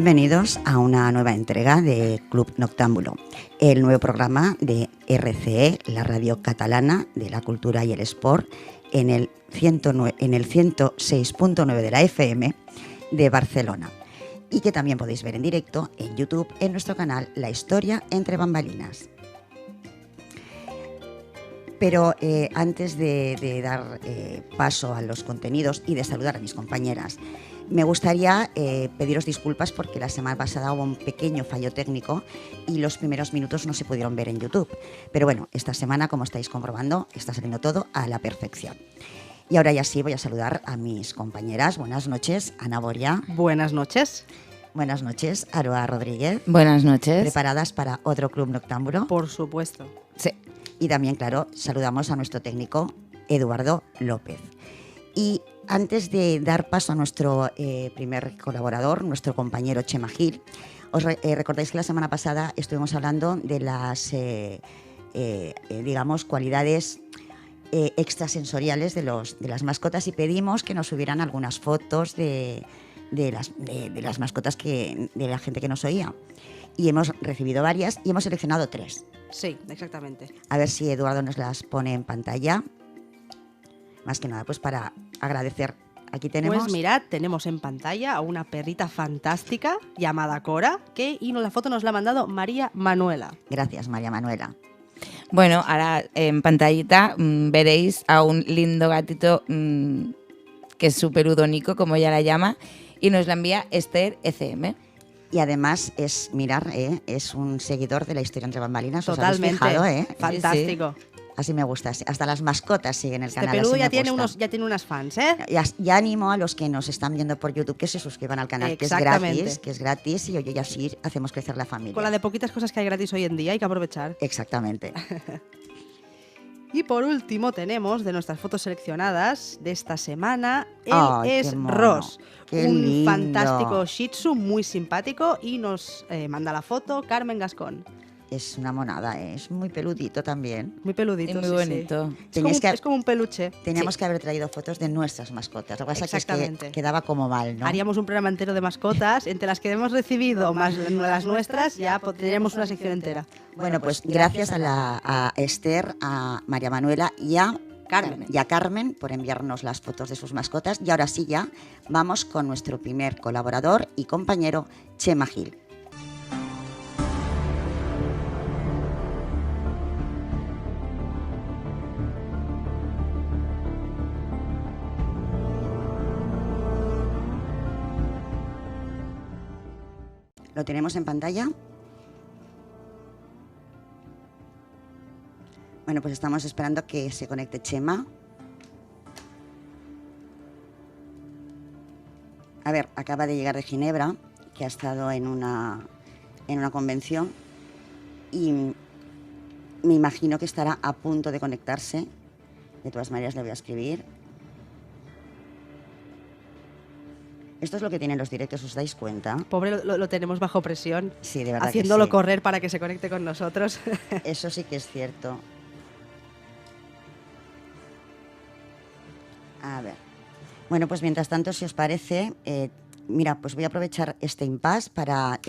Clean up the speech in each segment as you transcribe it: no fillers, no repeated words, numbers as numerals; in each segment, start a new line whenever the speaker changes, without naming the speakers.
Bienvenidos a una nueva entrega de Club Noctámbulo, el nuevo programa de RCE, la radio catalana de la cultura y el sport, en el 106.9 de la FM de Barcelona, y que también podéis ver en directo en YouTube en nuestro canal La Historia entre Bambalinas. Pero antes de dar paso a los contenidos y de saludar a mis compañeras, me gustaría pediros disculpas porque la semana pasada hubo un pequeño fallo técnico y los primeros minutos no se pudieron ver en YouTube. Pero bueno, esta semana, como estáis comprobando, está saliendo todo a la perfección. Y ahora ya sí voy a saludar a mis compañeras. Buenas noches, Ana Boria.
Buenas noches.
Buenas noches, Aroa Rodríguez.
Buenas noches.
¿Preparadas para otro Club Noctámbulo?
Por supuesto.
Sí.
Y también, claro, saludamos a nuestro técnico Eduardo López. Y antes de dar paso a nuestro primer colaborador, nuestro compañero Chema Gil, os recordáis que la semana pasada estuvimos hablando de las, digamos, cualidades extrasensoriales de las mascotas y pedimos que nos subieran algunas fotos de las mascotas de la gente que nos oía. Y hemos recibido varias y hemos seleccionado 3.
Sí, exactamente.
A ver si Eduardo nos las pone en pantalla. Más que nada, pues para agradecer. Aquí tenemos...
Pues mirad, tenemos en pantalla a una perrita fantástica llamada Cora, y la foto nos la ha mandado María Manuela.
Gracias, María Manuela.
Bueno, ahora en pantallita veréis a un lindo gatito que es súper udónico, como ella la llama, y nos la envía Esther ECM.
Y además es un seguidor de La Historia entre Bambalinas.
Totalmente.
¿Os habéis fijado,
Fantástico.
Sí. Así me gusta. Hasta las mascotas siguen el canal.
Peludo ya tiene unas fans, ¿eh?
Ya animo a los que nos están viendo por YouTube que se suscriban al canal, que es gratis, y oye, y así hacemos crecer la familia.
Con la de poquitas cosas que hay gratis hoy en día, hay que aprovechar.
Exactamente.
Y por último tenemos de nuestras fotos seleccionadas de esta semana, es Ross, un fantástico Shih Tzu muy simpático, y nos manda la foto Carmen Gascón.
Es una monada, es muy peludito también.
Muy peludito,
y muy bonito.
Sí. Es como un peluche.
Teníamos que haber traído fotos de nuestras mascotas. Lo que pasa es que quedaba como mal, ¿no?
Haríamos un programa entero de mascotas, entre las que hemos recibido más las nuestras, ya tendríamos una sección entera.
Bueno, pues gracias a Esther, a María Manuela y a Carmen por enviarnos las fotos de sus mascotas. Y ahora sí, ya vamos con nuestro primer colaborador y compañero, Chema Gil. ¿Lo tenemos en pantalla? Bueno, pues estamos esperando que se conecte Chema. A ver, acaba de llegar de Ginebra, que ha estado en una convención, y me imagino que estará a punto de conectarse. De todas maneras, le voy a escribir. Esto es lo que tienen los directos, ¿os dais cuenta?
Pobre, lo tenemos bajo presión.
Sí, de verdad.
Haciéndolo
que sí.
Correr para que se conecte con nosotros.
Eso sí que es cierto. A ver. Bueno, pues mientras tanto, si os parece, mira, pues voy a aprovechar este impasse para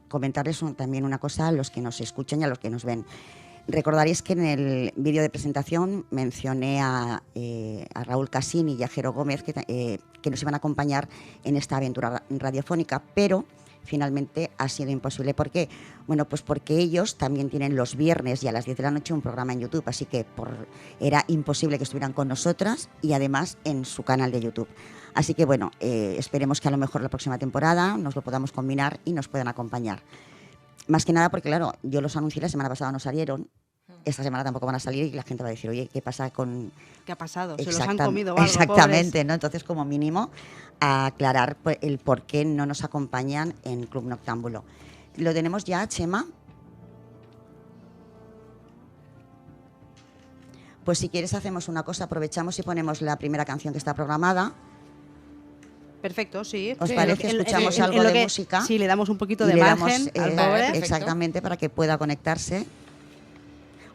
comentarles también una cosa a los que nos escuchan y a los que nos ven. Recordaréis que en el vídeo de presentación mencioné a Raúl Casini y a Jero Gómez que nos iban a acompañar en esta aventura radiofónica, pero finalmente ha sido imposible. ¿Por qué? Bueno, pues porque ellos también tienen los viernes y a las 10 de la noche un programa en YouTube, así que era imposible que estuvieran con nosotras y además en su canal de YouTube. Así que bueno, esperemos que a lo mejor la próxima temporada nos lo podamos combinar y nos puedan acompañar. Más que nada porque, claro, yo los anuncié la semana pasada, no salieron. Esta semana tampoco van a salir y la gente va a decir, oye, ¿qué pasa con...?
¿Qué ha pasado? ¿Se los han comido o algo?
Exactamente,
pobres.
¿no? Entonces, como mínimo, a aclarar el por qué no nos acompañan en Club Noctámbulo. ¿Lo tenemos ya, Chema? Pues si quieres hacemos una cosa, aprovechamos y ponemos la primera canción que está programada.
Perfecto, sí.
¿Os parece? Escuchamos algo de música.
Sí, le damos un poquito de margen al pobre.
Exactamente, para que pueda conectarse.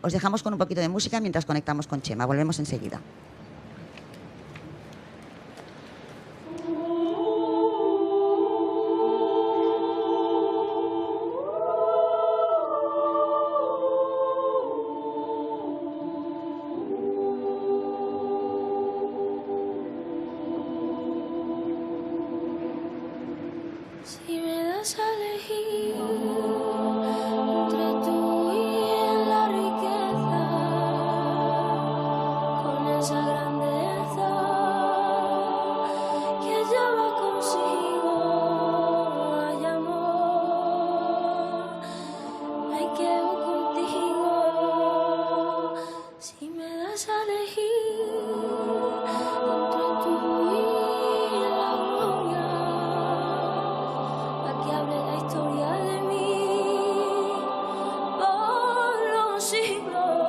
Os dejamos con un poquito de música mientras conectamos con Chema. Volvemos enseguida.
quedo contigo. Si me das a elegir entre tú y la gloria, la que hable la historia de mí por los siglos.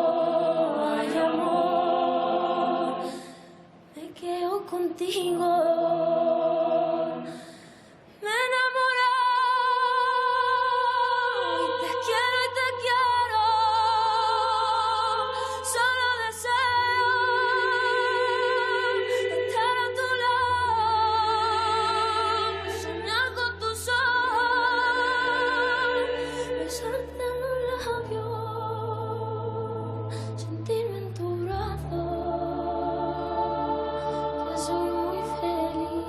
Ay, amor, me quedo contigo. Me enamoré y te quiero, solo deseo estar a tu lado, soñar con tus ojos, besarte en los labios, sentirme en tu brazo, que soy muy feliz.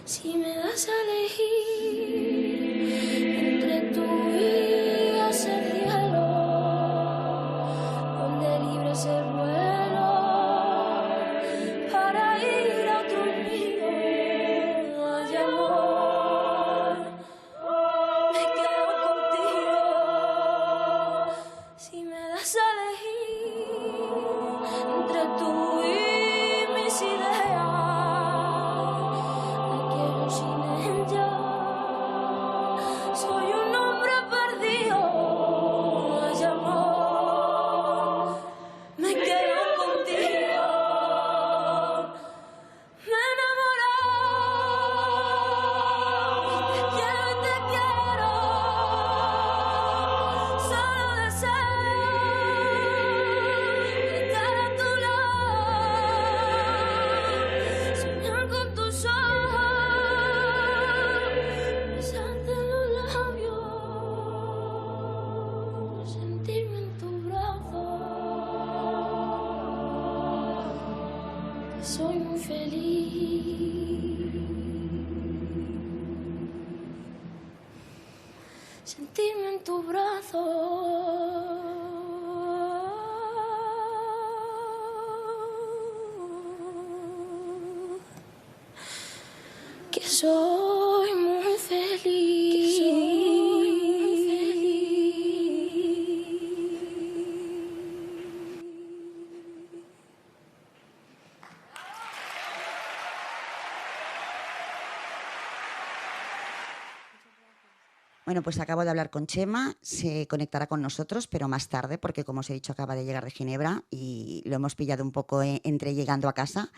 Si me das a elegir entre tú y ese cielo, donde libre es el vuelo para ir a otro nido. Ay, amor, me quedo contigo. Si me das a elegir entre tú y mis ideas, me quiero sin ella. Soy un hombre perdido. Ay, amor, me quedo contigo. Me enamoré y te quiero, solo deseo estar a tu lado, soñar con tus ojos, besarte en los labios, sentirme en tu brazo, que soy muy feliz. Sentirme en tu brazo, que soy muy feliz.
Bueno, pues acabo de hablar con Chema, se conectará con nosotros, pero más tarde, porque como os he dicho, acaba de llegar de Ginebra y lo hemos pillado un poco entre llegando a casa.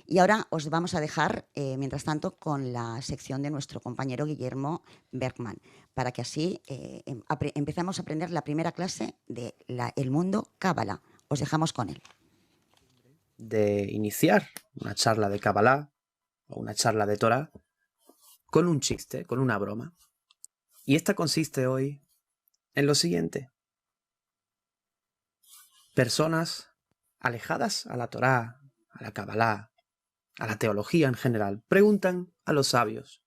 Y ahora os vamos a dejar, mientras tanto, con la sección de nuestro compañero Guillermo Bergman, para que así empecemos a aprender la primera clase de el mundo Cábala. Os dejamos con él.
De iniciar una charla de Kabbalah o una charla de Torah con un chiste, con una broma. Y esta consiste hoy en lo siguiente. Personas alejadas a la Torá, a la Kabbalah, a la teología en general, preguntan a los sabios,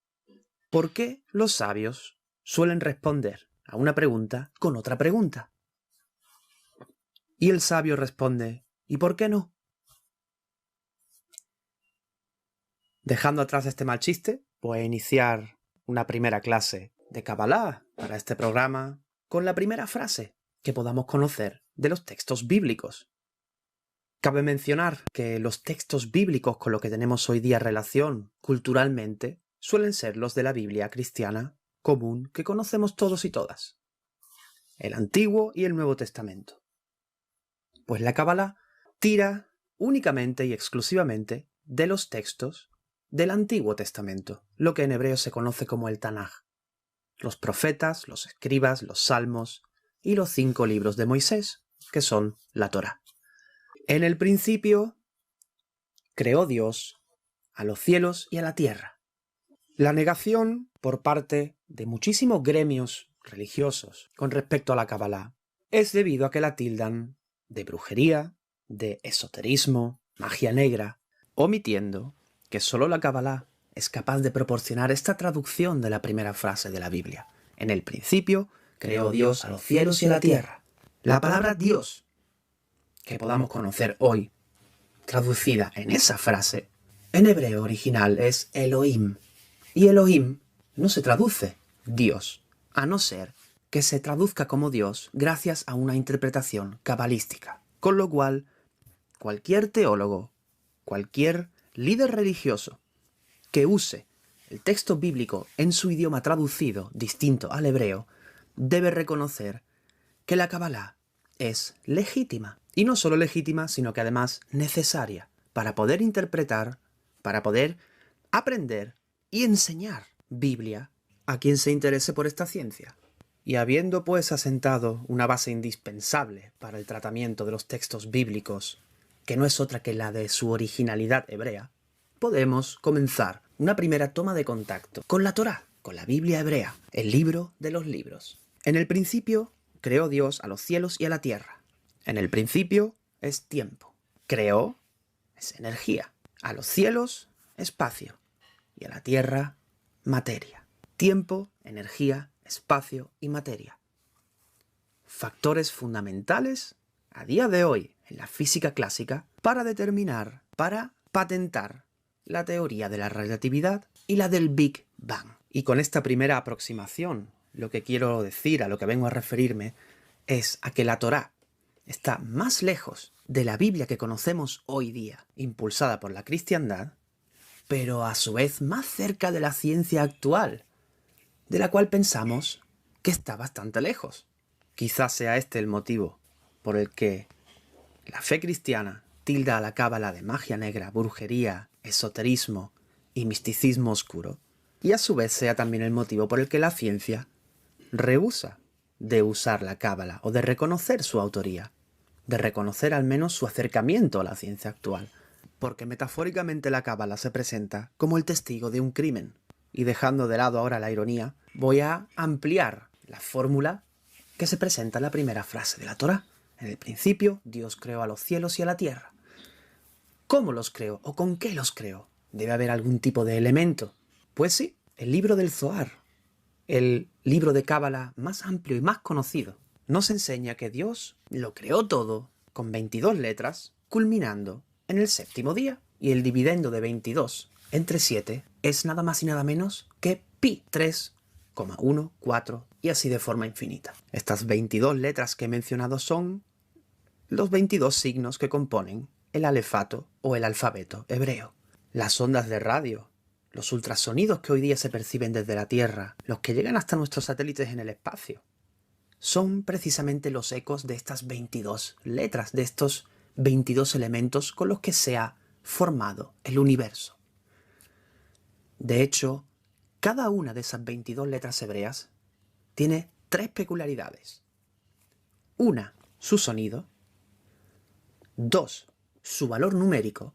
¿por qué los sabios suelen responder a una pregunta con otra pregunta? Y el sabio responde, ¿y por qué no? Dejando atrás este mal chiste, voy a iniciar una primera clase de Kabbalah para este programa con la primera frase que podamos conocer de los textos bíblicos. Cabe mencionar que los textos bíblicos con los que tenemos hoy día relación culturalmente suelen ser los de la Biblia cristiana común que conocemos todos y todas, el Antiguo y el Nuevo Testamento. Pues la Kabbalah tira únicamente y exclusivamente de los textos del Antiguo Testamento, lo que en hebreo se conoce como el Tanaj, los profetas, los escribas, los salmos y los 5 libros de Moisés, que son la Torá. En el principio creó Dios a los cielos y a la tierra. La negación por parte de muchísimos gremios religiosos con respecto a la Kabbalah es debido a que la tildan de brujería, de esoterismo, magia negra, omitiendo que solo la Kabbalah es capaz de proporcionar esta traducción de la primera frase de la Biblia. En el principio creó Dios a los cielos y a la tierra. La palabra Dios, que podamos conocer hoy, traducida en esa frase, en hebreo original es Elohim. Y Elohim no se traduce Dios, a no ser que se traduzca como Dios gracias a una interpretación cabalística. Con lo cual, cualquier teólogo, cualquier líder religioso que use el texto bíblico en su idioma traducido distinto al hebreo, debe reconocer que la Kabbalah es legítima. Y no solo legítima, sino que además necesaria para poder interpretar, para poder aprender y enseñar Biblia a quien se interese por esta ciencia. Y habiendo pues asentado una base indispensable para el tratamiento de los textos bíblicos, que no es otra que la de su originalidad hebrea, podemos comenzar una primera toma de contacto con la Torá, con la Biblia hebrea, el libro de los libros. En el principio creó Dios a los cielos y a la tierra. En el principio es tiempo. Creó es energía. A los cielos, espacio. Y a la tierra, materia. Tiempo, energía, espacio y materia. Factores fundamentales a día de hoy en la física clásica para determinar, para patentar la teoría de la relatividad y la del Big Bang. Y con esta primera aproximación, lo que quiero decir, a lo que vengo a referirme, es a que la Torá está más lejos de la Biblia que conocemos hoy día, impulsada por la cristiandad, pero a su vez más cerca de la ciencia actual, de la cual pensamos que está bastante lejos. Quizás sea este el motivo por el que la fe cristiana tilda a la cábala de magia negra, brujería, esoterismo y misticismo oscuro, y a su vez sea también el motivo por el que la ciencia rehúsa de usar la cábala o de reconocer su autoría, de reconocer al menos su acercamiento a la ciencia actual, porque metafóricamente la cábala se presenta como el testigo de un crimen. Y dejando de lado ahora la ironía, voy a ampliar la fórmula que se presenta en la primera frase de la Torá. En el principio, Dios creó a los cielos y a la tierra. ¿Cómo los creó o con qué los creó? ¿Debe haber algún tipo de elemento? Pues sí, el libro del Zohar, el libro de cábala más amplio y más conocido, nos enseña que Dios lo creó todo con 22 letras, culminando en el séptimo día. Y el dividendo de 22 entre 7 es nada más y nada menos que pi, 3,14 y así de forma infinita. Estas 22 letras que he mencionado son los 22 signos que componen el alefato o el alfabeto hebreo. Las ondas de radio, los ultrasonidos que hoy día se perciben desde la Tierra, los que llegan hasta nuestros satélites en el espacio, son precisamente los ecos de estas 22 letras, de estos 22 elementos con los que se ha formado el universo. De hecho, cada una de esas 22 letras hebreas tiene 3 peculiaridades. 1, su sonido. 2, su valor numérico.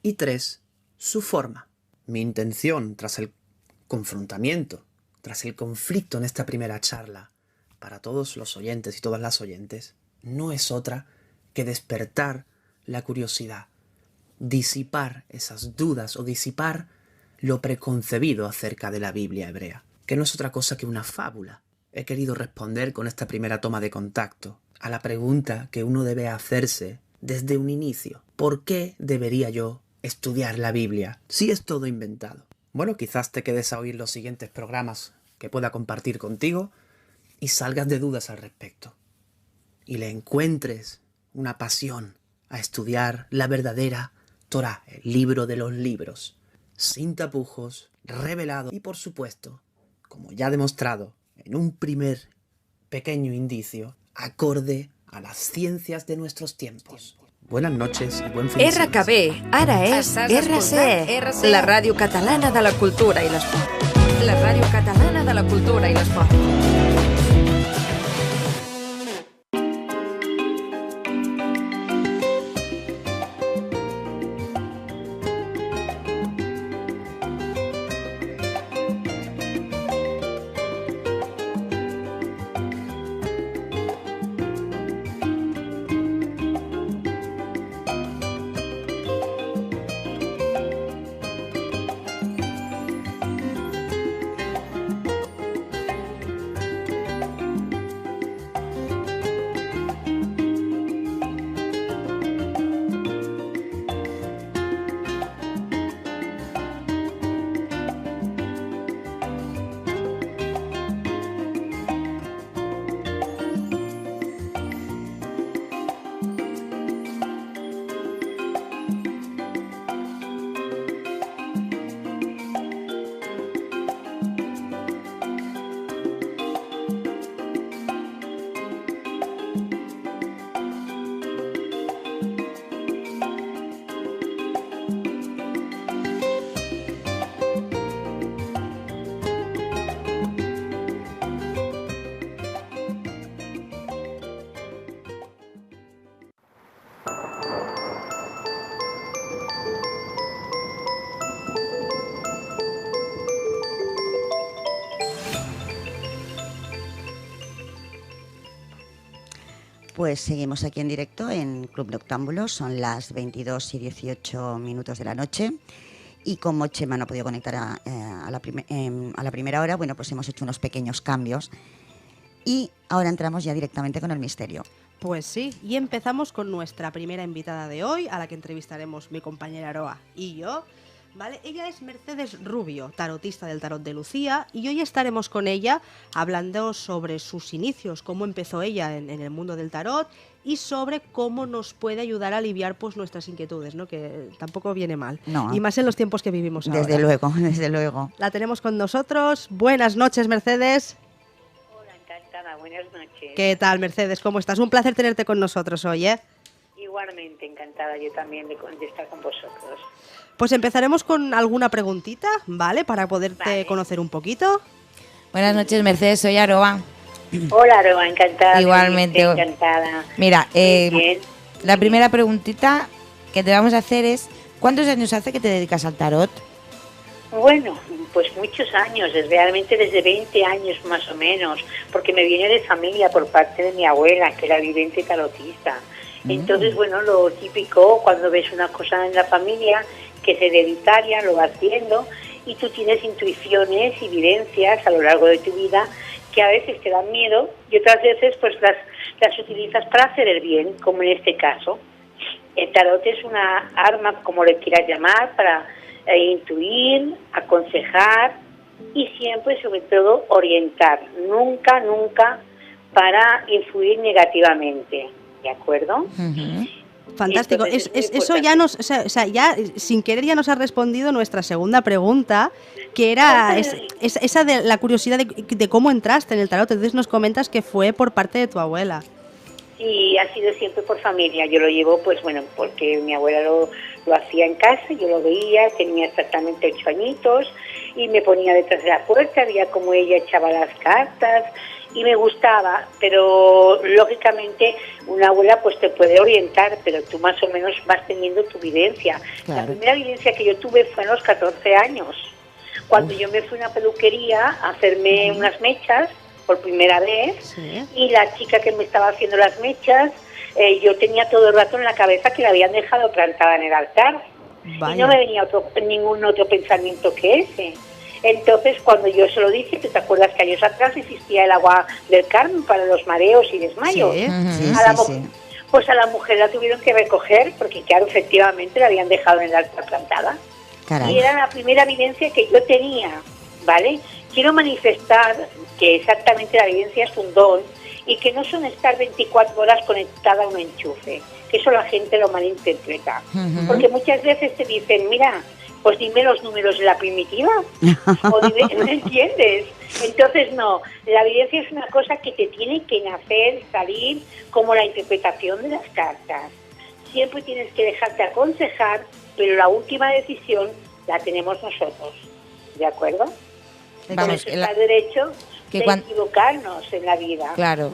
Y 3, su forma. Mi intención, tras el confrontamiento, tras el conflicto en esta primera charla, para todos los oyentes y todas las oyentes, no es otra que despertar la curiosidad, disipar esas dudas o disipar lo preconcebido acerca de la Biblia hebrea, que no es otra cosa que una fábula. He querido responder con esta primera toma de contacto a la pregunta que uno debe hacerse desde un inicio. ¿Por qué debería yo estudiar la Biblia si es todo inventado? Bueno, quizás te quedes a oír los siguientes programas que pueda compartir contigo y salgas de dudas al respecto. Y le encuentres una pasión a estudiar la verdadera Torá, el libro de los libros, sin tapujos, revelado y por supuesto, como ya demostrado en un primer pequeño indicio, acorde a las ciencias de nuestros tiempos. Buenas noches i buen fin de setmana.
RKB, ara és RCE, la ràdio catalana de la cultura i l'esport. La ràdio catalana de la cultura i l'esport.
Pues seguimos aquí en directo en Club Noctámbulos, son las 22 y 18 minutos de la noche y como Chema no ha podido conectar a la primera hora, bueno, pues hemos hecho unos pequeños cambios y ahora entramos ya directamente con el misterio.
Pues sí, y empezamos con nuestra primera invitada de hoy, a la que entrevistaremos mi compañera Aroa y yo. ¿Vale? Ella es Mercedes Rubio, tarotista del Tarot de Lucía, y hoy estaremos con ella hablando sobre sus inicios, cómo empezó ella en el mundo del tarot y sobre cómo nos puede ayudar a aliviar pues nuestras inquietudes, ¿no? Que tampoco viene mal.
No.
Y más en los tiempos que vivimos ahora.
Desde luego, desde luego.
La tenemos con nosotros. Buenas noches, Mercedes.
Hola, encantada. Buenas noches.
¿Qué tal, Mercedes? ¿Cómo estás? Un placer tenerte con nosotros hoy, ¿eh?
Igualmente encantada yo también de estar con vosotros.
Pues empezaremos con alguna preguntita, ¿vale? Para poderte conocer un poquito.
Buenas noches, Mercedes, soy Aroa.
Hola, Aroa, encantada.
Igualmente.
Encantada.
Mira,
Bien.
la primera preguntita que te vamos a hacer es, ¿cuántos años hace que te dedicas al tarot?
Bueno, pues muchos años, realmente desde 20 años más o menos, porque me viene de familia por parte de mi abuela, que era vidente tarotista. Entonces, bueno, lo típico, cuando ves una cosa en la familia que es hereditaria, lo vas viendo y tú tienes intuiciones y evidencias a lo largo de tu vida que a veces te dan miedo y otras veces pues las utilizas para hacer el bien, como en este caso. El tarot es una arma, como le quieras llamar, para intuir, aconsejar y siempre, sobre todo, orientar. Nunca, nunca para influir negativamente. ¿De acuerdo?
Uh-huh. Fantástico.
Eso
ya nos, o sea, ya sin querer ya nos ha respondido nuestra segunda pregunta, que era esa de la curiosidad de cómo entraste en el tarot. Entonces nos comentas que fue por parte de tu abuela.
Sí, ha sido siempre por familia. Yo lo llevo, pues bueno, porque mi abuela lo hacía en casa, yo lo veía, tenía exactamente 8 añitos y me ponía detrás de la puerta, veía cómo ella echaba las cartas y me gustaba, pero lógicamente una abuela pues te puede orientar, pero tú más o menos vas teniendo tu vivencia. Claro. La primera vivencia que yo tuve fue a los 14 años, cuando yo me fui a una peluquería a hacerme unas mechas por primera vez, sí. Y la chica que me estaba haciendo las mechas, yo tenía todo el rato en la cabeza que la habían dejado plantada en el altar. Vaya. Y no me venía ningún otro pensamiento que ese. Entonces, cuando yo se lo dije, ¿tú te acuerdas que años atrás existía el agua del Carmen para los mareos y desmayos?
Sí, sí.
Pues a la mujer la tuvieron que recoger porque, claro, efectivamente la habían dejado en el altar plantada. Caray. Y era la primera evidencia que yo tenía, ¿vale? Quiero manifestar que exactamente la evidencia es un don y que no son estar 24 horas conectada a un enchufe, que eso la gente lo malinterpreta. Uh-huh. Porque muchas veces te dicen, mira, pues dime los números de la primitiva, o dime, ¿me entiendes? Entonces no, la evidencia es una cosa que te tiene que nacer, salir, como la interpretación de las cartas. Siempre tienes que dejarte aconsejar, pero la última decisión la tenemos nosotros, ¿de acuerdo? Vamos, está el derecho de equivocarnos en la vida.
Claro.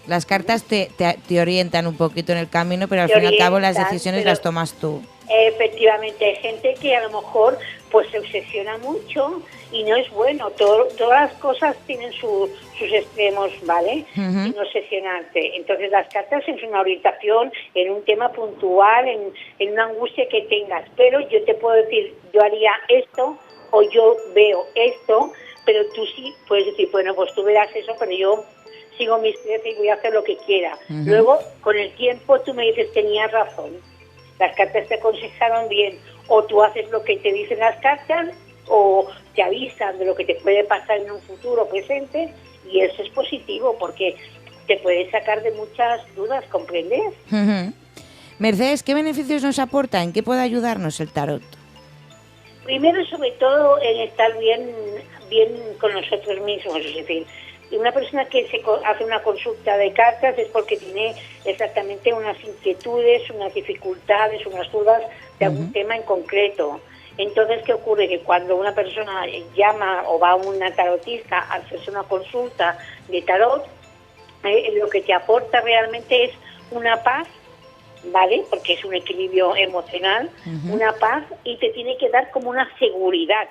Las cartas te orientan un poquito en el camino, pero al fin y al cabo las decisiones las tomas tú.
Efectivamente, hay gente que a lo mejor pues se obsesiona mucho y no es bueno. Todas las cosas tienen sus extremos, ¿vale? Uh-huh. Sin obsesionarte. Entonces las cartas es una orientación en un tema puntual, en una angustia que tengas. Pero yo te puedo decir, yo haría esto o yo veo esto, pero tú sí puedes decir, bueno, pues tú verás eso, pero yo sigo mis creencias y voy a hacer lo que quiera. Uh-huh. Luego, con el tiempo, tú me dices, tenías razón. Las cartas te aconsejaron bien, o tú haces lo que te dicen las cartas, o te avisan de lo que te puede pasar en un futuro presente, y eso es positivo, porque te puede sacar de muchas dudas, ¿comprendes?
Uh-huh. Mercedes, ¿qué beneficios nos aporta? ¿En qué puede ayudarnos el tarot?
Primero, sobre todo, en estar bien con nosotros mismos, es decir, una persona que se hace una consulta de cartas es porque tiene exactamente unas inquietudes, unas dificultades, unas dudas de algún tema en concreto. Entonces, ¿qué ocurre? Que cuando una persona llama o va a una tarotista a hacerse una consulta de tarot, lo que te aporta realmente es una paz, ¿vale? Porque es un equilibrio emocional, una paz, y te tiene que dar como una seguridad,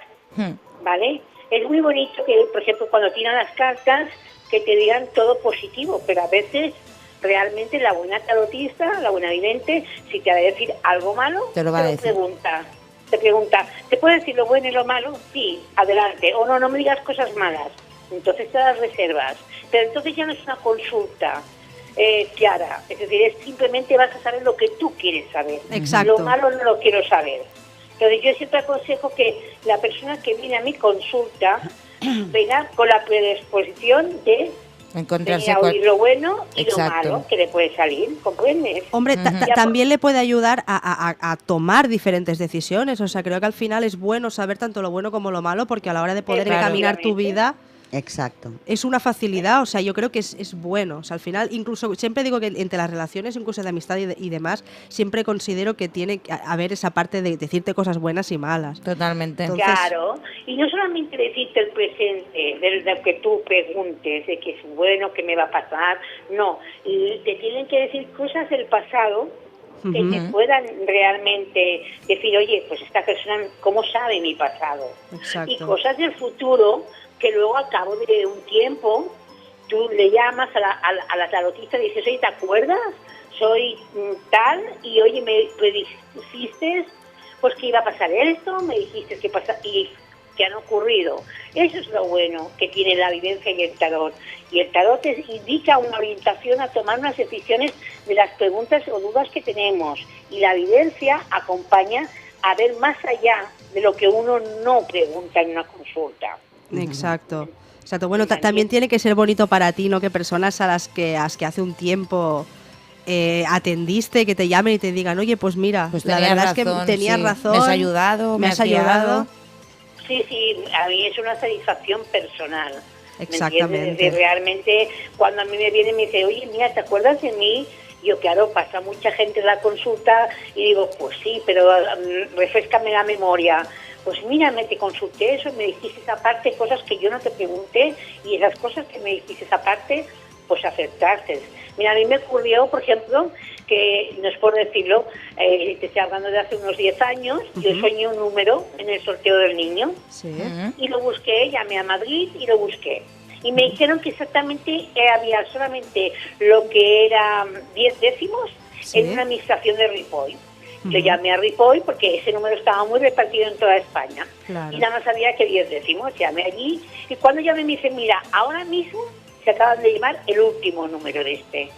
¿vale? Es muy bonito que, por ejemplo, cuando tiran las cartas, que te digan todo positivo, pero a veces realmente la buena tarotista, la buena vidente, si te va a decir algo malo,
te lo
pregunta. Te pregunta, ¿te puedo decir lo bueno y lo malo? Sí, adelante. O no me digas cosas malas. Entonces te las reservas. Pero entonces ya no es una consulta clara. Es decir, simplemente vas a saber lo que tú quieres saber.
Exacto.
Lo malo no lo quiero saber. Entonces yo siempre aconsejo que la persona que viene a mi consulta venga con la predisposición de
encontrarse
oír lo bueno y
exacto.
lo malo que le puede salir, ¿comprendes?
Hombre, también le puede ayudar a tomar diferentes decisiones. O sea, creo que al final es bueno saber tanto lo bueno como lo malo, porque a la hora de poder encaminar tu vida...
Exacto.
Es una facilidad, o sea, yo creo que es bueno. O sea, al final, incluso, siempre digo que entre las relaciones, incluso de amistad y demás, siempre considero que tiene que haber esa parte de decirte cosas buenas y malas.
Totalmente.
Entonces,
claro, y no solamente decirte el presente, del que tú preguntes, de que es bueno, que me va a pasar, no, y te tienen que decir cosas del pasado que te puedan realmente decir, oye, pues esta persona, ¿cómo sabe mi pasado?
Exacto.
Y cosas del futuro que luego al cabo de un tiempo tú le llamas a la tarotista y dices, oye, ¿te acuerdas? Soy tal y oye, me dijiste pues que iba a pasar esto, me dijiste que pasa y que han ocurrido. Eso es lo bueno que tiene la vivencia y el tarot. Y el tarot indica una orientación a tomar unas decisiones de las preguntas o dudas que tenemos. Y la vivencia acompaña a ver más allá de lo que uno no pregunta en una consulta.
Exacto. Exacto. Bueno, también tiene que ser bonito para ti, ¿no? Que personas a las que hace un tiempo atendiste, que te llamen y te digan, oye, pues mira,
pues
la verdad es que tenías razón.
Me has ayudado,
me has ayudado.
Sí, a mí es una satisfacción personal.
Exactamente.
Realmente, cuando a mí me viene y me dice, oye, mira, ¿te acuerdas de mí? Yo, claro, pasa mucha gente en la consulta y digo, pues sí, pero refréscame la memoria. Pues mira, me te consulté eso, me dijiste aparte cosas que yo no te pregunté y esas cosas que me dijiste aparte, pues aceptaste. Mira, a mí me ocurrió, por ejemplo, que, no es por decirlo, te estoy hablando de hace unos 10 años, yo soñé un número en el sorteo del niño y lo busqué, llamé a Madrid y lo busqué. Y me dijeron que exactamente había solamente lo que era 10 décimos en una administración de Ripoll. Yo llamé a Ripoll porque ese número estaba muy repartido en toda España.
Claro.
Y nada más sabía que 10 décimos. Llamé allí y cuando llamé me dice, mira, ahora mismo se acaban de llamar el último número de este.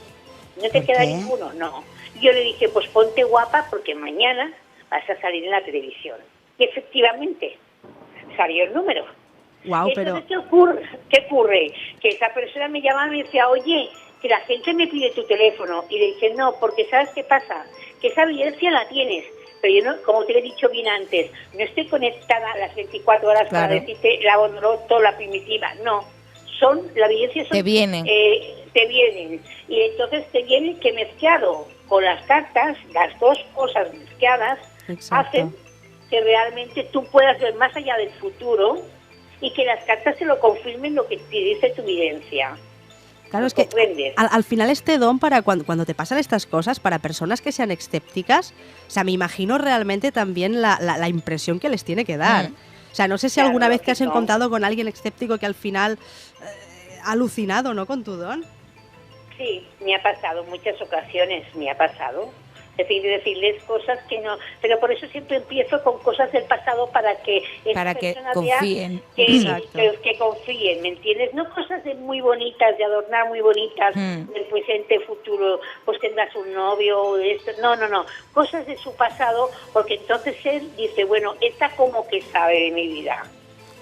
¿No te queda ninguno? No. Yo le dije, pues ponte guapa porque mañana vas a salir en la televisión. Y efectivamente, salió el número.
Wow,
entonces, pero... ¿Qué ocurre? Que esa persona me llamaba y me decía, oye, que la gente me pide tu teléfono. Y le dije, no, porque ¿sabes qué pasa? Que esa evidencia la tienes, pero yo no, como te he dicho bien antes, no estoy conectada a las 24 horas para decirte la bonroto, la primitiva, no, la evidencia son...
Te vienen.
Te vienen, y entonces te vienen que mezclado con las cartas, las dos cosas mezcladas, hacen que realmente tú puedas ver más allá del futuro y que las cartas te lo confirmen lo que te dice tu evidencia.
Claro, es que al final este don para cuando te pasan estas cosas, para personas que sean escépticas, o sea, me imagino realmente también la impresión que les tiene que dar. O sea, no sé si alguna vez te has encontrado con alguien escéptico que al final ha alucinado, ¿no?, con tu don.
Sí, me ha pasado, muchas ocasiones me ha pasado. Es decir, decirles cosas que no... Pero por eso siempre empiezo con cosas del pasado para que
confíen.
Que confíen, ¿me entiendes? No cosas muy bonitas, de adornar muy bonitas, del presente, futuro, pues tendrás un novio, esto. No. Cosas de su pasado, porque entonces él dice, bueno, esta como que sabe de mi vida.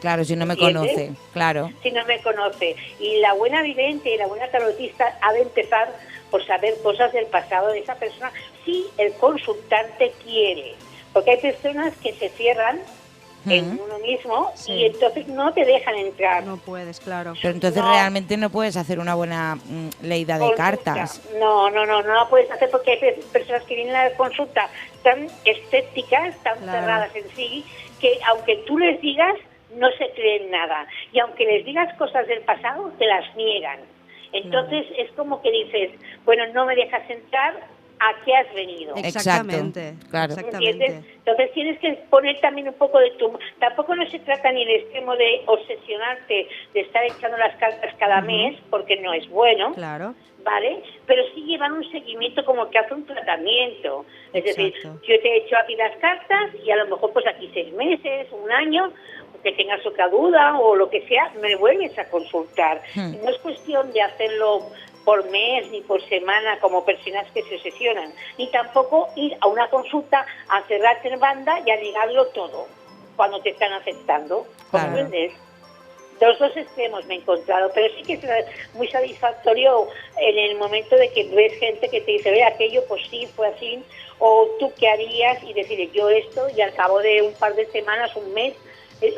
Claro, si no me conoce, claro.
Si no me conoce. Y la buena vidente, la buena tarotista ha de empezar por saber cosas del pasado de esa persona, si el consultante quiere. Porque hay personas que se cierran en uno mismo y entonces no te dejan entrar.
No puedes, claro.
Pero entonces realmente no puedes hacer una buena leída de cartas.
No la puedes hacer porque hay personas que vienen a la consulta tan escépticas, tan cerradas en sí, que aunque tú les digas, no se creen nada. Y aunque les digas cosas del pasado, te las niegan. Entonces es como que dices, bueno, no me dejas entrar, a qué has venido.
Exactamente,
claro.
¿Entiendes? Entonces tienes que poner también un poco de tu... Tampoco no se trata ni el extremo de obsesionarte, de estar echando las cartas cada mes, porque no es bueno.
Claro.
¿Vale? Pero sí llevan un seguimiento como que hace un tratamiento. Es decir,
Exacto.
yo te he hecho aquí las cartas y a lo mejor pues aquí 6 meses, un año, que tengas otra duda o lo que sea, me vuelves a consultar. No es cuestión de hacerlo por mes ni por semana como personas que se obsesionan, ni tampoco ir a una consulta a cerrarte en banda y a negarlo todo cuando te están aceptando.
Claro.
¿Comprendes? Los dos extremos me he encontrado, pero sí que es muy satisfactorio en el momento de que ves gente que te dice, ve, aquello pues sí, fue así, o tú qué harías, y decir yo esto, y al cabo de un par de semanas, un mes,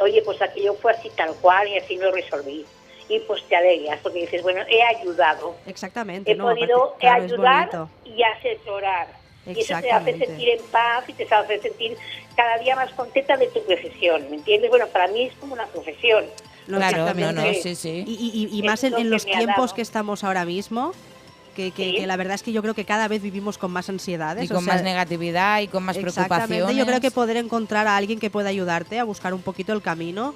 oye, pues aquello fue así tal cual y así lo resolví. Y pues te alegras, porque dices, bueno, he ayudado.
Exactamente.
He podido
claro,
ayudar
es bonito.
y asesorar. Y eso te hace sentir en paz y te hace sentir cada día más contenta de tu profesión, ¿me entiendes? Bueno, para mí es como una profesión.
No,
Claro,
exactamente.
sí.
Y más
Es lo
en
que
los
me ha
tiempos
dado.
que estamos ahora mismo, que la verdad es que yo creo que cada vez vivimos con más ansiedades.
Y con más negatividad y con más
exactamente,
preocupaciones.
yo creo que poder encontrar a alguien que pueda ayudarte a buscar un poquito el camino,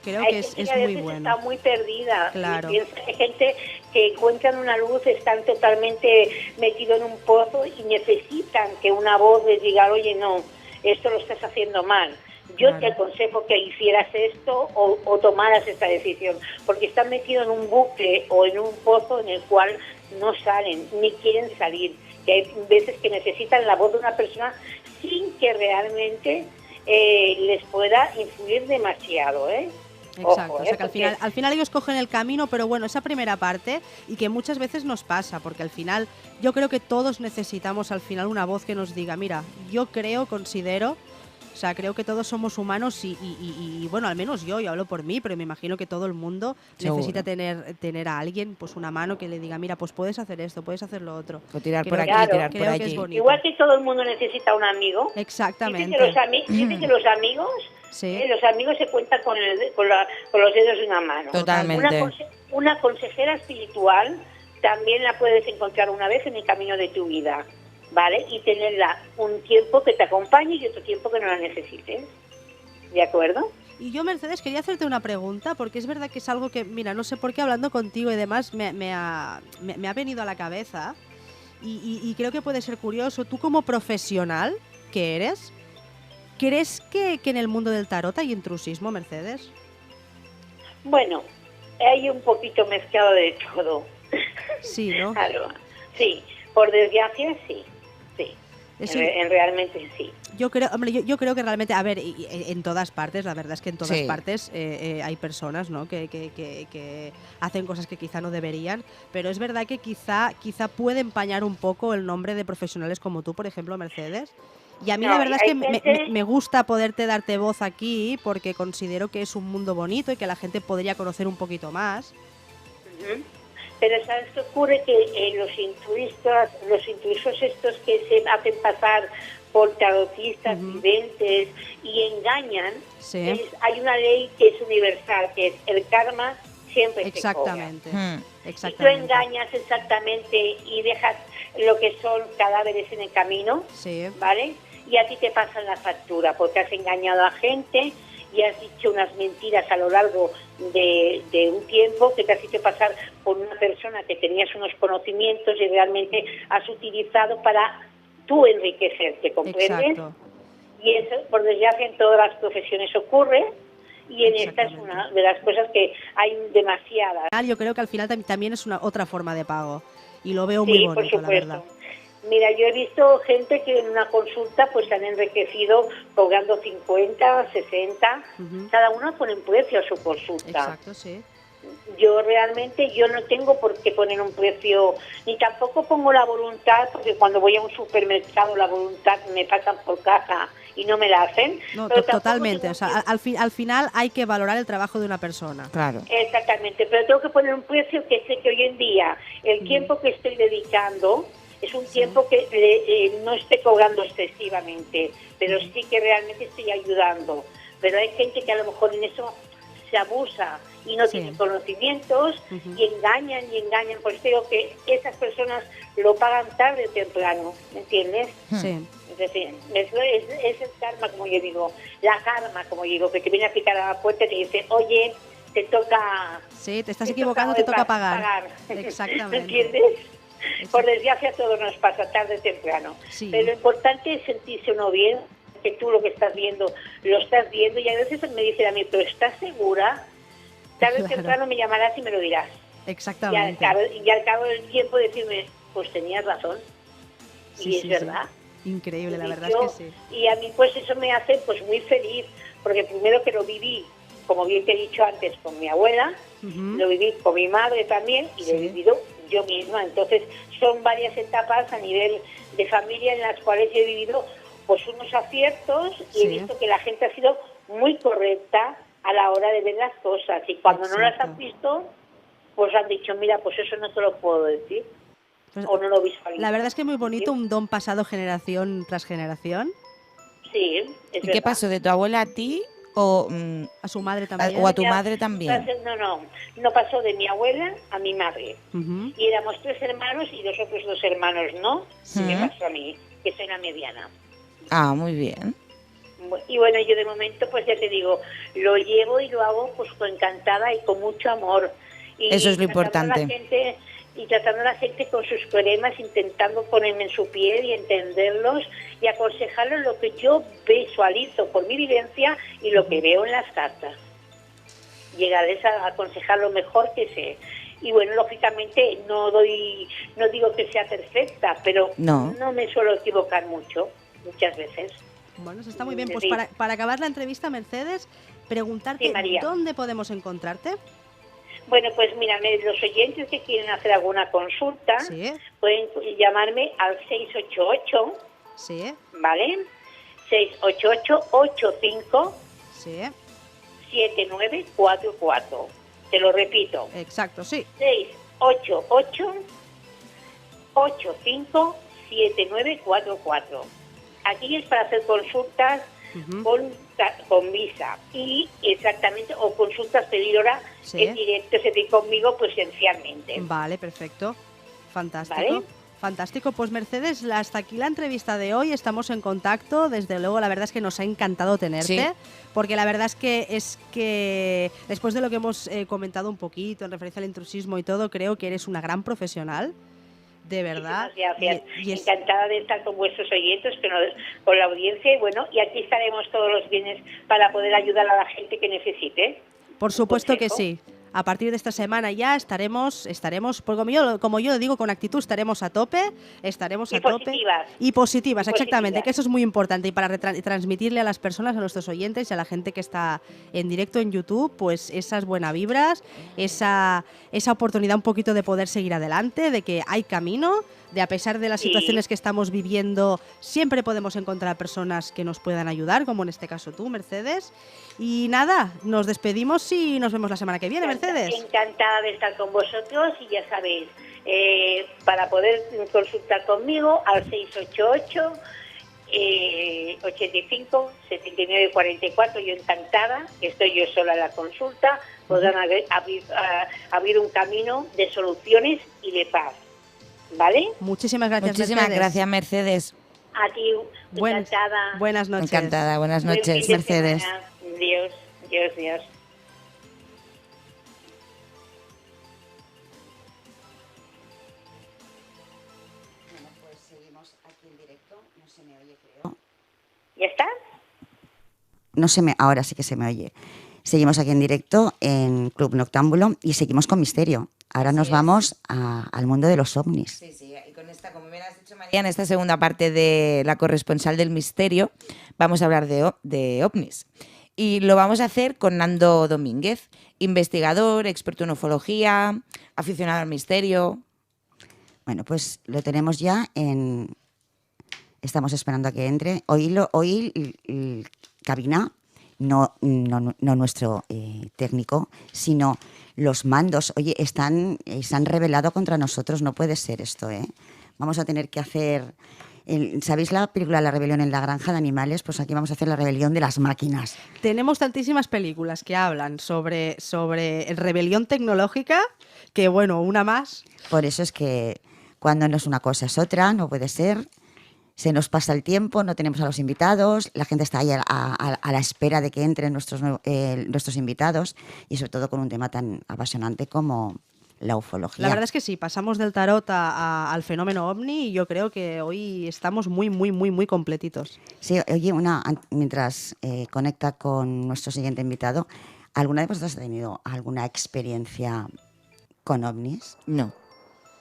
creo
Hay
que
gente
es
que a
muy
veces
bueno.
está muy perdida.
Claro.
Y piensa que hay gente que encuentran una luz, están totalmente metidos en un pozo y necesitan que una voz les diga, oye, no, esto lo estás haciendo mal. Yo
Claro.
te aconsejo que hicieras esto o tomaras esta decisión, porque están metidos en un bucle o en un pozo en el cual no salen, ni quieren salir. Que hay veces que necesitan la voz de una persona sin que realmente les pueda influir demasiado, ¿eh?
Exacto,
Ojo,
o sea que
porque
al final ellos cogen el camino, pero bueno, esa primera parte, y que muchas veces nos pasa, porque al final yo creo que todos necesitamos al final una voz que nos diga, mira, yo considero, o sea, creo que todos somos humanos y bueno, al menos yo hablo por mí, pero me imagino que todo el mundo
Seguro.
necesita tener a alguien, pues una mano que le diga, mira, pues puedes hacer esto, puedes hacer lo otro.
O tirar
Creo
por aquí,
que-
tirar
creo
por
que es
allí.
bonito.
igual que todo el mundo necesita un amigo.
Exactamente.
Dice que los amigos,
Sí.
los amigos se cuentan con los dedos de una mano.
Totalmente.
Una consejera espiritual también la puedes encontrar una vez en el camino de tu vida, ¿vale? Y tenerla un tiempo que te acompañe y otro tiempo que no la necesites. ¿De acuerdo?
Y yo, Mercedes, quería hacerte una pregunta, porque es verdad que es algo que, mira, no sé por qué hablando contigo y demás me ha venido a la cabeza y creo que puede ser curioso. Tú como profesional que eres, ¿crees que en el mundo del tarot hay intrusismo, Mercedes?
Bueno, hay un poquito mezclado de todo.
Sí, ¿no?
Claro. Sí, por desgracia sí. Sí.
Es
Realmente sí.
Yo creo, hombre, yo creo que realmente, a ver, en todas partes, la verdad es que en todas
Sí.
partes hay personas, ¿no? que hacen cosas que quizá no deberían, pero es verdad que quizá puede empañar un poco el nombre de profesionales como tú, por ejemplo, Mercedes. Y a mí
No,
la verdad es
hay
que
gente-
me gusta poderte darte voz aquí porque considero que es un mundo bonito y que la gente podría conocer un poquito más.
Ujú. Pero ¿sabes qué ocurre? Que los intuisos estos que se hacen pasar por tarotistas, videntes y engañan,
Sí.
hay una ley que es universal, que es el karma siempre se
Exactamente.
Hmm.
cobra. Si tú
Exactamente.
engañas exactamente y dejas lo que son cadáveres en el camino,
Sí.
¿vale? Y a ti te pasan la factura porque has engañado a gente y has dicho unas mentiras a lo largo de un tiempo que te has hecho pasar por una persona que tenías unos conocimientos y realmente has utilizado para tú enriquecerte, ¿comprendes?
Exacto.
Y eso, por desgracia, en todas las profesiones ocurre y en esta es
Exactamente.
una de las cosas que hay demasiadas.
Yo creo que al final también es otra forma de pago y lo veo
Sí,
muy
por
bonito, la
supuesto.
verdad.
Mira, yo he visto gente que en una consulta pues se han enriquecido cobrando 50, 60,
Ujú.
cada uno pone un precio a su consulta.
Exacto, sí.
Yo realmente no tengo por qué poner un precio, ni tampoco pongo la voluntad, porque cuando voy a un supermercado la voluntad me pasan por caja y no me la hacen.
No,
pero tampoco
totalmente.
tengo
O sea,
que-
al final hay que valorar el trabajo de una persona.
Claro.
Exactamente, pero tengo que poner un precio que sé que hoy en día el tiempo que estoy dedicando es un tiempo que no esté cobrando excesivamente, pero sí que realmente estoy ayudando. Pero hay gente que a lo mejor en eso se abusa y no tiene conocimientos y engañan. Por eso digo que esas personas lo pagan tarde o temprano, ¿me entiendes?
Sí.
Es decir, es el karma, como yo digo, la karma, como yo digo, que te viene a picar a la puerta y te dice, oye, te toca...
Sí, te estás equivocando, te toca pagar. Exactamente.
¿Me entiendes? Por desgracia todo nos pasa tarde o temprano.
Sí.
Pero lo importante es sentirse uno bien, que tú lo que estás viendo, lo estás viendo, y a veces me dicen a mí, pero ¿estás segura? Tarde o temprano me llamarás y me lo dirás.
Exactamente.
Y al cabo del tiempo decirme, pues tenías razón.
Sí,
y es verdad.
Sí. Increíble, la verdad es que sí.
Y a mí pues eso me hace pues muy feliz, porque primero que lo viví, como bien te he dicho antes, con mi abuela, lo viví con mi madre también, y lo he vivido yo misma. Entonces son varias etapas a nivel de familia en las cuales yo he vivido pues unos aciertos y he visto que la gente ha sido muy correcta a la hora de ver las cosas, y cuando no las has visto, pues han dicho, mira, pues eso no te lo puedo decir,
pues,
o no lo visualizo.
La verdad es que es muy bonito, un don pasado generación tras generación.
Sí, es
¿Y
verdad.
qué pasó de tu abuela a ti o
a su madre también?
o a tu madre también?
No pasó de mi abuela a mi madre. Y éramos 3 hermanos y los otros 2 hermanos no. Me pasó a mí, que soy la mediana.
Ah, muy bien.
Y bueno, yo de momento, pues ya te digo, lo llevo y lo hago pues encantada y con mucho amor. Y
eso es lo importante.
Tratando a la gente con sus problemas, intentando ponerme en su piel y entenderlos y aconsejarlos lo que yo visualizo por mi vivencia y lo que veo en las cartas. Llegarles a aconsejar lo mejor que sé. Y bueno, lógicamente no digo que sea perfecta, pero no me suelo equivocar muchas veces.
Bueno, eso está muy bien. Pues para acabar la entrevista, Mercedes, preguntarte dónde podemos encontrarte.
Bueno, pues mira, los oyentes que quieren hacer alguna consulta pueden llamarme al 688, ¿vale? 688-85 7944. Te lo repito.
Exacto, sí.
688-85 7944. Aquí es para hacer consultas con visa y exactamente, o consultas pedir hora en directo, es decir, conmigo presencialmente.
Vale, perfecto. Fantástico.
¿Vale?
Fantástico. Pues Mercedes, hasta aquí la entrevista de hoy. Estamos en contacto. Desde luego, la verdad es que nos ha encantado tenerte. Porque la verdad es que después de lo que hemos comentado un poquito en referencia al intrusismo y todo, creo que eres una gran profesional. De verdad.
Gracias. Encantada de estar con vuestros oyentes, con la audiencia, y bueno, y aquí estaremos todos los viernes para poder ayudar a la gente que necesite.
Por supuesto que sí. A partir de esta semana ya estaremos, pues como yo lo digo con actitud, estaremos a tope, y positivas, exactamente, que eso es muy importante, y para transmitirle a las personas, a nuestros oyentes y a la gente que está en directo en YouTube, pues esas buenas vibras, esa oportunidad un poquito de poder seguir adelante, de que hay camino, de a pesar de las situaciones que estamos viviendo, siempre podemos encontrar personas que nos puedan ayudar, como en este caso tú, Mercedes. Y nada, nos despedimos y nos vemos la semana que viene, Mercedes.
Encantada de estar con vosotros, y ya sabéis, para poder consultar conmigo al 688 85 79 44, yo encantada, estoy yo sola en la consulta, podrán abrir un camino de soluciones y de paz. ¿Vale?
Muchísimas gracias,
Muchísimas gracias, Mercedes.
A ti, encantada.
Buenas noches.
Encantada, buenas noches, Mercedes.
Dios.
Bueno, pues seguimos aquí en directo. No se me oye, creo.
¿Ya está?
Ahora sí que se me oye. Seguimos aquí en directo en Club Noctámbulo y seguimos con misterio. Ahora nos vamos al mundo de los ovnis.
Sí, y con esta, como bien has dicho, María, en esta segunda parte de la corresponsal del misterio, vamos a hablar de ovnis. Y lo vamos a hacer con Nando Domínguez, investigador, experto en ufología, aficionado al misterio.
Bueno, pues lo tenemos ya estamos esperando a que entre. Hoy cabina, no nuestro técnico, sino los mandos. Oye, se han rebelado contra nosotros, no puede ser esto, ¿eh? Vamos a tener que hacer ¿Sabéis la película La rebelión en la granja de animales? Pues aquí vamos a hacer la rebelión de las máquinas.
Tenemos tantísimas películas que hablan sobre rebelión tecnológica que, bueno, una más.
Por eso es que cuando no es una cosa es otra, no puede ser. Se nos pasa el tiempo, no tenemos a los invitados, la gente está ahí a la espera de que entren nuestros invitados y sobre todo con un tema tan apasionante como la ufología.
La verdad es que sí, pasamos del tarot al fenómeno ovni y yo creo que hoy estamos muy, muy, muy, muy completitos.
Sí, oye, mientras conecta con nuestro siguiente invitado, ¿alguna de vosotros ha tenido alguna experiencia con ovnis?
No.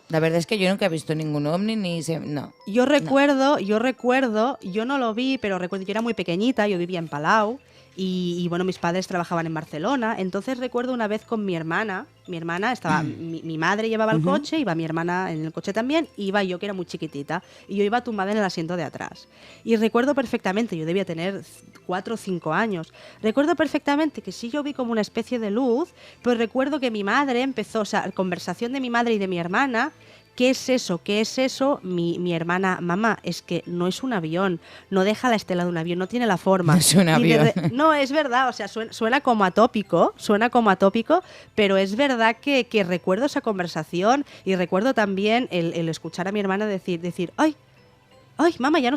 La verdad es que yo nunca he visto ningún ovni no.
Yo recuerdo, yo no lo vi, pero recuerdo que yo era muy pequeñita, yo vivía en Palau y bueno, mis padres trabajaban en Barcelona, entonces recuerdo una vez con mi hermana estaba, mi madre llevaba el coche, iba mi hermana en el coche también, iba yo que era muy chiquitita y yo iba tumbada en el asiento de atrás. Y recuerdo perfectamente, yo debía tener 4 o 5 años, recuerdo perfectamente que sí yo vi como una especie de luz, pero recuerdo que mi madre empezó, o sea, conversación de mi madre y de mi hermana. ¿Qué es eso? ¿Qué es eso? Mi hermana, mamá, es que no es un avión, no deja la estela de un avión, no tiene la forma.
No es un avión.
No, es verdad, o sea, suena como atópico, pero es verdad que recuerdo esa conversación y recuerdo también el escuchar a mi hermana decir, ay, mamá ya no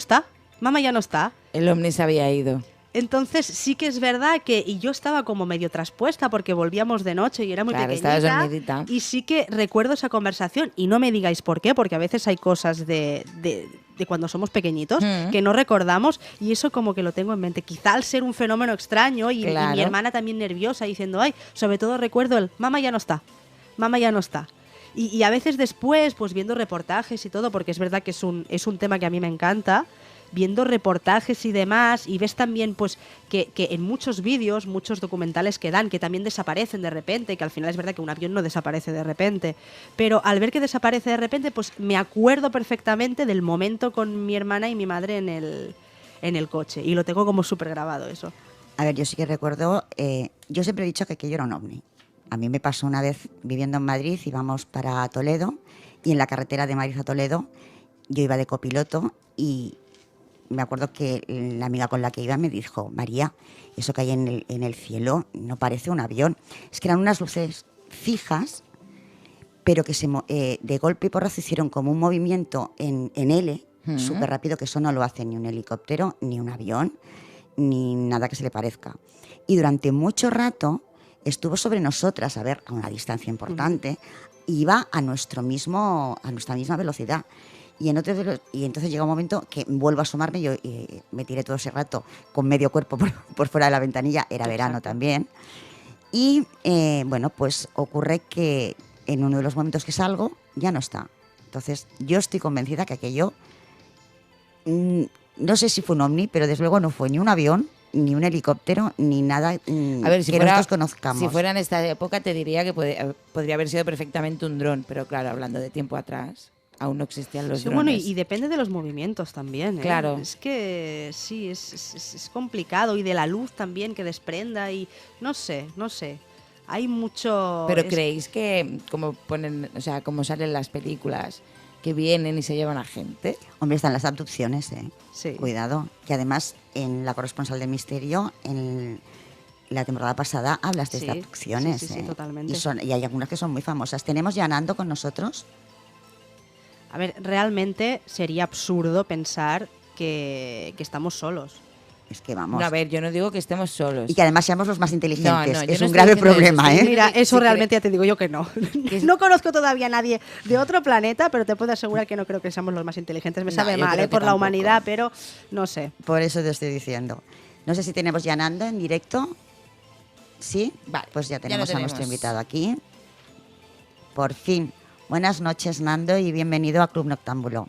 está.
El ovni se había ido.
Entonces sí que es verdad que y yo estaba como medio traspuesta porque volvíamos de noche y era muy pequeñita y sí que recuerdo esa conversación y no me digáis por qué, porque a veces hay cosas de cuando somos pequeñitos que no recordamos y eso como que lo tengo en mente, quizá al ser un fenómeno extraño y mi hermana también nerviosa diciendo, ay, sobre todo recuerdo el mamá ya no está. Y a veces después, pues viendo reportajes y todo, porque es verdad que es un tema que a mí me encanta, viendo reportajes y demás, y ves también pues que en muchos vídeos, muchos documentales que dan, que también desaparecen de repente, que al final es verdad que un avión no desaparece de repente, pero al ver que desaparece de repente, pues me acuerdo perfectamente del momento con mi hermana y mi madre en el coche, y lo tengo como súper grabado eso.
A ver, yo sí que recuerdo, yo siempre he dicho que aquello era un ovni. A mí me pasó una vez viviendo en Madrid, íbamos para Toledo, y en la carretera de Madrid a Toledo, yo iba de copiloto y me acuerdo que la amiga con la que iba me dijo, María, eso que hay en el cielo no parece un avión. Es que eran unas luces fijas, pero que de golpe y porrazo hicieron como un movimiento en L, súper rápido, que eso no lo hace ni un helicóptero, ni un avión, ni nada que se le parezca. Y durante mucho rato estuvo sobre nosotras, a una distancia importante, iba a nuestra misma velocidad. Y entonces llega un momento que vuelvo a asomarme, yo me tiré todo ese rato con medio cuerpo por fuera de la ventanilla, era verano también. Y bueno, pues ocurre que en uno de los momentos que salgo ya no está. Entonces yo estoy convencida que aquello, no sé si fue un ovni, pero desde luego no fue ni un avión, ni un helicóptero, ni nada nosotros conozcamos.
Si fuera en esta época te diría que podría haber sido perfectamente un dron, pero claro, hablando de tiempo atrás, aún no existían los drones.
Bueno, y depende de los movimientos también, ¿eh?
Claro.
Es que sí, es complicado, y de la luz también que desprenda, y no sé. Hay mucho...
Pero ¿creéis que como como salen las películas, que vienen y se llevan a gente?
Hombre, están las abducciones, ¿eh?
Sí.
Cuidado. Que además, en La corresponsal del misterio, en la temporada pasada, hablas de estas abducciones.
Sí, totalmente.
Y hay algunas que son muy famosas. ¿Tenemos ya a Nando con nosotros?
A ver, realmente sería absurdo pensar que estamos solos.
Es que vamos.
No, a ver, yo no digo que estemos solos.
Y que además seamos los más inteligentes.
No,
es un grave problema, ¿eh?
Mira, eso realmente ya te digo yo que no. No conozco todavía a nadie de otro planeta, pero te puedo asegurar que no creo que seamos los más inteligentes. Me sabe mal, por la humanidad, pero no sé.
Por eso te estoy diciendo. No sé si tenemos ya a Nando en directo. ¿Sí?
Vale,
pues ya tenemos a nuestro invitado aquí. Por fin. Buenas noches, Nando, y bienvenido a Club Noctámbulo.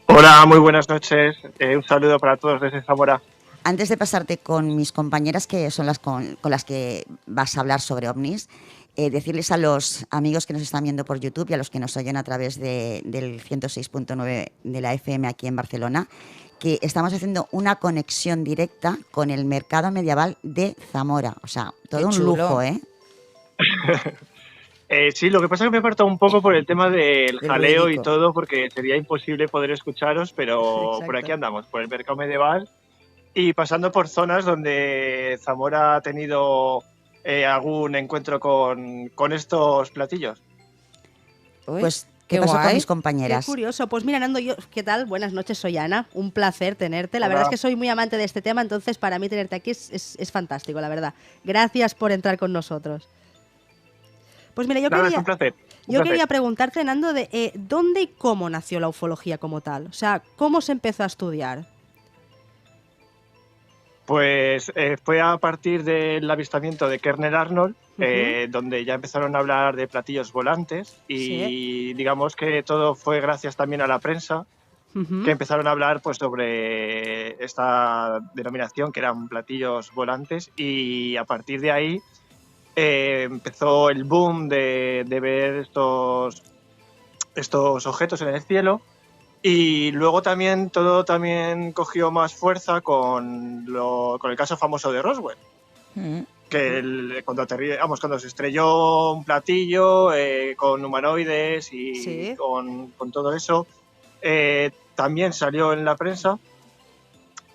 Hola, muy buenas noches. Un saludo para todos desde Zamora.
Antes de pasarte con mis compañeras, que son las con las que vas a hablar sobre ovnis, decirles a los amigos que nos están viendo por YouTube y a los que nos oyen a través del 106.9 de la FM aquí en Barcelona, que estamos haciendo una conexión directa con el mercado medieval de Zamora. O sea, todo un lujo, ¿eh?
Sí, lo que pasa es que me he apartado un poco por el tema del jaleo
ruidico.
y todo, porque sería imposible poder escucharos, pero
Exacto.
por aquí andamos, por el mercado medieval y pasando por zonas donde Zamora ha tenido algún encuentro con estos platillos.
Uy,
Pues,
qué
¿qué pasó con
guay.
mis
Qué
compañeras?
curioso. Pues mira, Nando, ¿qué tal? Buenas noches, soy Ana. Un placer tenerte. La
Hola.
verdad es que soy muy amante de este tema, entonces para mí tenerte aquí es fantástico, la verdad. Gracias por entrar con nosotros. Pues mira,
Nada, es un placer.
yo quería preguntarte, Nando, de dónde y cómo nació la ufología como tal. O sea, ¿cómo se empezó a estudiar?
Pues fue a partir del avistamiento de Kerner Arnold, donde ya empezaron a hablar de platillos volantes y digamos que todo fue gracias también a la prensa,
Ujú.
que empezaron a hablar pues sobre esta denominación que eran platillos volantes y a partir de ahí empezó el boom de ver estos objetos en el cielo. Y luego también todo también cogió más fuerza con el caso famoso de Roswell, que cuando se estrelló un platillo con humanoides y con todo eso, también salió en la prensa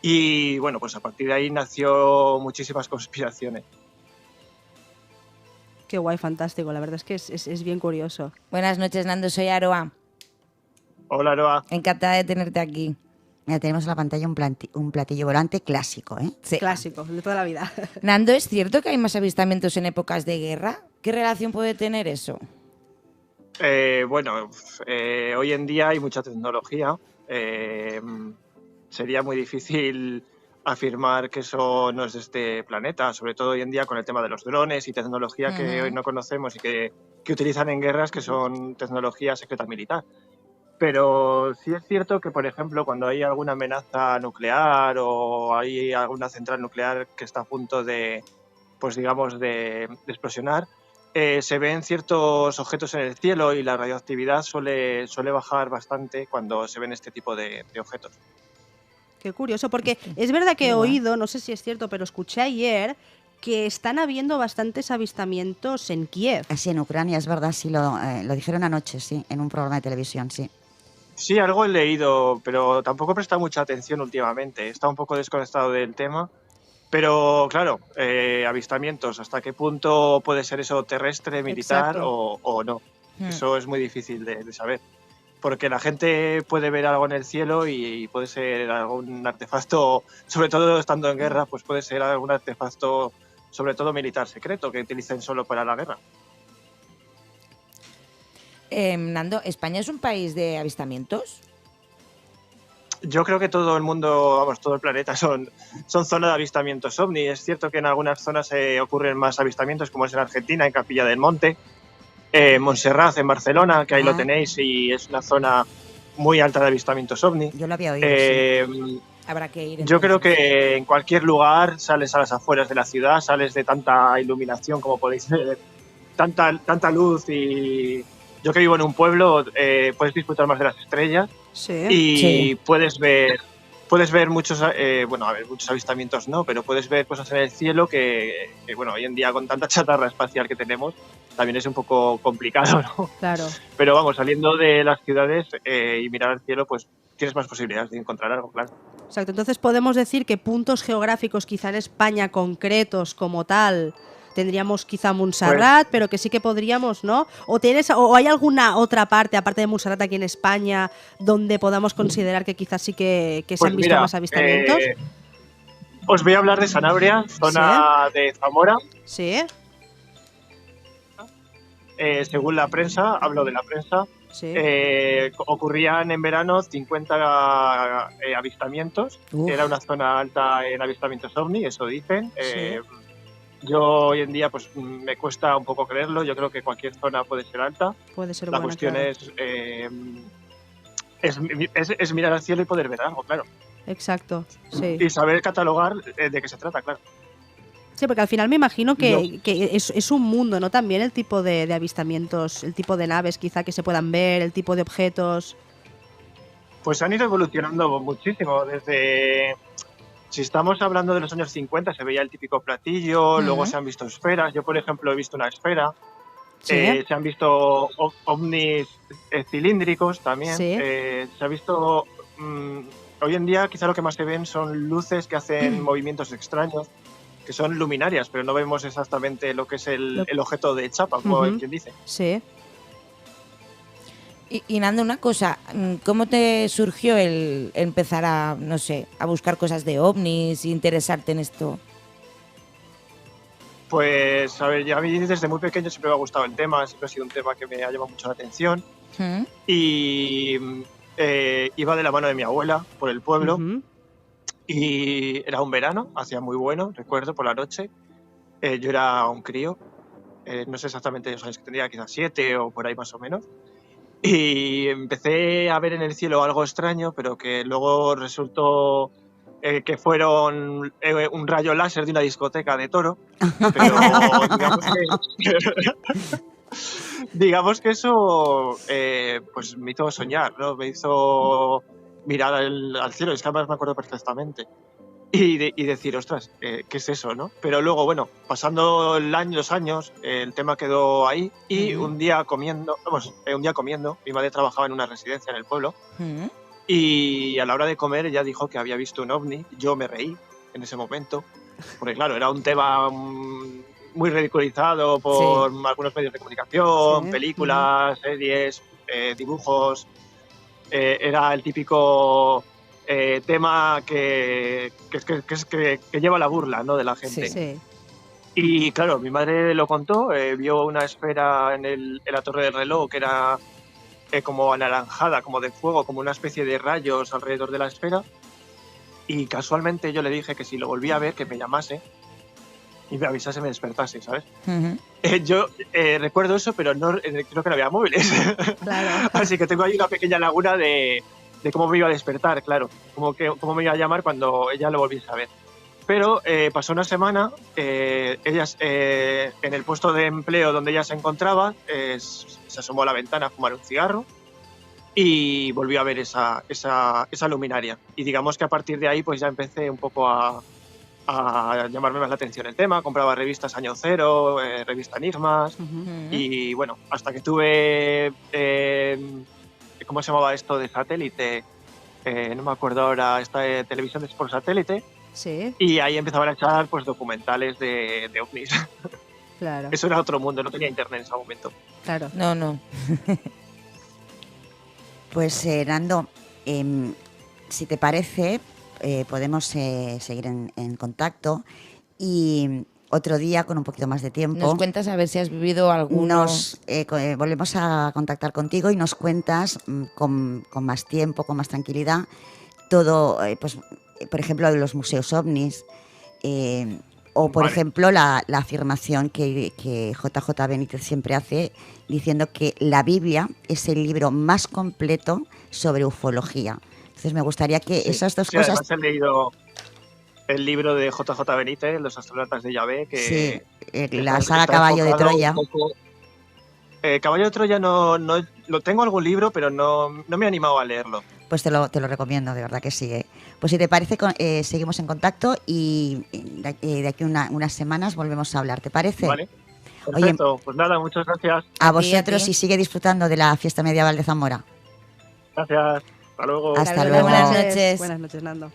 y bueno, pues a partir de ahí nació muchísimas conspiraciones.
Qué guay, fantástico. La verdad es que es bien curioso.
Buenas noches, Nando, soy Aroa.
Hola, Aroa.
Encantada de tenerte aquí.
Mira, tenemos en la pantalla un platillo volante clásico, ¿eh?
Sí.
Clásico, de toda la vida.
Nando, ¿es cierto que hay más avistamientos en épocas de guerra? ¿Qué relación puede tener eso?
Bueno, hoy en día hay mucha tecnología. Sería muy difícil afirmar que eso no es de este planeta, sobre todo hoy en día con el tema de los drones y tecnología que hoy no conocemos y que utilizan en guerras, que son tecnología secreta militar. Pero sí es cierto que, por ejemplo, cuando hay alguna amenaza nuclear o hay alguna central nuclear que está a punto de, pues digamos, de explosionar, se ven ciertos objetos en el cielo y la radioactividad suele bajar bastante cuando se ven este tipo de objetos.
Qué curioso, porque es verdad que he oído, no sé si es cierto, pero escuché ayer que están habiendo bastantes avistamientos en Kiev.
Así en Ucrania, es verdad, sí, lo dijeron anoche, sí, en un programa de televisión, sí.
Sí, algo he leído, pero tampoco he prestado mucha atención últimamente. He estado un poco desconectado del tema. Pero claro, avistamientos, ¿hasta qué punto puede ser eso terrestre, militar o no? Eso es muy difícil de saber. Porque la gente puede ver algo en el cielo y puede ser algún artefacto, sobre todo estando en guerra, pues puede ser algún artefacto, sobre todo militar secreto, que utilicen solo para la guerra.
Nando, ¿España es un país de avistamientos?
Yo creo que todo el mundo, vamos, todo el planeta son zonas de avistamientos ovni. Es cierto que en algunas zonas ocurren más avistamientos, como es en Argentina, en Capilla del Monte, Montserrat, en Barcelona, que ahí lo tenéis, y es una zona muy alta de avistamientos ovni.
Yo lo había oído, sí.
Habrá que ir.
Yo creo que en cualquier lugar, sales a las afueras de la ciudad, sales de tanta iluminación como podéis ver, tanta luz, y yo que vivo en un pueblo, puedes disfrutar más de las estrellas y puedes ver muchos, muchos avistamientos no, pero puedes ver cosas en el cielo que, bueno, hoy en día con tanta chatarra espacial que tenemos, también es un poco complicado, ¿no?
Claro.
Pero vamos, saliendo de las ciudades y mirar al cielo, pues tienes más posibilidades de encontrar algo, claro.
Exacto, entonces podemos decir que puntos geográficos quizá en España concretos como tal, tendríamos quizá Montserrat, pero que sí que podríamos, ¿no? ¿O hay alguna otra parte, aparte de Montserrat, aquí en España, donde podamos considerar que quizás sí que se han visto más avistamientos?
Os voy a hablar de Sanabria, zona de Zamora.
Sí.
Según la prensa, hablo de la prensa, ocurrían en verano 50 avistamientos. Era una zona alta en avistamientos ovni, eso dicen. Yo hoy en día pues me cuesta un poco creerlo. Yo creo que cualquier zona puede ser alta.
Puede ser
la
buena,
cuestión
claro.
es mirar al cielo y poder ver algo, claro.
Exacto, sí.
Y saber catalogar de qué se trata, claro.
Sí, porque al final me imagino que es un mundo, ¿no? También el tipo de avistamientos, el tipo de naves quizá que se puedan ver, el tipo de objetos.
Pues han ido evolucionando muchísimo. Si estamos hablando de los años 50, se veía el típico platillo, luego se han visto esferas. Yo, por ejemplo, he visto una esfera.
Sí.
Se han visto ovnis cilíndricos también.
Sí.
Se ha visto... hoy en día quizá lo que más se ven son luces que hacen movimientos extraños, que son luminarias, pero no vemos exactamente lo que es el objeto de chapa, como quien dice.
Sí.
Y Nando, una cosa, ¿cómo te surgió el empezar a, no sé, a buscar cosas de ovnis e interesarte en esto?
Pues, a ver, ya a mí desde muy pequeño siempre me ha gustado el tema, siempre ha sido un tema que me ha llamado mucho la atención. Y iba de la mano de mi abuela por el pueblo y era un verano, hacía muy bueno, recuerdo, por la noche. Yo era un crío, no sé exactamente los años que tendría, quizás 7 o por ahí más o menos. Y empecé a ver en el cielo algo extraño, pero que luego resultó que fueron un rayo láser de una discoteca de Toro. Pero digamos que eso pues me hizo soñar, ¿no? Me hizo mirar al cielo, es que además me acuerdo perfectamente. Y decir, ostras, ¿qué es eso, no? Pero luego, bueno, pasando los años, el tema quedó ahí y un día comiendo, mi madre trabajaba en una residencia en el pueblo y a la hora de comer ella dijo que había visto un ovni. Yo me reí en ese momento, porque claro, era un tema muy ridiculizado por algunos medios de comunicación, películas, series, dibujos. Era el típico... tema que lleva la burla, ¿no?, de la gente.
Sí.
Y claro, mi madre lo contó, vio una esfera en la torre del reloj que era como anaranjada, como de fuego, como una especie de rayos alrededor de la esfera. Y casualmente yo le dije que si lo volvía a ver, que me llamase y me avisase, me despertase, ¿sabes? Yo recuerdo eso, pero no creo que no había móviles.
Claro.
Así que tengo ahí una pequeña laguna de cómo me iba a despertar, claro, cómo me iba a llamar cuando ella lo volviese a ver. Pero pasó una semana, ellas en el puesto de empleo donde ella se encontraba, se asomó a la ventana a fumar un cigarro y volvió a ver esa luminaria. Y digamos que a partir de ahí pues ya empecé un poco a llamarme más la atención el tema. Compraba revistas Año Cero, revista Enigmas y bueno, hasta que tuve... ¿cómo se llamaba esto de satélite? No me acuerdo ahora, esta televisión por satélite.
Sí.
Y ahí empezaban a echar pues documentales de ovnis.
Claro.
Eso era otro mundo, no tenía internet en ese momento.
Claro.
No.
Pues Nando, si te parece, podemos seguir en contacto y otro día, con un poquito más de tiempo,
nos cuentas a ver si has vivido algunos...
volvemos a contactar contigo y nos cuentas con más tiempo, con más tranquilidad, todo, pues, por ejemplo, de los museos ovnis, o por ejemplo la afirmación que JJ Benítez siempre hace, diciendo que la Biblia es el libro más completo sobre ufología. Entonces me gustaría que esas dos cosas...
Además he leído el libro de JJ Benítez, Los astronautas de Yahvé, que...
la saga Caballo de Troya.
Caballo de Troya no lo tengo algún libro, pero no me he animado a leerlo.
Pues te lo recomiendo, de verdad que sí. Pues si te parece, seguimos en contacto y de aquí unas semanas volvemos a hablar, ¿te parece?
Vale, perfecto. Oye, pues nada, muchas gracias.
A vosotros y sigue disfrutando de la fiesta medieval de Zamora.
Gracias, hasta luego.
Hasta luego.
Buenas noches.
Buenas noches, Nando.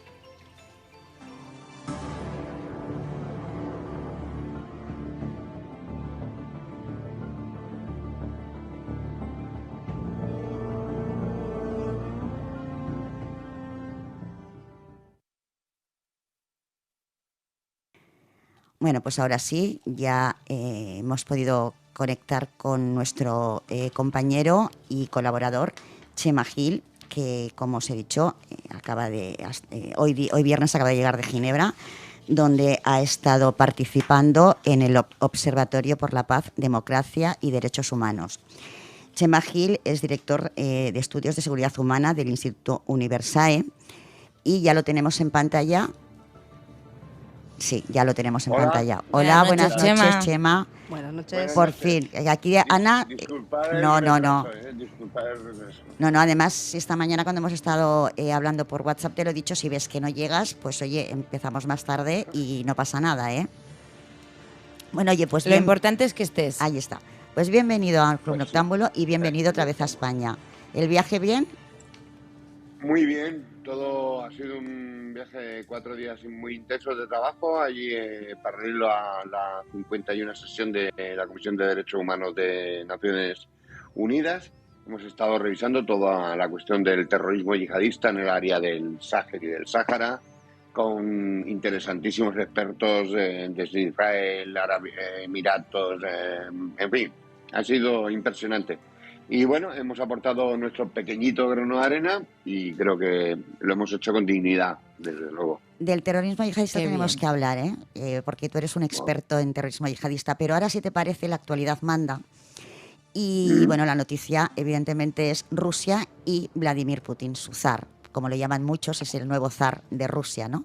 Bueno, pues ahora sí, ya hemos podido conectar con nuestro compañero y colaborador, Chema Gil, que, como os he dicho, hoy viernes acaba de llegar de Ginebra, donde ha estado participando en el Observatorio por la Paz, Democracia y Derechos Humanos. Chema Gil es director de Estudios de Seguridad Humana del Instituto Universae y ya lo tenemos en pantalla. Sí, ya lo tenemos en pantalla. Hola, buenas noches, Chema.
Buenas noches.
Por fin. Aquí Ana... No. No, además, esta mañana cuando hemos estado hablando por WhatsApp te lo he dicho, si ves que no llegas, pues oye, empezamos más tarde y no pasa nada, ¿eh? Bueno, oye, pues
lo importante es que estés.
Ahí está. Pues bienvenido al Club Noctámbulo y bienvenido otra vez a España. ¿El viaje bien?
Muy bien, todo ha sido un viaje de 4 días muy intensos de trabajo, allí paralelo a la 51 sesión de la Comisión de Derechos Humanos de Naciones Unidas. Hemos estado revisando toda la cuestión del terrorismo yihadista en el área del Sáhel y del Sáhara, con interesantísimos expertos desde Israel, Emiratos, en fin, ha sido impresionante. Y bueno, hemos aportado nuestro pequeñito grano de arena y creo que lo hemos hecho con dignidad, desde luego.
Del terrorismo yihadista tenemos que hablar, porque tú eres un experto en terrorismo yihadista, pero ahora, si te parece, la actualidad manda. Y bueno, la noticia evidentemente es Rusia y Vladimir Putin, su zar, como le llaman muchos, es el nuevo zar de Rusia, ¿no?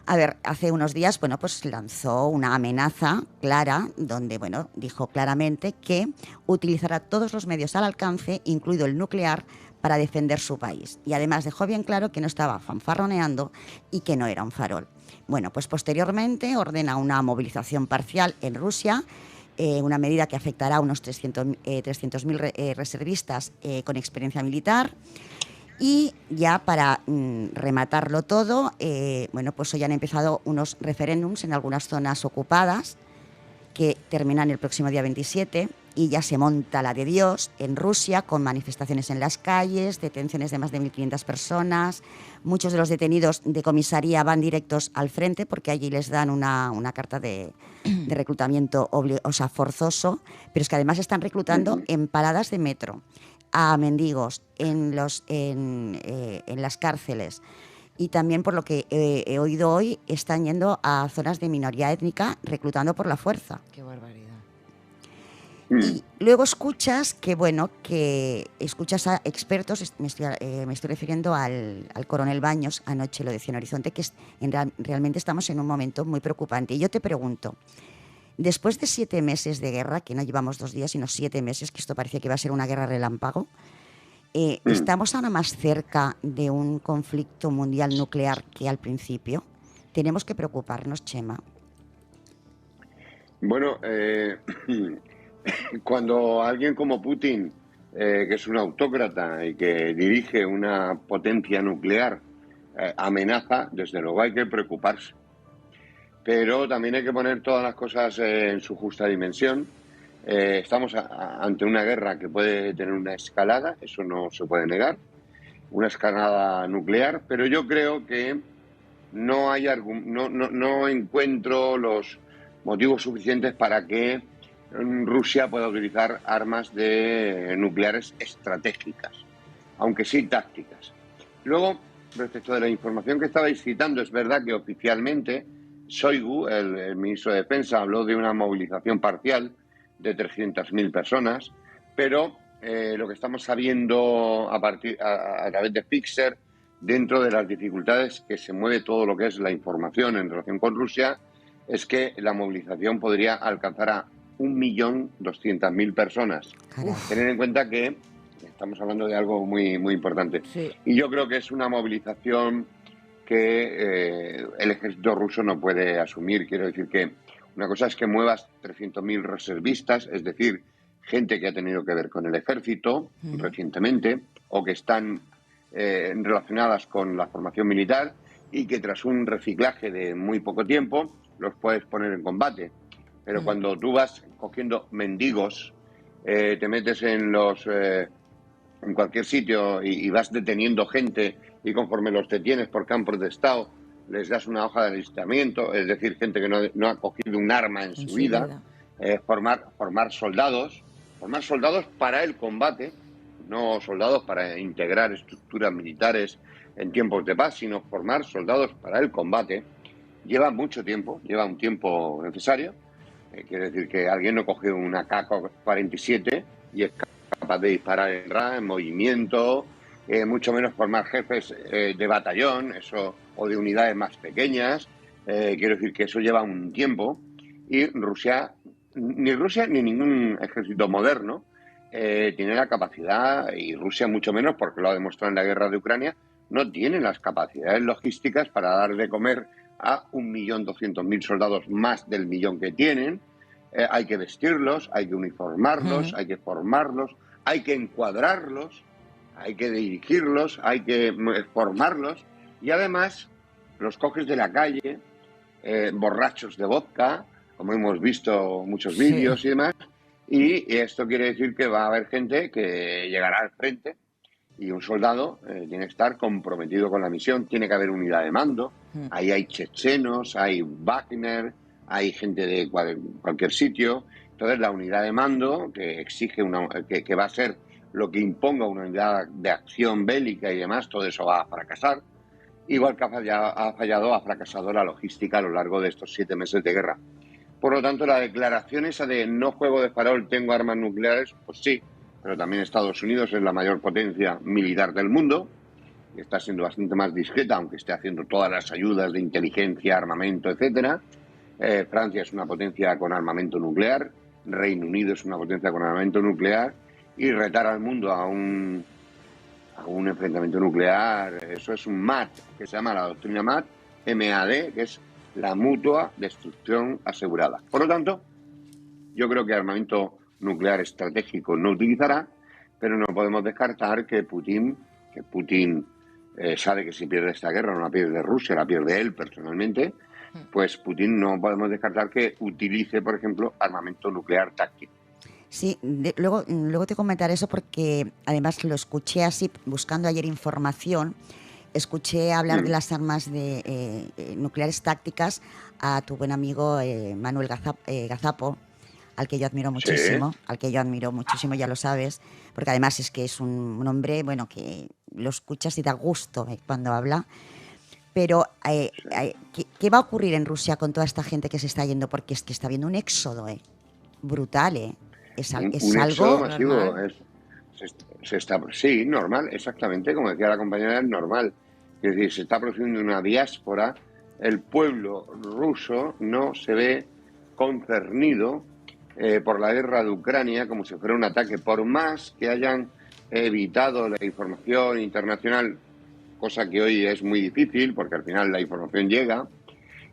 A ver, hace unos días, bueno, pues lanzó una amenaza clara, donde, bueno, dijo claramente que utilizará todos los medios al alcance, incluido el nuclear, para defender su país. Y además dejó bien claro que no estaba fanfarroneando y que no era un farol. Bueno, pues posteriormente ordena una movilización parcial en Rusia, una medida que afectará a unos 300.000 reservistas con experiencia militar. Y ya para rematarlo todo, bueno, pues hoy han empezado unos referéndums en algunas zonas ocupadas que terminan el próximo día 27 y ya se monta la de Dios en Rusia, con manifestaciones en las calles, detenciones de más de 1.500 personas. Muchos de los detenidos de comisaría van directos al frente porque allí les dan una carta de reclutamiento forzoso, pero es que además están reclutando en paradas de metro, a mendigos, en las cárceles. Y también, por lo que he oído hoy, están yendo a zonas de minoría étnica reclutando por la fuerza.
Qué barbaridad.
Y luego escuchas que escuchas a expertos, me estoy refiriendo al coronel Baños, anoche lo decía en Horizonte, que realmente estamos en un momento muy preocupante. Y yo te pregunto, después de 7 meses de guerra, que no llevamos 2 días, sino 7 meses, que esto parecía que iba a ser una guerra relámpago, ¿estamos ahora más cerca de un conflicto mundial nuclear que al principio? ¿Tenemos que preocuparnos, Chema?
Bueno, cuando alguien como Putin, que es un autócrata y que dirige una potencia nuclear, amenaza, desde luego hay que preocuparse. Pero también hay que poner todas las cosas en su justa dimensión. Estamos ante una guerra que puede tener una escalada, eso no se puede negar, una escalada nuclear, pero yo creo que no encuentro los motivos suficientes para que Rusia pueda utilizar armas nucleares estratégicas, aunque sí tácticas. Luego, respecto de la información que estabais citando, es verdad que oficialmente Shoigu, el ministro de Defensa, habló de una movilización parcial de 300.000 personas, pero lo que estamos sabiendo a través de Pixar, dentro de las dificultades que se mueve todo lo que es la información en relación con Rusia, es que la movilización podría alcanzar a 1.200.000 personas. Tener en cuenta que estamos hablando de algo muy, muy importante. Sí. Y yo creo que es una movilización que el ejército ruso no puede asumir. Quiero decir que una cosa es que muevas 300.000 reservistas, es decir, gente que ha tenido que ver con el ejército recientemente o que están relacionadas con la formación militar y que tras un reciclaje de muy poco tiempo los puedes poner en combate. Pero cuando tú vas cogiendo mendigos, te metes en en cualquier sitio y vas deteniendo gente, y conforme los detienes porque han protestado, les das una hoja de alistamiento, es decir, gente que no ha cogido un arma en su vida. Formar soldados para el combate, no soldados para integrar estructuras militares en tiempos de paz, sino formar soldados para el combate. Lleva mucho tiempo, lleva un tiempo necesario. Quiere decir que alguien no coge una AK-47 y es capaz de disparar en movimiento, mucho menos formar jefes de batallón o de unidades más pequeñas. Quiero decir que eso lleva un tiempo y ni Rusia ni ningún ejército moderno tiene la capacidad, y Rusia mucho menos, porque lo ha demostrado en la guerra de Ucrania, no tiene las capacidades logísticas para dar de comer a 1.200.000 soldados más del millón que tienen. hay que vestirlos, hay que uniformarlos, hay que formarlos, hay que encuadrarlos, hay que dirigirlos, hay que formarlos, y además los coges de la calle, borrachos de vodka, como hemos visto muchos vídeos y demás, y esto quiere decir que va a haber gente que llegará al frente, y un soldado tiene que estar comprometido con la misión, tiene que haber unidad de mando, ahí hay chechenos, hay Wagner, hay gente de cualquier sitio. Entonces la unidad de mando, que exige que va a ser lo que imponga una unidad de acción bélica y demás, todo eso va a fracasar. Igual que ha fracasado la logística a lo largo de estos 7 meses de guerra. Por lo tanto, la declaración esa de no juego de farol, tengo armas nucleares, pues sí, pero también Estados Unidos es la mayor potencia militar del mundo y está siendo bastante más discreta, aunque esté haciendo todas las ayudas de inteligencia, armamento, etcétera. Francia es una potencia con armamento nuclear, Reino Unido es una potencia con armamento nuclear, y retar al mundo a un enfrentamiento nuclear, eso es un MAD, que se llama la doctrina MAD, MAD, que es la mutua destrucción asegurada. Por lo tanto, yo creo que armamento nuclear estratégico no utilizará, pero no podemos descartar que Putin sabe que si pierde esta guerra no la pierde Rusia, la pierde él personalmente, pues Putin no podemos descartar que utilice, por ejemplo, armamento nuclear táctico.
Sí, luego te comentaré eso porque además lo escuché así, buscando ayer información, escuché hablar de las armas nucleares tácticas a tu buen amigo Manuel Gazapo, al que yo admiro muchísimo, ya lo sabes, porque además es que es un hombre, bueno, que lo escuchas y da gusto cuando habla. Pero, ¿qué va a ocurrir en Rusia con toda esta gente que se está yendo? Porque es que está habiendo un éxodo brutal, Es
un
algo
éxodo masivo. Sí, normal, exactamente, como decía la compañera, es normal. Es decir, se está produciendo una diáspora. El pueblo ruso no se ve concernido por la guerra de Ucrania como si fuera un ataque, por más que hayan evitado la información internacional, cosa que hoy es muy difícil porque al final la información llega,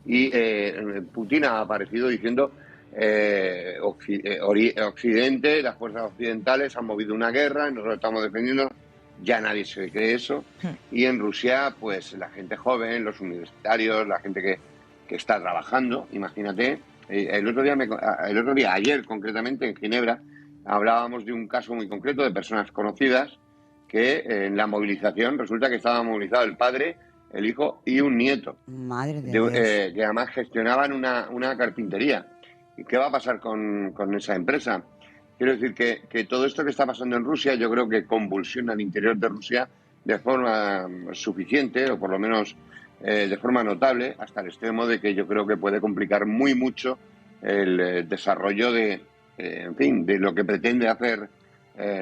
y Putin ha aparecido diciendo Occidente, las fuerzas occidentales han movido una guerra, nosotros estamos defendiendo. Ya nadie se cree eso. Y en Rusia, pues la gente joven, los universitarios, la gente que está trabajando, imagínate. El otro día, ayer concretamente en Ginebra, hablábamos de un caso muy concreto de personas conocidas que en la movilización resulta que estaba movilizado el padre, el hijo y un nieto.
Madre de Dios.
Que además gestionaban una carpintería. ¿Y qué va a pasar con esa empresa? Quiero decir que todo esto que está pasando en Rusia, yo creo que convulsiona al interior de Rusia de forma suficiente, o por lo menos de forma notable, hasta el extremo de que yo creo que puede complicar muy mucho el desarrollo de lo que pretende hacer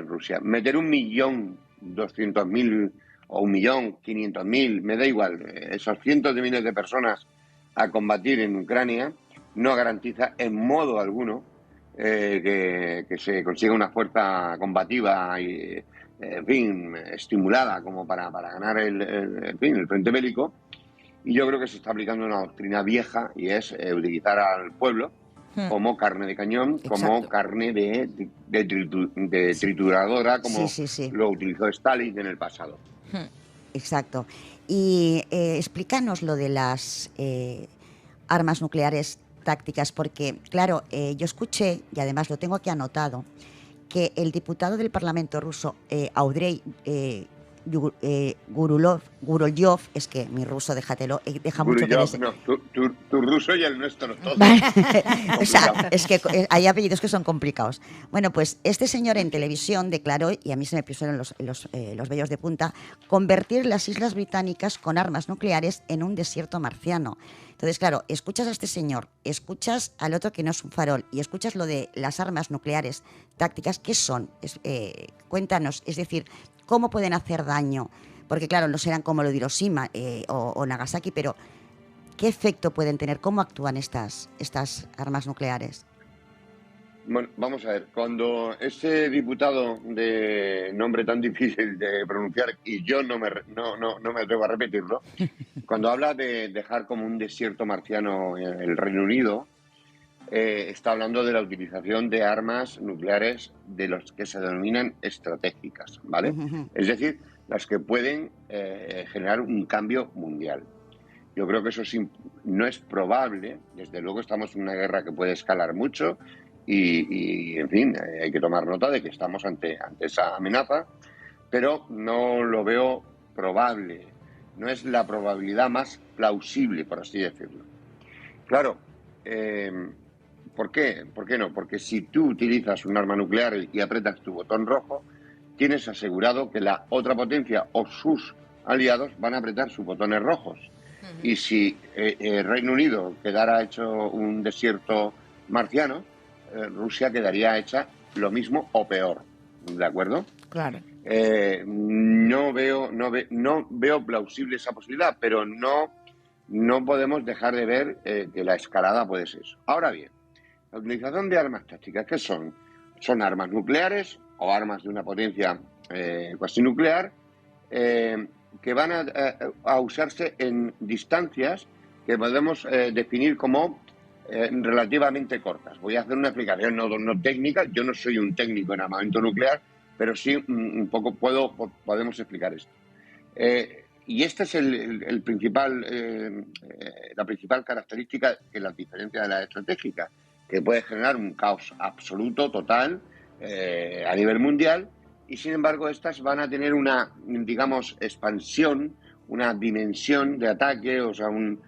Rusia. Meter 1.200.000 o 1.500.000, me da igual, esos cientos de miles de personas a combatir en Ucrania no garantiza en modo alguno que se consiga una fuerza combativa y, estimulada como para ganar el frente bélico. Y yo creo que se está aplicando una doctrina vieja, y es utilizar al pueblo como carne de cañón, como carne de trituradora, como lo utilizó Stalin en el pasado.
Exacto. Y explícanos lo de las armas nucleares tácticas, porque, claro, yo escuché, y además lo tengo aquí anotado, que el diputado del Parlamento ruso, Andrei Gurolyov, es que mi ruso, déjatelo, deja mucho que
no, tu ruso y el nuestro, todo.
O sea, es que hay apellidos que son complicados. Bueno, pues este señor en televisión declaró, y a mí se me pusieron los vellos de punta, convertir las islas británicas con armas nucleares en un desierto marciano. Entonces, claro, escuchas a este señor, escuchas al otro que no es un farol, y escuchas lo de las armas nucleares tácticas. ¿Qué son? Cuéntanos, es decir, ¿cómo pueden hacer daño? Porque, claro, no serán como lo de Hiroshima o Nagasaki, pero ¿qué efecto pueden tener? ¿Cómo actúan estas armas nucleares?
Bueno, vamos a ver. Cuando ese diputado de nombre tan difícil de pronunciar, y yo no me atrevo a repetirlo, cuando habla de dejar como un desierto marciano el Reino Unido, está hablando de la utilización de armas nucleares de los que se denominan estratégicas, ¿vale? Es decir, las que pueden generar un cambio mundial. Yo creo que eso no es probable. Desde luego estamos en una guerra que puede escalar mucho y en fin, hay que tomar nota de que estamos ante esa amenaza, pero no lo veo probable. No es la probabilidad más plausible, por así decirlo. Claro, ¿por qué? ¿Por qué no? Porque si tú utilizas un arma nuclear y aprietas tu botón rojo, tienes asegurado que la otra potencia o sus aliados van a apretar sus botones rojos. Y si Reino Unido quedara hecho un desierto marciano, Rusia quedaría hecha lo mismo o peor, ¿de acuerdo?
Claro.
No veo plausible esa posibilidad, pero no podemos dejar de ver que la escalada puede ser eso. Ahora bien, la utilización de armas tácticas, ¿qué son? Son armas nucleares o armas de una potencia cuasi nuclear, que van a usarse en distancias que podemos definir como relativamente cortas. Voy a hacer una explicación no técnica. Yo no soy un técnico en armamento nuclear, pero sí un poco podemos explicar esto. Y esta es la principal característica que la diferencia de la estratégica, que puede generar un caos absoluto, total, a nivel mundial. Y sin embargo estas van a tener una, digamos, expansión, una dimensión de ataque, o sea, un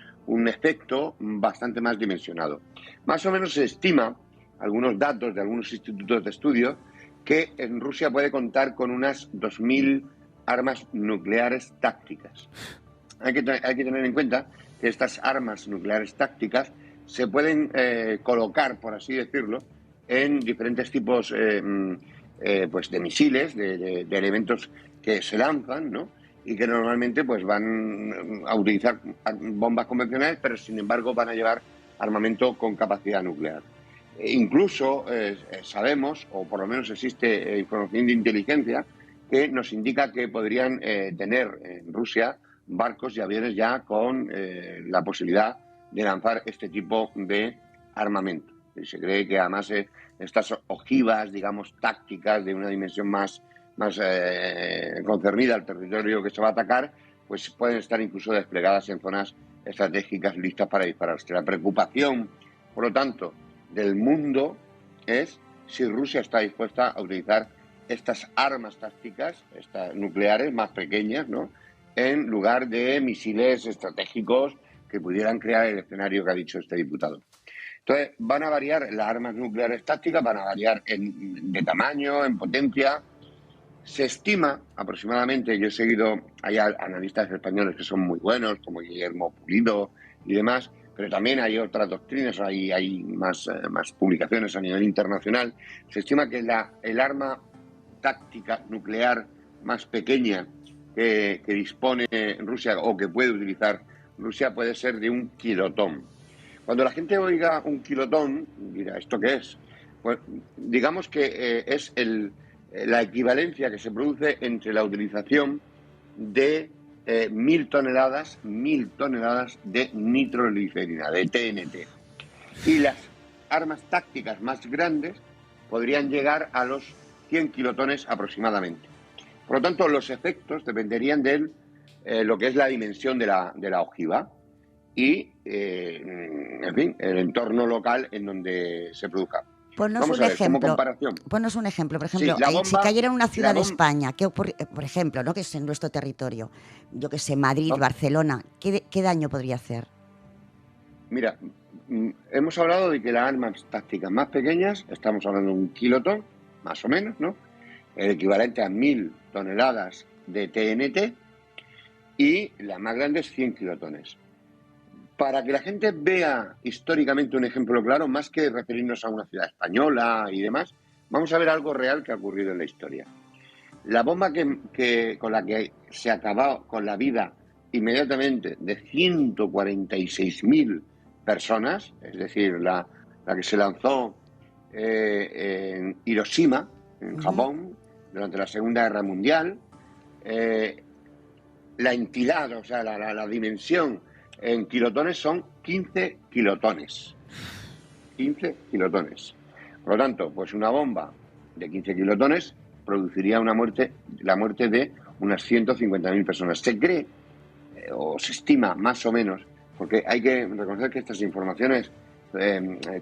efecto bastante más dimensionado. Más o menos se estima, algunos datos de algunos institutos de estudio, que en Rusia puede contar con unas 2.000 armas nucleares tácticas. Hay que tener en cuenta que estas armas nucleares tácticas se pueden colocar, por así decirlo, en diferentes tipos pues de misiles, de elementos que se lanzan, ¿no? Y que normalmente pues van a utilizar bombas convencionales, pero sin embargo van a llevar armamento con capacidad nuclear. Incluso sabemos, o por lo menos existe información de inteligencia, que nos indica que podrían tener en Rusia barcos y aviones ya con la posibilidad de lanzar este tipo de armamento. Y se cree que además estas ojivas, digamos, tácticas de una dimensión más concernida al territorio que se va a atacar, pues pueden estar incluso desplegadas en zonas estratégicas listas para dispararse. La preocupación, por lo tanto, del mundo es si Rusia está dispuesta a utilizar estas armas tácticas, estas nucleares más pequeñas, ¿no?, en lugar de misiles estratégicos que pudieran crear el escenario que ha dicho este diputado. Entonces, van a variar las armas nucleares tácticas, van a variar de tamaño, en potencia. Se estima aproximadamente, yo he seguido, hay analistas españoles que son muy buenos, como Guillermo Pulido y demás, pero también hay otras doctrinas, hay más publicaciones a nivel internacional. Se estima que el arma táctica nuclear más pequeña que dispone Rusia o que puede utilizar Rusia puede ser de 1 kilotón. Cuando la gente oiga 1 kilotón, dirá, ¿esto qué es? Pues digamos que es la equivalencia que se produce entre la utilización de 1.000 toneladas de nitroglicerina, de TNT. Y las armas tácticas más grandes podrían llegar a los 100 kilotones aproximadamente. Por lo tanto, los efectos dependerían de lo que es la dimensión de la ojiva y, en fin, el entorno local en donde se produzca.
Ponnos un ejemplo. Ponnos un ejemplo. Por ejemplo, sí, si cayera en una ciudad de España, ¿qué ocurre, por ejemplo, ¿no?, que es en nuestro territorio? Yo que sé, Madrid, Barcelona, ¿qué daño podría hacer?
Mira, hemos hablado de que las armas tácticas más pequeñas, estamos hablando de 1 kilotón, más o menos, ¿no?, el equivalente a 1.000 toneladas de TNT, y la más grande es 100 kilotones. Para que la gente vea históricamente un ejemplo claro, más que referirnos a una ciudad española y demás, vamos a ver algo real que ha ocurrido en la historia. La bomba con la que se acabó con la vida inmediatamente de 146.000 personas, es decir, la que se lanzó en Hiroshima, en Japón, durante la Segunda Guerra Mundial, la entidad, o sea, la dimensión en kilotones son 15 kilotones. 15 kilotones. Por lo tanto, pues una bomba de 15 kilotones produciría la muerte de unas 150.000 personas. Se cree, o se estima más o menos, porque hay que reconocer que estas informaciones,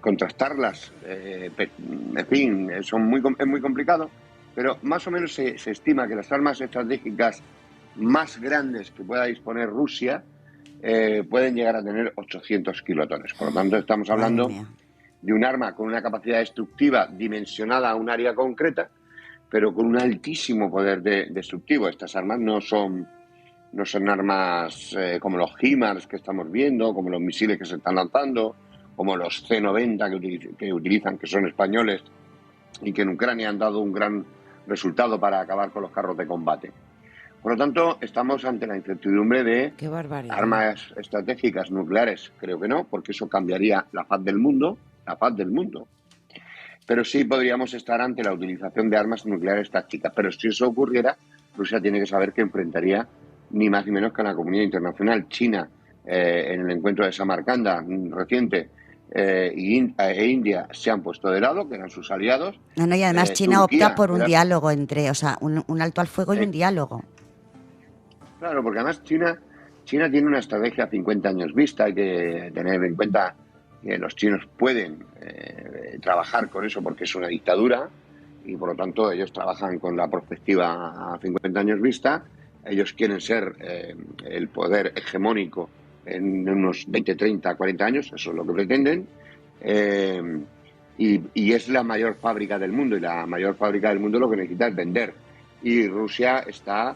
contrastarlas, en fin, es muy complicado, pero más o menos se estima que las armas estratégicas más grandes que pueda disponer Rusia pueden llegar a tener 800 kilotones. Por lo tanto, estamos hablando de un arma con una capacidad destructiva dimensionada a un área concreta, pero con un altísimo poder destructivo. Estas armas no son armas como los HIMARS que estamos viendo, como los misiles que se están lanzando, como los C-90 que utilizan, que son españoles y que en Ucrania han dado un gran resultado para acabar con los carros de combate. Por lo tanto, estamos ante la incertidumbre de armas estratégicas nucleares. Creo que no, porque eso cambiaría la faz del mundo. Pero sí podríamos estar ante la utilización de armas nucleares tácticas. Pero si eso ocurriera, Rusia tiene que saber que enfrentaría ni más ni menos que a la comunidad internacional. China, en el encuentro de Samarcanda reciente, e India se han puesto de lado, que eran sus aliados.
Y además China
Turquía,
opta por un diálogo un alto al fuego y un diálogo.
Claro, porque además China tiene una estrategia a 50 años vista. Hay que tener en cuenta que los chinos pueden trabajar con eso porque es una dictadura y por lo tanto ellos trabajan con la perspectiva a 50 años vista. Ellos quieren ser el poder hegemónico en unos 20, 30, 40 años, eso es lo que pretenden. Y es la mayor fábrica del mundo, y la mayor fábrica del mundo lo que necesita es vender. Y Rusia está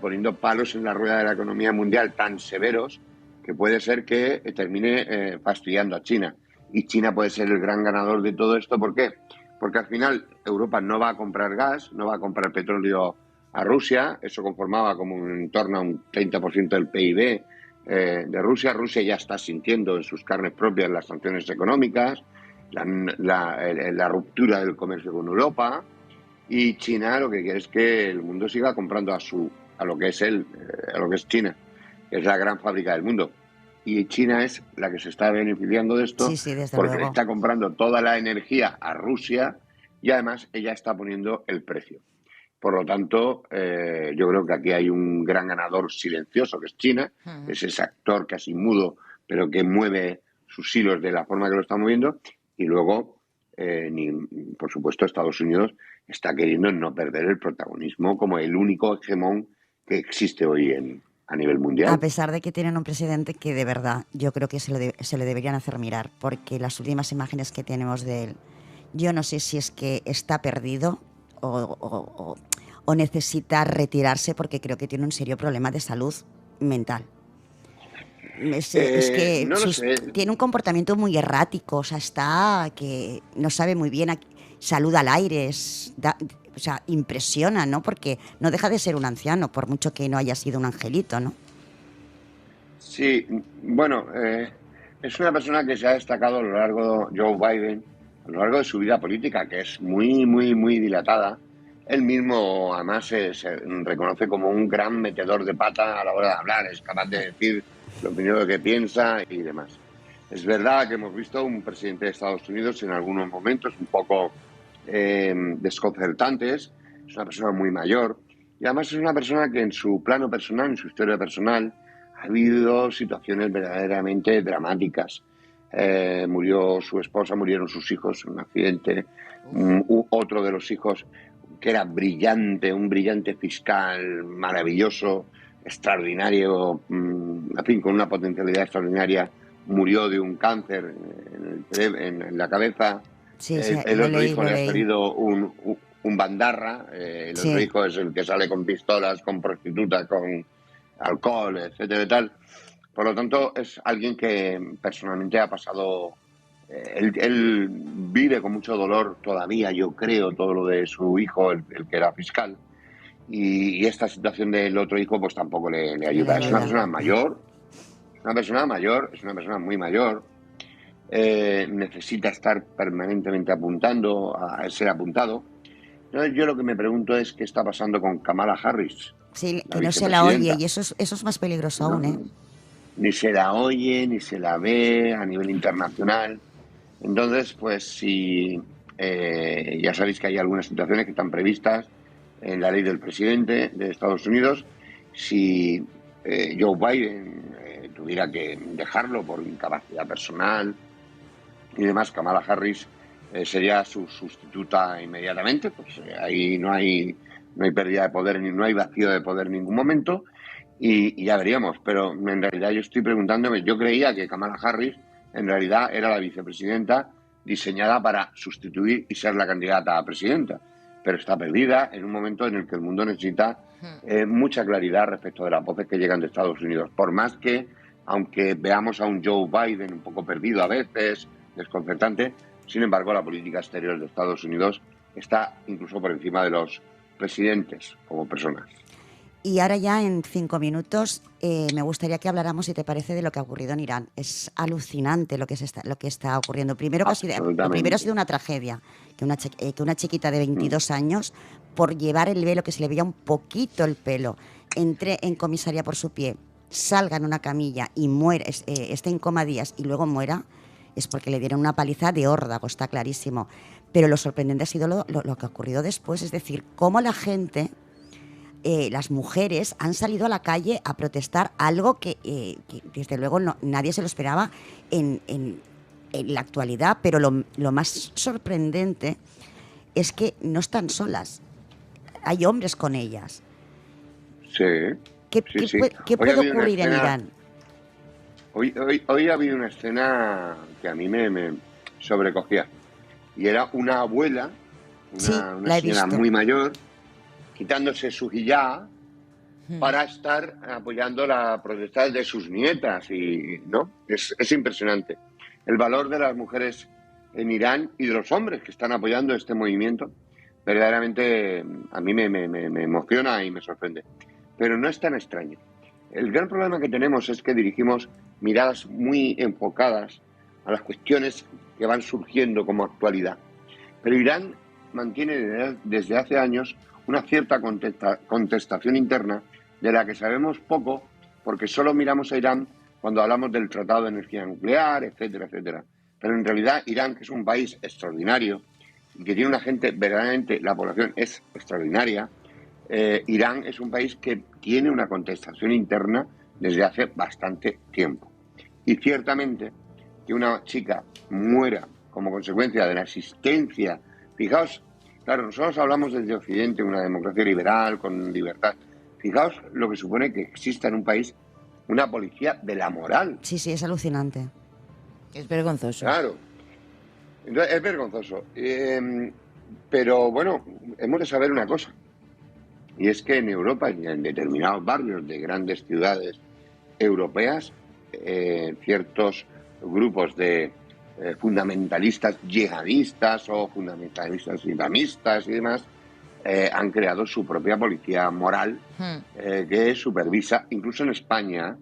poniendo palos en la rueda de la economía mundial tan severos que puede ser que termine fastidiando a China. Y China puede ser el gran ganador de todo esto. ¿Por qué? Porque al final Europa no va a comprar gas, no va a comprar petróleo a Rusia. Eso conformaba como en torno a un 30% del PIB de Rusia. Rusia ya está sintiendo en sus carnes propias las sanciones económicas, la ruptura del comercio con Europa. Y China lo que quiere es que el mundo siga comprando a lo que es China, que es la gran fábrica del mundo. Y China es la que se está beneficiando de esto, porque le está comprando toda la energía a Rusia y además ella está poniendo el precio. Por lo tanto, yo creo que aquí hay un gran ganador silencioso, que es China, es ese actor casi mudo, pero que mueve sus hilos de la forma que lo está moviendo. Y luego, por supuesto, Estados Unidos está queriendo no perder el protagonismo como el único hegemón que existe hoy a nivel mundial.
A pesar de que tienen un presidente que de verdad yo creo que se le deberían hacer mirar, porque las últimas imágenes que tenemos de él, yo no sé si es que está perdido o necesita retirarse, porque creo que tiene un serio problema de salud mental. Es que
no lo sé.
Tiene un comportamiento muy errático, o sea, está que no sabe muy bien, saluda al aire, impresiona, ¿no? Porque no deja de ser un anciano, por mucho que no haya sido un angelito, ¿no?
Sí, bueno, es una persona que se ha destacado a lo largo, Joe Biden, a lo largo de su vida política, que es muy, muy, muy dilatada. Él mismo, además, se reconoce como un gran metedor de pata a la hora de hablar, es capaz de decir lo primero que piensa y demás. Es verdad que hemos visto un presidente de Estados Unidos en algunos momentos un poco desconcertantes. Es una persona muy mayor y además es una persona que en su plano personal, en su historia personal, ha habido situaciones verdaderamente dramáticas. Murió su esposa, murieron sus hijos en un accidente. Otro de los hijos, que era brillante, un brillante fiscal maravilloso, extraordinario, en fin, con una potencialidad extraordinaria, murió de un cáncer en la cabeza.
Sí,
el otro hijo le ha salido un bandarra. El otro hijo es el que sale con pistolas, con prostitutas, con alcohol, etcétera y tal. Por lo tanto, es alguien que personalmente ha pasado... Él vive con mucho dolor todavía, yo creo, todo lo de su hijo, el que era fiscal. Y esta situación del otro hijo pues tampoco le ayuda. Es una persona mayor, es una persona muy mayor. Necesita estar permanentemente ser apuntado. Entonces, yo lo que me pregunto es qué está pasando con Kamala Harris.
Sí, que no se la oye, y eso es más peligroso aún, ¿eh?
Ni se la oye, ni se la ve a nivel internacional. Entonces, pues si ya sabéis que hay algunas situaciones que están previstas en la ley del presidente de Estados Unidos, si Joe Biden tuviera que dejarlo por incapacidad personal y demás, Kamala Harris sería su sustituta inmediatamente, pues ahí no hay pérdida de poder, no hay vacío de poder en ningún momento, y ya veríamos. Pero en realidad yo estoy preguntándome, yo creía que Kamala Harris en realidad era la vicepresidenta diseñada para sustituir y ser la candidata a presidenta, pero está perdida en un momento en el que el mundo necesita mucha claridad respecto de las voces que llegan de Estados Unidos. Por más que, aunque veamos a un Joe Biden un poco perdido a veces, desconcertante, sin embargo la política exterior de Estados Unidos está incluso por encima de los presidentes como personas.
Y ahora ya en 5 minutos me gustaría que habláramos, si te parece, de lo que ha ocurrido en Irán. Es alucinante lo que está ocurriendo. Primero ha sido una tragedia, que una chiquita de 22 años, por llevar el velo, que se le veía un poquito el pelo, entre en comisaría por su pie, salga en una camilla y muere, esté en coma días y luego muera, es porque le dieron una paliza de órdago, está clarísimo. Pero lo sorprendente ha sido lo que ha ocurrido después, es decir, cómo la gente... las mujeres han salido a la calle a protestar algo que desde luego nadie se lo esperaba en la actualidad, pero lo más sorprendente es que no están solas, hay hombres con ellas.
Sí.
¿Qué puede ocurrir en Irán?
Hoy ha habido una escena que a mí me sobrecogía, y era una abuela, una señora muy mayor, quitándose su hijab para estar apoyando la protesta de sus nietas, y no, es impresionante el valor de las mujeres en Irán y de los hombres que están apoyando este movimiento. Verdaderamente a mí me emociona y me sorprende, pero no es tan extraño. El gran problema que tenemos es que dirigimos miradas muy enfocadas a las cuestiones que van surgiendo como actualidad, pero Irán mantiene desde hace años una cierta contestación interna de la que sabemos poco, porque solo miramos a Irán cuando hablamos del Tratado de Energía Nuclear, etcétera, etcétera. Pero en realidad Irán, que es un país extraordinario y que tiene una gente, verdaderamente la población es extraordinaria, Irán es un país que tiene una contestación interna desde hace bastante tiempo. Y ciertamente que una chica muera como consecuencia de la existencia, fijaos, claro, nosotros hablamos desde Occidente, una democracia liberal, con libertad. Fijaos lo que supone que exista en un país una policía de la moral.
Sí, es alucinante.
Es vergonzoso.
Claro, entonces, es vergonzoso. Pero bueno, hemos de saber una cosa. Y es que en Europa y en determinados barrios de grandes ciudades europeas, ciertos grupos de fundamentalistas yihadistas o fundamentalistas islamistas y demás han creado su propia policía moral que supervisa, incluso en España,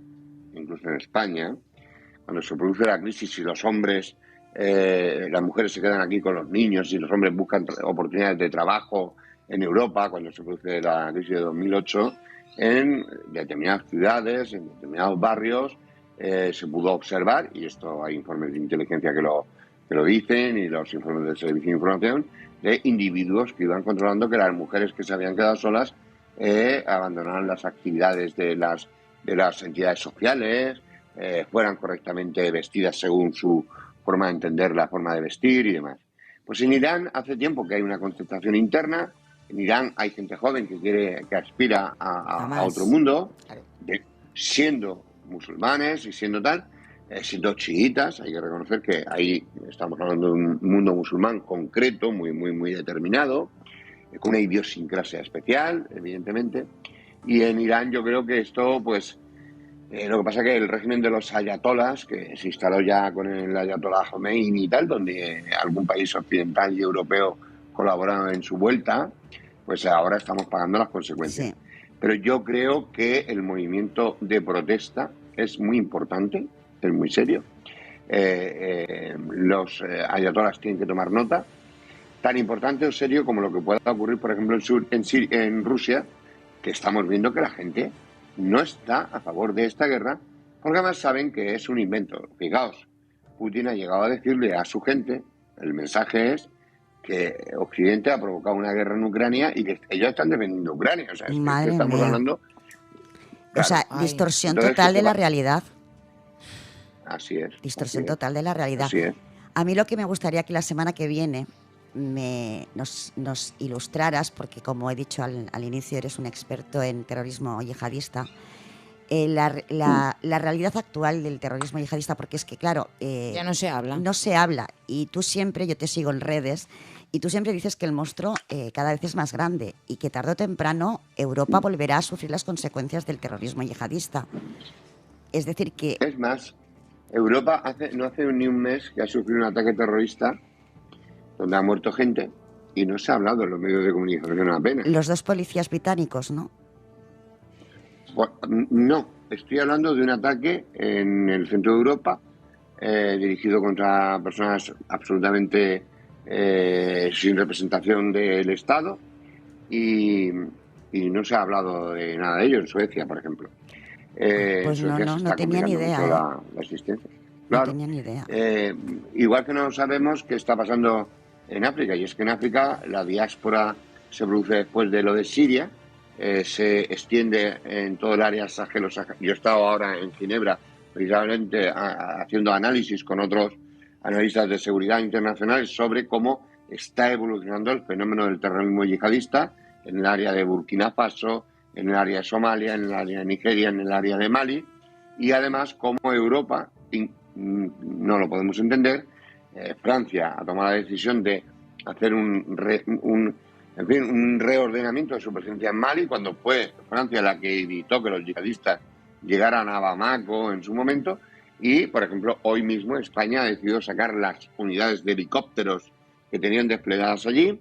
cuando se produce la crisis y los hombres, las mujeres se quedan aquí con los niños y los hombres buscan oportunidades de trabajo en Europa, cuando se produce la crisis de 2008, en determinadas ciudades, en determinados barrios, se pudo observar, y esto hay informes de inteligencia que lo dicen, y los informes del Servicio de Información, de individuos que iban controlando que las mujeres que se habían quedado solas abandonaran las actividades de las entidades sociales, fueran correctamente vestidas según su forma de entender la forma de vestir y demás. Pues en Irán hace tiempo que hay una contestación interna. En Irán hay gente joven que aspira a otro mundo, siendo musulmanes y siendo siendo chiitas. Hay que reconocer que ahí estamos hablando de un mundo musulmán concreto, muy, muy, muy determinado, con una idiosincrasia especial, evidentemente. Y en Irán yo creo que esto, pues, lo que pasa es que el régimen de los ayatolás, que se instaló ya con el ayatolá Khomeini y tal, donde algún país occidental y europeo colaboraron en su vuelta, pues ahora estamos pagando las consecuencias. Sí. Pero yo creo que el movimiento de protesta es muy importante, es muy serio. Los ayatolás tienen que tomar nota. Tan importante o serio como lo que pueda ocurrir, por ejemplo, en Rusia, que estamos viendo que la gente no está a favor de esta guerra, porque además saben que es un invento. Fijaos, Putin ha llegado a decirle a su gente, el mensaje es que Occidente ha provocado una guerra en Ucrania y que ellos están defendiendo Ucrania. O sea, es que estamos
mía.
hablando...
O sea,
Claro.
distorsión
Entonces,
total
¿qué
de la
va?
realidad.
Así es.
Distorsión
así es,
total de la realidad.
Así es.
A mí lo que me gustaría que la semana que viene nos ilustraras, porque como he dicho al inicio, eres un experto en terrorismo yihadista, la realidad actual del terrorismo yihadista, porque es que, claro...
ya no se habla.
No se habla. Y tú siempre, yo te sigo en redes, y tú siempre dices que el monstruo cada vez es más grande y que tarde o temprano Europa volverá a sufrir las consecuencias del terrorismo yihadista. Es decir que...
Es más, Europa no hace ni un mes que ha sufrido un ataque terrorista donde ha muerto gente y no se ha hablado en los medios de comunicación apenas.
Los 2 policías británicos, ¿no?
Pues, no, estoy hablando de un ataque en el centro de Europa dirigido contra personas absolutamente sin representación del Estado y no se ha hablado de nada de ello en Suecia, por ejemplo.
Pues no tenía ni idea.
La existencia.
No
Claro.
tenía ni idea.
Igual que no sabemos qué está pasando en África, y es que en África la diáspora se produce después de lo de Siria, se extiende en todo el área Sahel-Sahara. Yo he estado ahora en Ginebra precisamente haciendo análisis con otros analistas de seguridad internacionales sobre cómo está evolucionando el fenómeno del terrorismo yihadista en el área de Burkina Faso, en el área de Somalia, en el área de Nigeria, en el área de Mali, y además cómo Europa, no lo podemos entender, Francia ha tomado la decisión de hacer un reordenamiento de su presencia en Mali, cuando fue Francia la que evitó que los yihadistas llegaran a Bamako en su momento. Y, por ejemplo, hoy mismo España ha decidido sacar las unidades de helicópteros que tenían desplegadas allí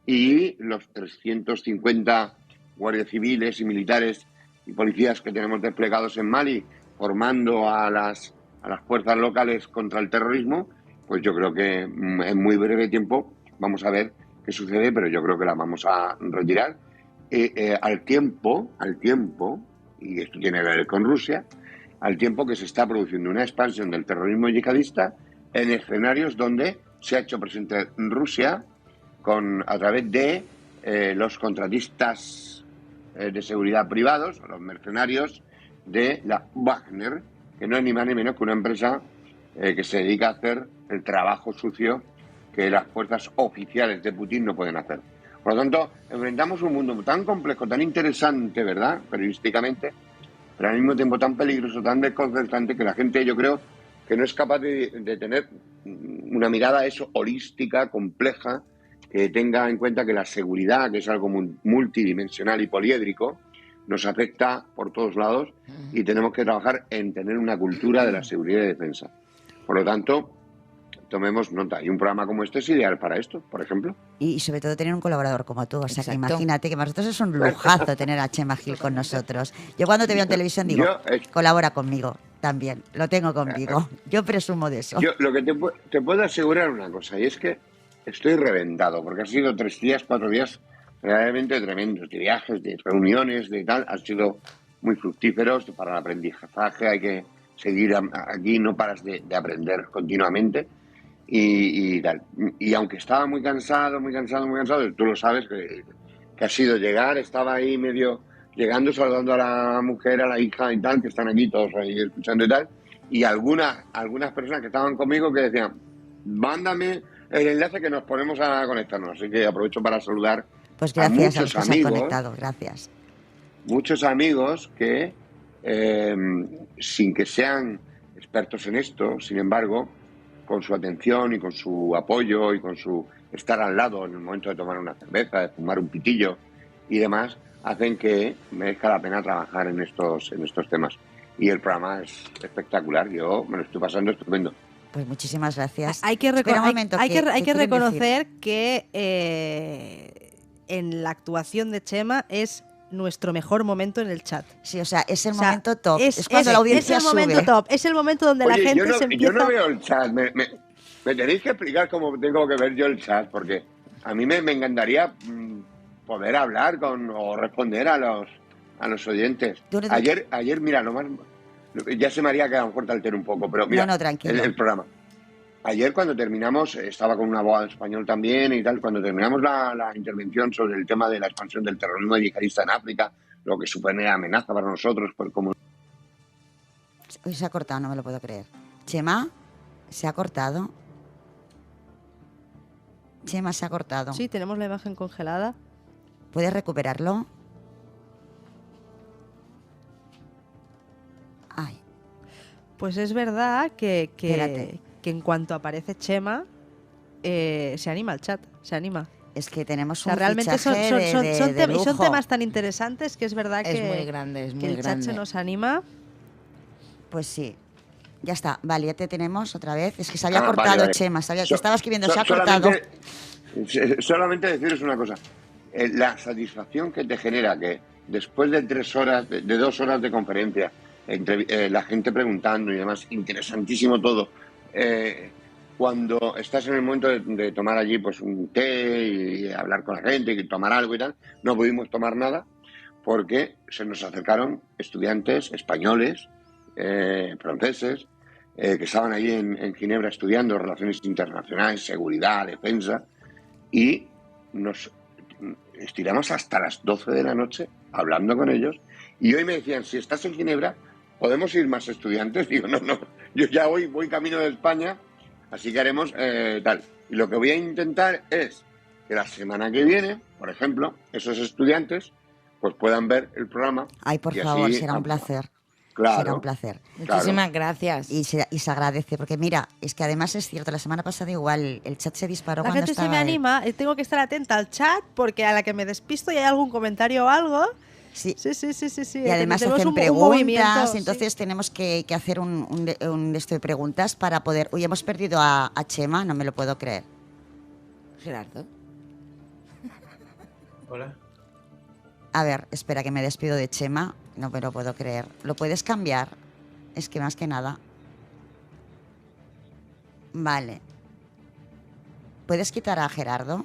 y los 350 guardias civiles y militares y policías que tenemos desplegados en Mali formando a las fuerzas locales contra el terrorismo. Pues yo creo que en muy breve tiempo vamos a ver qué sucede, pero yo creo que la vamos a retirar. Al tiempo, y esto tiene que ver con Rusia, al tiempo que se está produciendo una expansión del terrorismo yihadista en escenarios donde se ha hecho presente Rusia a través de los contratistas de seguridad privados, los mercenarios de la Wagner, que no es ni más ni menos que una empresa que se dedica a hacer el trabajo sucio que las fuerzas oficiales de Putin no pueden hacer. Por lo tanto, enfrentamos un mundo tan complejo, tan interesante, ¿verdad?, periodísticamente, pero al mismo tiempo tan peligroso, tan desconcertante, que la gente, yo creo, que no es capaz de tener una mirada holística, compleja, que tenga en cuenta que la seguridad, que es algo multidimensional y poliédrico, nos afecta por todos lados y tenemos que trabajar en tener una cultura de la seguridad y defensa. Por lo tanto, tomemos nota. Y un programa como este es ideal para esto, por ejemplo.
Y sobre todo tener un colaborador como tú. O sea,
Exacto.
que imagínate que para nosotros es un lujazo tener a Chema Gil con nosotros. Yo cuando te veo en televisión digo, colabora conmigo también. Lo tengo conmigo. Yo presumo de eso.
Yo lo que te puedo asegurar una cosa, y es que estoy reventado, porque han sido 3 días, 4 días realmente tremendos, de viajes, de reuniones, de tal. Han sido muy fructíferos para el aprendizaje. Hay que seguir aquí, no paras de aprender continuamente. Y tal. Y aunque estaba muy cansado, tú lo sabes que ha sido llegar, estaba ahí medio llegando, saludando a la mujer, a la hija y tal, que están aquí todos ahí escuchando y tal, y algunas personas que estaban conmigo que decían, mándame el enlace que nos ponemos a conectarnos. Así que aprovecho para saludar
pues gracias
a muchos
a los que
amigos,
se han conectado, gracias.
Muchos amigos que, sin que sean expertos en esto, sin embargo, con su atención y con su apoyo y con su estar al lado en el momento de tomar una cerveza, de fumar un pitillo y demás, hacen que merezca la pena trabajar en estos temas. Y el programa es espectacular, yo me lo estoy pasando estupendo.
Pues muchísimas gracias.
Hay que reconocer
decir?
que en la actuación de Chema es nuestro mejor momento en el chat.
Sí, o sea, es el momento top. Es cuando la audiencia
es el momento top. Es el momento donde la gente se empieza...
Yo no veo el chat. Me tenéis que explicar cómo tengo que ver yo el chat, porque a mí me encantaría poder hablar o responder a los oyentes. Ayer, mira, ya se me haría que a lo mejor te altero un poco, pero mira,
tranquilo.
el programa. ayer cuando terminamos, estaba con un abogado español también y tal, cuando terminamos la intervención sobre el tema de la expansión del terrorismo yihadista en África, lo que supone amenaza para nosotros, pues como...
Hoy se ha cortado, no me lo puedo creer. Chema, ¿se ha cortado? Chema, se ha cortado.
Sí, tenemos la imagen congelada.
¿Puedes recuperarlo? Ay.
Pues es verdad que en cuanto aparece Chema, se anima el chat, se anima.
Es que tenemos
un realmente son temas tan interesantes que es verdad que
es muy grande, es muy
que el
grande.
chat se nos anima.
Pues sí. Ya está, vale, ya te tenemos otra vez. Es que se había cortado, vale. Chema, te estaba escribiendo, se ha cortado.
Solamente deciros una cosa. La satisfacción que te genera que después de 3 horas, de 2 horas de conferencia, entre la gente preguntando y demás, interesantísimo todo, cuando estás en el momento de tomar allí pues un té y hablar con la gente y tomar algo y tal, no pudimos tomar nada porque se nos acercaron estudiantes españoles, franceses, que estaban allí en Ginebra estudiando relaciones internacionales, seguridad, defensa, y nos estiramos hasta las 12 de la noche hablando con ellos, y hoy me decían, si estás en Ginebra, ¿podemos ir más estudiantes? Digo, no, yo ya voy camino de España, así que haremos tal. Y lo que voy a intentar es que la semana que viene, por ejemplo, esos estudiantes pues puedan ver el programa.
Ay, por favor, será un placer.
Claro,
será un placer.
Muchísimas gracias.
Y se agradece, porque mira, es que además es cierto, la semana pasada igual el chat se disparó
la
cuando
gente
estaba...
se me anima, tengo que estar atenta al chat, porque a la que me despisto y hay algún comentario o algo...
Sí.
Sí.
Y además hacen preguntas, entonces tenemos que hacer un de esto de preguntas para poder... Uy, hemos perdido a Chema, no me lo puedo creer.
Gerardo.
Hola.
A ver, espera que me despido de Chema, no me lo puedo creer. ¿Lo puedes cambiar? Es que más que nada... Vale. ¿Puedes quitar a Gerardo?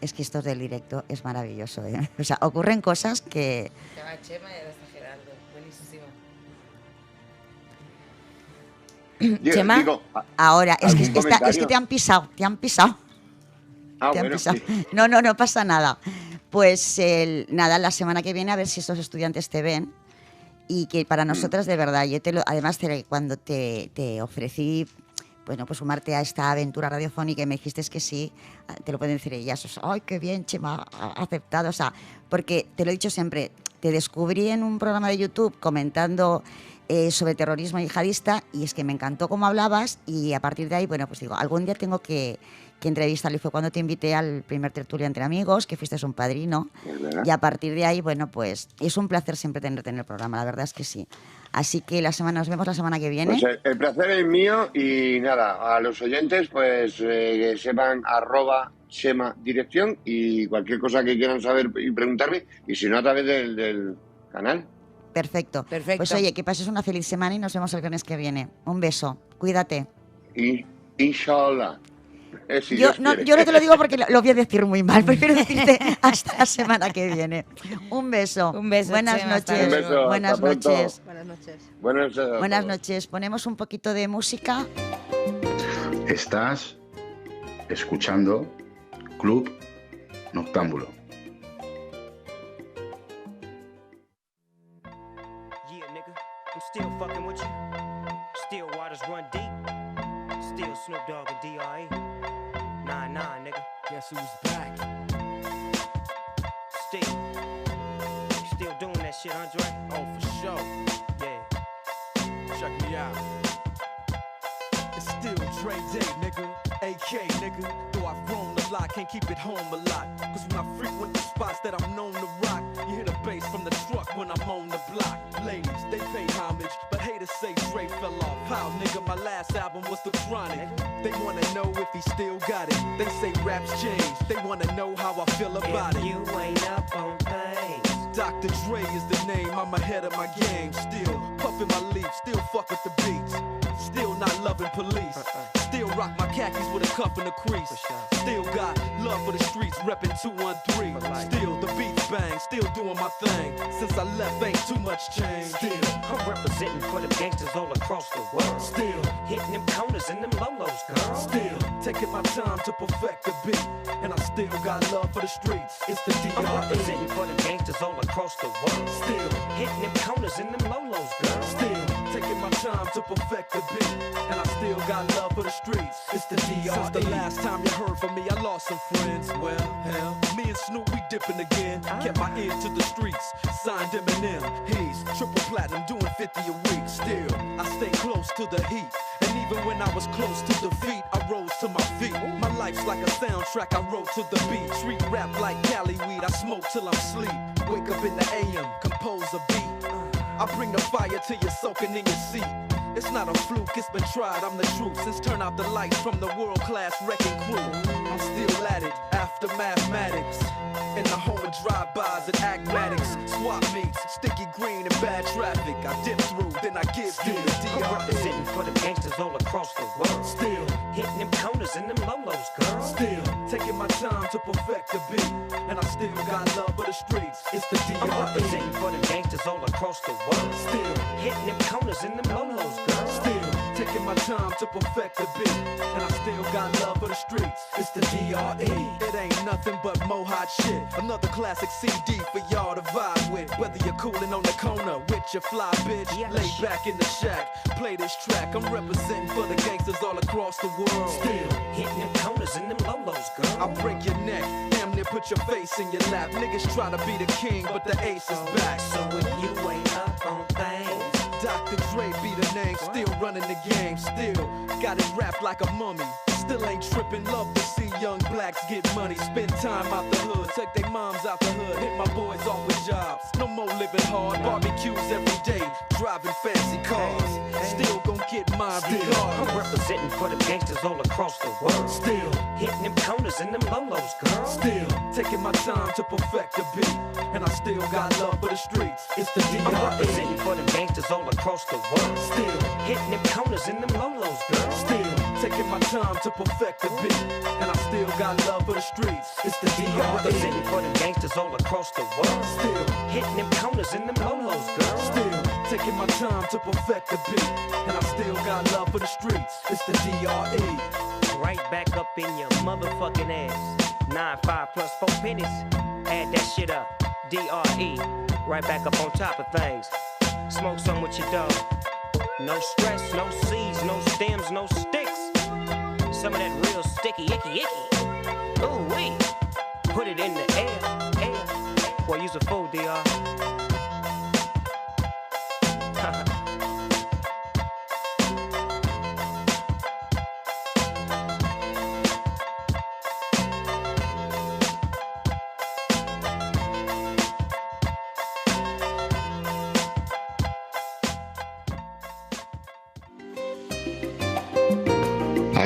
Es que esto del directo es maravilloso, ¿eh? O sea, ocurren cosas que...
Se llama Chema y ahora está Gerardo. Buenísimo.
Chema, ahora, es que te han pisado.
Ah,
te han
bueno,
pisado.
sí.
No pasa nada. Pues nada, la semana que viene a ver si estos estudiantes te ven y que para nosotras de verdad, además cuando te ofrecí... Bueno, pues sumarte a esta aventura radiofónica y me dijiste que sí, te lo pueden decir ellas. O sea, ¡ay, qué bien, Chema, ha aceptado! O sea, porque te lo he dicho siempre, te descubrí en un programa de YouTube comentando sobre terrorismo yihadista y es que me encantó cómo hablabas y a partir de ahí, bueno, pues digo, algún día tengo que entrevistarlo y fue cuando te invité al primer tertulia entre amigos, que fuiste un padrino y a partir de ahí, bueno, pues es un placer siempre tenerte en el programa, la verdad es que sí. Así que nos vemos la semana que viene.
Pues el placer es mío y nada, a los oyentes pues que sepan @Chema Dirección y cualquier cosa que quieran saber y preguntarme y si no a través del canal.
Perfecto. Pues oye, que pases una feliz semana y nos vemos el viernes que viene. Un beso, cuídate.
Y inshallah. Si
yo no te lo digo porque lo voy a decir muy mal, prefiero decirte hasta la semana que viene. Un beso.
Un beso.
Buenas
Chema,
noches.
Un beso,
Buenas noches.
Buenas noches.
Buenas noches. Ponemos un poquito de música.
Estás escuchando Club Noctámbulo.
Yeah, nigga, I'm still fucking with you. Still waters run deep. Still Snoop Dogg and D.R.E. 9-9, nigga. Guess who's back? Still doing that shit, Andre? Oh, for sure. Yeah. Check me out. It's still Dre Day, nigga. AK, nigga. Though I've grown a lot, can't keep it home a lot. Cause when I frequent the spots that I'm known to rock, you hear the bass from the truck when I'm on the block. Ladies, they pay homage, but haters say Dre fell off. How, nigga, my last album was The Chronic. They wanna know if he still got it. They say raps change, they wanna know how I feel about it. You ain't up on things. Dr. Dre is the name, I'm ahead of my game. Still puffin' my leaf, still fuck with the beats. Still not loving police. Still Rock my khakis with a cuff and a crease. Still got love for the streets, reppin' 213. Still the beats bang, still doing my thing. Since I left, ain't too much change.
Still, I'm representing for the gangsters all across the world.
Still,
hitting them corners and them lolos, girl.
Still, taking my time to perfect the beat. And I still got love for the streets. It's the DRE.
I'm representing for the gangsters all across the world.
Still,
hitting them corners and them lolos, girl.
Still, taking my time to perfect the beat. And I still got love for the streets. It's the DRE. Since the last time you heard from me, I lost some friends. Well, hell, me and Snoop, we dipping again. Kept my ear to the streets. Signed Eminem. He's triple platinum, doing 50 a week. Still, I stay close to the heat. And even when I was close to defeat, I rose to my feet. My life's like a soundtrack, I wrote to the beat. Street rap like Cali weed, I smoke till I'm asleep. Wake up in the AM, compose a beat. I bring the fire till you're soaking in your seat. It's not a fluke, it's been tried, I'm the truth. Since turn out the lights from the world-class wrecking crew, I'm still at it, after mathematics. In the home of drive-bys and acmatics, swap meets, sticky green and bad traffic. I dip through, then I give you the DRE.
I'm representing for the gangsters all across the world.
Still,
hitting them corners and them lolos, girl.
Still, taking my time to perfect the beat. And I still got love for the streets. It's the DRE.
I'm representing for the gangsters all across the world.
Still,
hitting them corners and them lolos, girl.
Still, taking my time to perfect the beat. And I still got love for the streets. It's the DRE. It ain't nothing but mo hot shit. Another classic CD for y'all to vibe with. Whether you're coolin' on the corner with your fly bitch, lay back in the shack, play this track. I'm representing for the gangsters all across the world.
Still, hitting them corners and them lolos, girl.
I'll break your neck, damn near put your face in your lap. Niggas try to be the king, but the ace is back.
So if you ain't up on things,
Dr. Dre be the name, still running the game, still got it wrapped like a mummy. Still ain't trippin', love to see young blacks get money. Spend time out the hood, take their moms out the hood. Hit my boys off with jobs, no more living hard. Barbecues every day, driving fancy cars. Still gon' get mine regardless.
I'm representing for the gangsters all across the world.
Still,
hitting them corners and them lolos, girl.
Still, taking my time to perfect the beat. And I still got love for the streets. It's the DRE.
I'm representing for the gangsters all across the world.
Still,
hitting them corners and them lolos, girl.
Still, taking my time to perfect the beat. And I still got love for the streets. It's the DRE.
I'm representing for the gangsters all across the world.
Still,
hitting them corners and them lolos, girl.
Still, taking my time to perfect the beat. And I still got love for the streets. It's the DRE.
Right back up in your motherfucking ass. 9-5 plus 4 pennies. Add that shit up. DRE. Right back up on top of things. Smoke some with your dog. No stress, no seeds, no stems, no sticks. Some of that real sticky, icky. Ooh wee. Put it in the air. Boy, you's a fool, DR.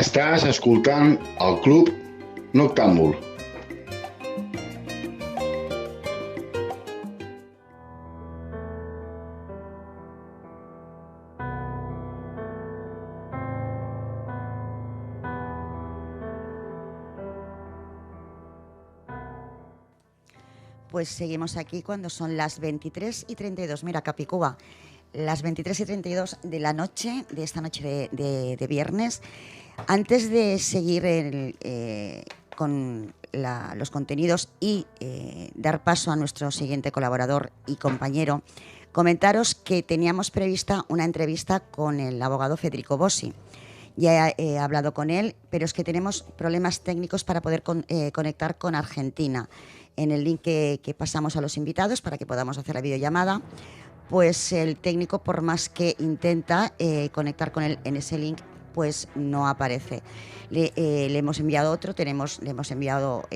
Estàs escoltant el Club Noctàmbul.
Pues seguimos aquí cuando son las 23:32. Mira, Capicúa, las 23:32 de la noche, de esta noche de viernes. Antes de seguir con los contenidos y dar paso a nuestro siguiente colaborador y compañero, comentaros que teníamos prevista una entrevista con el abogado Federico Bossi. Ya he hablado con él, pero es que tenemos problemas técnicos para poder conectar con Argentina. En el link que pasamos a los invitados para que podamos hacer la videollamada, pues el técnico, por más que intenta conectar con él en ese link, pues no aparece. Le hemos enviado otro, le hemos enviado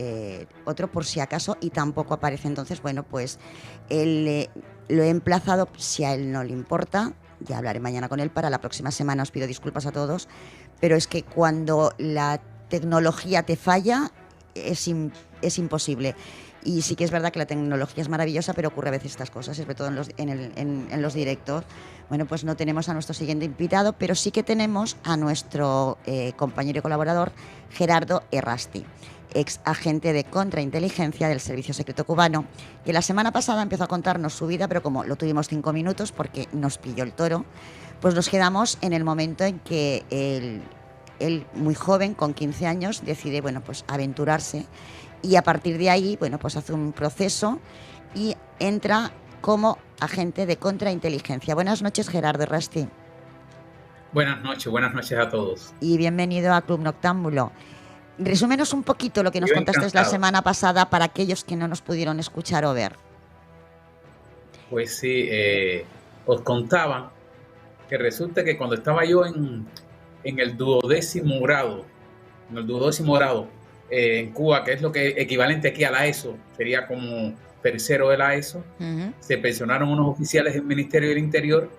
otro por si acaso y tampoco aparece. Entonces, bueno, pues lo he emplazado, si a él no le importa, ya hablaré mañana con él para la próxima semana. Os pido disculpas a todos, pero es que cuando la tecnología te falla es imposible. Y sí que es verdad que la tecnología es maravillosa, pero ocurre a veces estas cosas, sobre todo en los directos. Bueno, pues no tenemos a nuestro siguiente invitado, pero sí que tenemos a nuestro compañero y colaborador Gerardo Errasti, ex agente de contrainteligencia del Servicio Secreto Cubano, que la semana pasada empezó a contarnos su vida, pero como lo tuvimos 5 minutos porque nos pilló el toro, pues nos quedamos en el momento en que él muy joven, con 15 años, decide, bueno, pues aventurarse, y a partir de ahí, bueno, pues hace un proceso y entra como agente de contrainteligencia. Buenas noches, Gerardo Errasti.
Buenas noches a todos.
Y bienvenido a Club Noctámbulo. Resúmenos un poquito lo que nos contaste la semana pasada para aquellos que no nos pudieron escuchar o ver.
Pues sí, os contaba que resulta que cuando estaba yo en el 12º grado, en Cuba, que es lo que equivalente aquí a la ESO, sería como tercero de la ESO, se pensionaron unos oficiales del Ministerio del Interior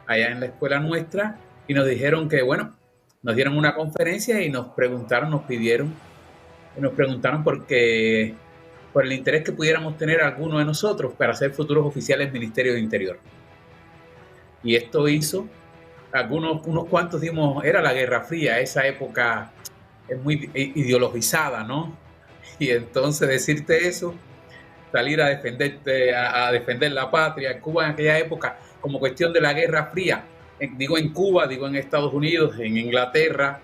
allá en la escuela nuestra y nos dijeron que, bueno, nos dieron una conferencia y nos preguntaron por el interés que pudiéramos tener alguno de nosotros para ser futuros oficiales del Ministerio del Interior. Y esto hizo, unos cuantos dimos, era la Guerra Fría, esa época es muy ideologizada, ¿no? Y entonces decirte eso, salir a defender la patria en Cuba en aquella época, como cuestión de la Guerra Fría, digo en Cuba, digo en Estados Unidos, en Inglaterra,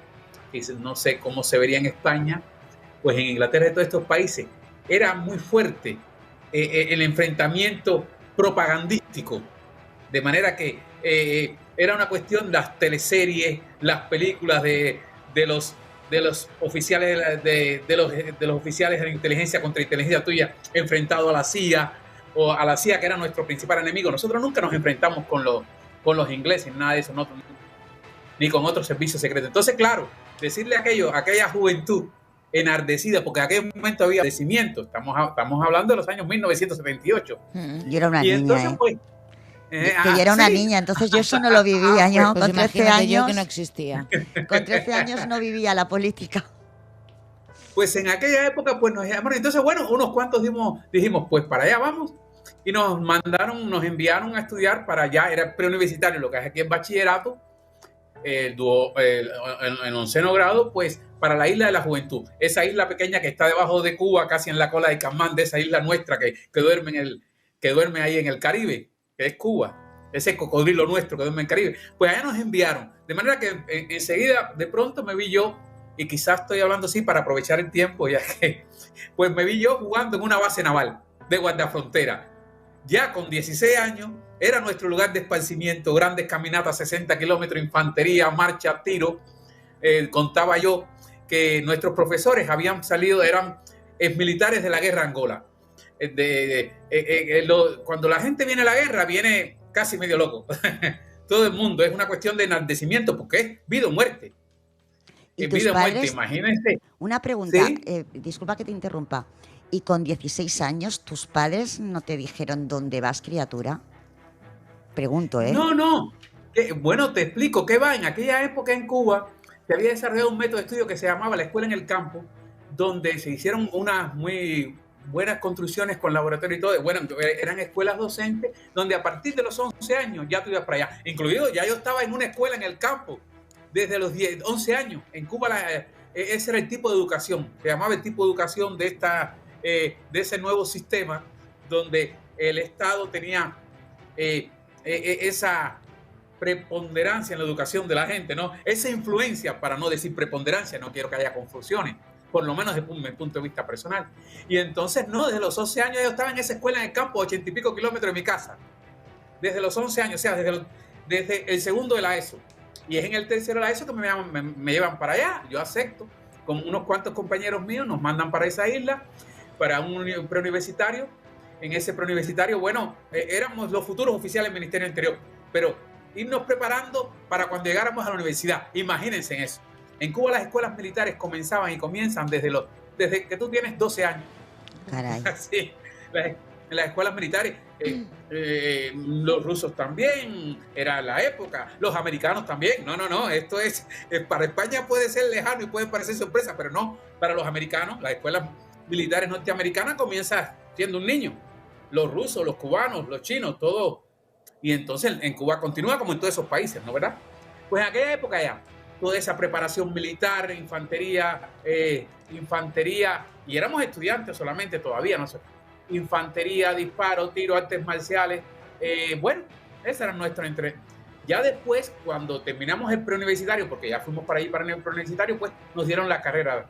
y no sé cómo se vería en España, pues en Inglaterra y todos estos países era muy fuerte el enfrentamiento propagandístico, de manera que era una cuestión, las teleseries, las películas de los oficiales de los oficiales de la inteligencia, contrainteligencia tuya, enfrentado a la CIA, o a la CIA, que era nuestro principal enemigo. Nosotros nunca nos enfrentamos con los ingleses, nada de eso, no, ni con otros servicios secretos. Entonces, claro, decirle a aquella juventud enardecida, porque en aquel momento había enardecimiento, estamos hablando de los años 1978.
Yo era una niña,
entonces, pues,
que yo era una niña, entonces yo eso no lo vivía, yo
pues
con 13 años
yo que no existía.
Con 13 años no vivía la política.
Pues en aquella época, pues nos llamaron. Entonces, bueno, unos cuantos dijimos, pues para allá vamos. Y nos enviaron a estudiar para allá, era preuniversitario, lo que es aquí en bachillerato, en 11º grado, pues para la Isla de la Juventud. Esa isla pequeña que está debajo de Cuba, casi en la cola de Caimán, de esa isla nuestra que duerme ahí en el Caribe, que es Cuba, ese cocodrilo nuestro que duerme en el Caribe. Pues allá nos enviaron, de manera que enseguida, de pronto me vi yo, y quizás estoy hablando así para aprovechar el tiempo, ya que pues me vi yo jugando en una base naval de guardafrontera. Ya con 16 años era nuestro lugar de esparcimiento, grandes caminatas, 60 kilómetros, infantería, marcha, tiro. Contaba yo que nuestros profesores habían salido, eran militares de la guerra Angola. Cuando la gente viene a la guerra, viene casi medio loco. Todo el mundo, es una cuestión de enardecimiento, porque es vida o muerte.
¿Y
vida
tus
o muerte,
padres?
imagínense.
Una pregunta,
¿Sí?
Disculpa que te interrumpa. ¿Y con 16 años tus padres no te dijeron dónde vas, criatura? Pregunto, ¿eh?
No. Bueno, te explico. ¿Qué va? En aquella época en Cuba se había desarrollado un método de estudio que se llamaba la Escuela en el Campo, donde se hicieron unas muy buenas construcciones con laboratorio y todo. Bueno, eran escuelas docentes donde a partir de los 11 años ya tú ibas para allá. Incluido, ya yo estaba en una escuela en el campo desde los 11 años. En Cuba ese era el tipo de educación. Se llamaba el tipo de educación de ese nuevo sistema donde el Estado tenía esa preponderancia en la educación de la gente, ¿no? Esa influencia, para no decir preponderancia, no quiero que haya confusiones, por lo menos desde mi punto de vista personal. Y entonces, no, desde los 11 años yo estaba en esa escuela en el campo, 80 y pico kilómetros de mi casa. Desde los 11 años, o sea, desde el segundo de la ESO. Y es en el tercero de la ESO que me llevan para allá. Yo acepto. Con unos cuantos compañeros míos nos mandan para esa isla, para un preuniversitario. En ese preuniversitario, bueno, éramos los futuros oficiales del Ministerio del Interior, pero irnos preparando para cuando llegáramos a la universidad. Imagínense en eso. En Cuba las escuelas militares comenzaban y comienzan desde que tú tienes 12 años.
Caray.
Sí, las escuelas militares, los rusos también, era la época, los americanos también. No, esto es, para España puede ser lejano y puede parecer sorpresa, pero no, para los americanos, las escuelas militares norteamericanas comienza siendo un niño. Los rusos, los cubanos, los chinos, todo. Y entonces en Cuba continúa como en todos esos países, ¿no, verdad? Pues en aquella época ya, toda esa preparación militar, infantería, y éramos estudiantes solamente todavía, no sé. Infantería, disparo, tiro, artes marciales. Bueno, ese era nuestro interés. Ya después, cuando terminamos el preuniversitario, porque ya fuimos para allí para el preuniversitario, pues nos dieron la carrera,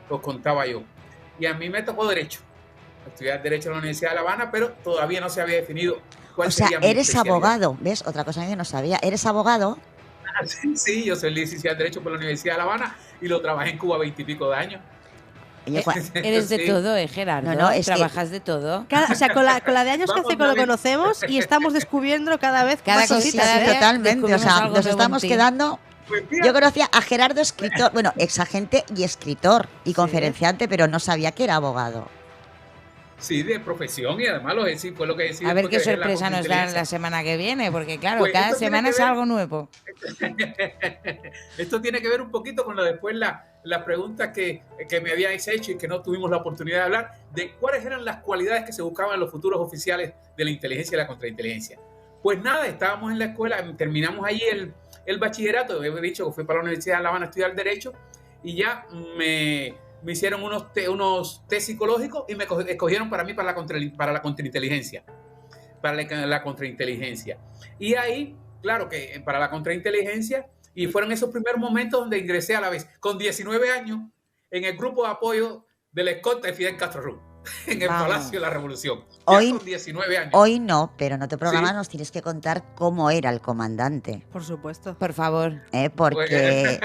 os contaba yo. Y a mí me tocó Derecho. Estudiar Derecho en la Universidad de La Habana, pero todavía no se había definido cuál sería mi
eres
especialidad.
abogado, ¿ves? Otra cosa que no sabía. ¿Eres abogado?
Sí, yo soy licenciado en Derecho por la Universidad de La Habana y lo trabajé en Cuba 20 y pico de años.
Eres de todo, Gerardo.
No, es
trabajas de todo.
O sea, con la de años que hace que lo conocemos y estamos descubriendo cada vez más cositas.
Totalmente. O sea, nos estamos quedando... Yo conocía a Gerardo, escritor, bueno, exagente y escritor y conferenciante, pero no sabía que era abogado.
Sí, de profesión, y además fue lo que decía.
A ver qué sorpresa nos dan la semana que viene, porque claro, pues cada semana es algo nuevo.
Esto tiene que ver un poquito con después las preguntas que me habíais hecho y que no tuvimos la oportunidad de hablar, de cuáles eran las cualidades que se buscaban en los futuros oficiales de la inteligencia y la contrainteligencia. Pues nada, estábamos en la escuela, terminamos allí el bachillerato, he dicho que fui para la Universidad de La Habana a estudiar Derecho, y ya me hicieron unos test psicológicos y me escogieron para mí para la contrainteligencia. Para la contrainteligencia. Y ahí, claro que para la contrainteligencia, y fueron esos primeros momentos donde ingresé a la vez, con 19 años, en el grupo de apoyo de la escolta de Fidel Castro Ruz, en el Palacio de la Revolución.
Hoy,
con 19 años.
Hoy no, pero en otro programa nos tienes que contar cómo era el comandante.
Por supuesto.
Por favor.
Porque...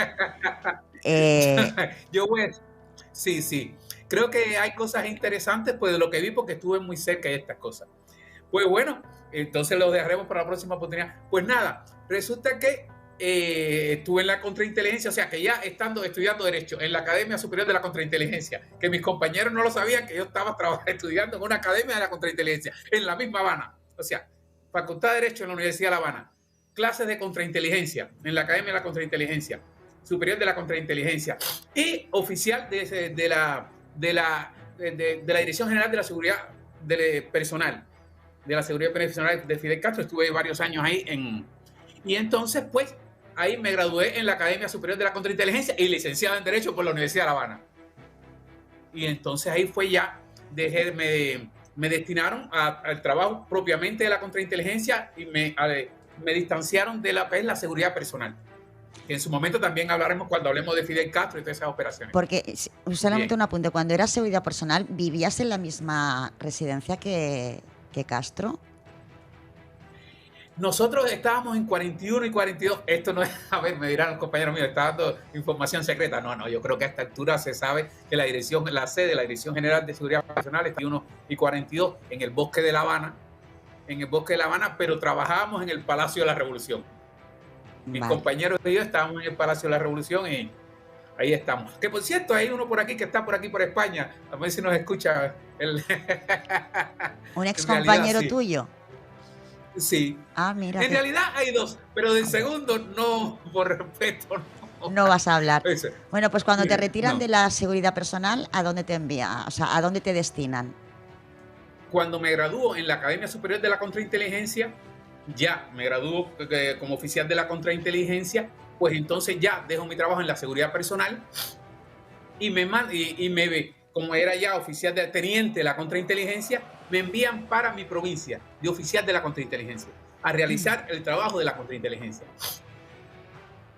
Yo voy... Sí. Creo que hay cosas interesantes pues de lo que vi porque estuve muy cerca de estas cosas. Pues bueno, entonces lo dejaremos para la próxima oportunidad. Pues nada, resulta que estuve en la contrainteligencia, o sea que ya estudiando Derecho en la Academia Superior de la Contrainteligencia, que mis compañeros no lo sabían que yo estaba estudiando en una Academia de la Contrainteligencia, en la misma Habana. O sea, Facultad de Derecho en la Universidad de La Habana, clases de contrainteligencia en la Academia de la Contrainteligencia, Superior de la Contrainteligencia, y oficial de la Dirección General de la Seguridad Personal, de la Seguridad Personal de Fidel Castro. Estuve varios años ahí y entonces pues ahí me gradué en la Academia Superior de la Contrainteligencia y licenciado en Derecho por la Universidad de La Habana. Y entonces ahí fue ya, me destinaron al trabajo propiamente de la contrainteligencia y me distanciaron de la seguridad personal. Que en su momento también hablaremos cuando hablemos de Fidel Castro y todas esas operaciones.
Porque, solamente un apunte, cuando eras seguridad personal, ¿vivías en la misma residencia que Castro?
Nosotros estábamos en 41 y 42. Esto no es, a ver, me dirán los compañeros míos, está dando información secreta. No, yo creo que a esta altura se sabe que la sede de la Dirección General de Seguridad Personal está en 41 y 42 en el bosque de La Habana, pero trabajábamos en el Palacio de la Revolución. Mis compañeros y yo estábamos en el Palacio de la Revolución y ahí estamos. Que por cierto, hay uno por aquí que está por aquí por España. A ver si nos escucha.
¿Un ex compañero tuyo?
Sí.
Ah, mira.
En realidad hay dos, pero del segundo no, por respeto.
No vas a hablar. Bueno, pues cuando te retiran de la seguridad personal, ¿a dónde te envían? O sea, ¿a dónde te destinan?
Cuando me gradúo en la Academia Superior de la Contrainteligencia, ya me gradúo como oficial de la contrainteligencia, pues entonces ya dejo mi trabajo en la seguridad personal como era ya oficial de teniente de la contrainteligencia, me envían para mi provincia de oficial de la contrainteligencia a realizar el trabajo de la contrainteligencia.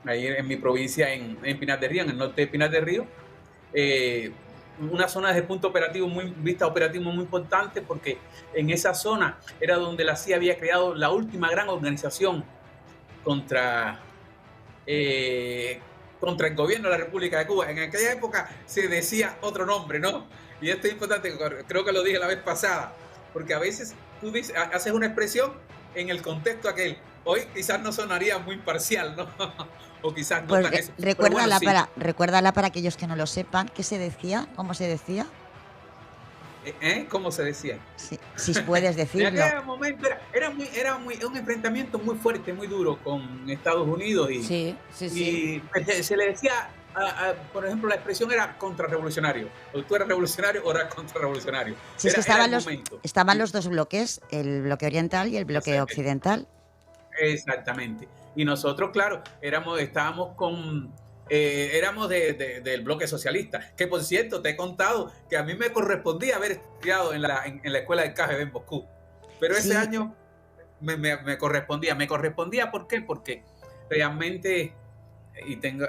Ahí en mi provincia, en Pinar del Río, en el norte de Pinar del Río, una zona de punto operativo muy importante porque en esa zona era donde la CIA había creado la última gran organización contra el gobierno de la República de Cuba. En aquella época se decía otro nombre, ¿no? Y esto es importante, creo que lo dije la vez pasada, porque a veces tú haces una expresión en el contexto aquel. Hoy quizás no sonaría muy parcial, ¿no? O quizás no tan eso.
Recuérdala para aquellos que no lo sepan. ¿Qué se decía? ¿Cómo se decía?
¿Cómo se decía?
Sí, si puedes decirlo.
En aquel momento era un enfrentamiento muy fuerte, muy duro con Estados Unidos y se le decía por ejemplo, la expresión era contrarrevolucionario. O tú eras revolucionario o eras contrarrevolucionario.
Sí, es que estaban los dos bloques, el bloque oriental y el bloque occidental.
Exactamente. Y nosotros, claro, éramos del bloque socialista, que por cierto te he contado que a mí me correspondía haber estudiado en la escuela del KGB en Moscú, pero ese año me correspondía. ¿Por qué? Porque realmente,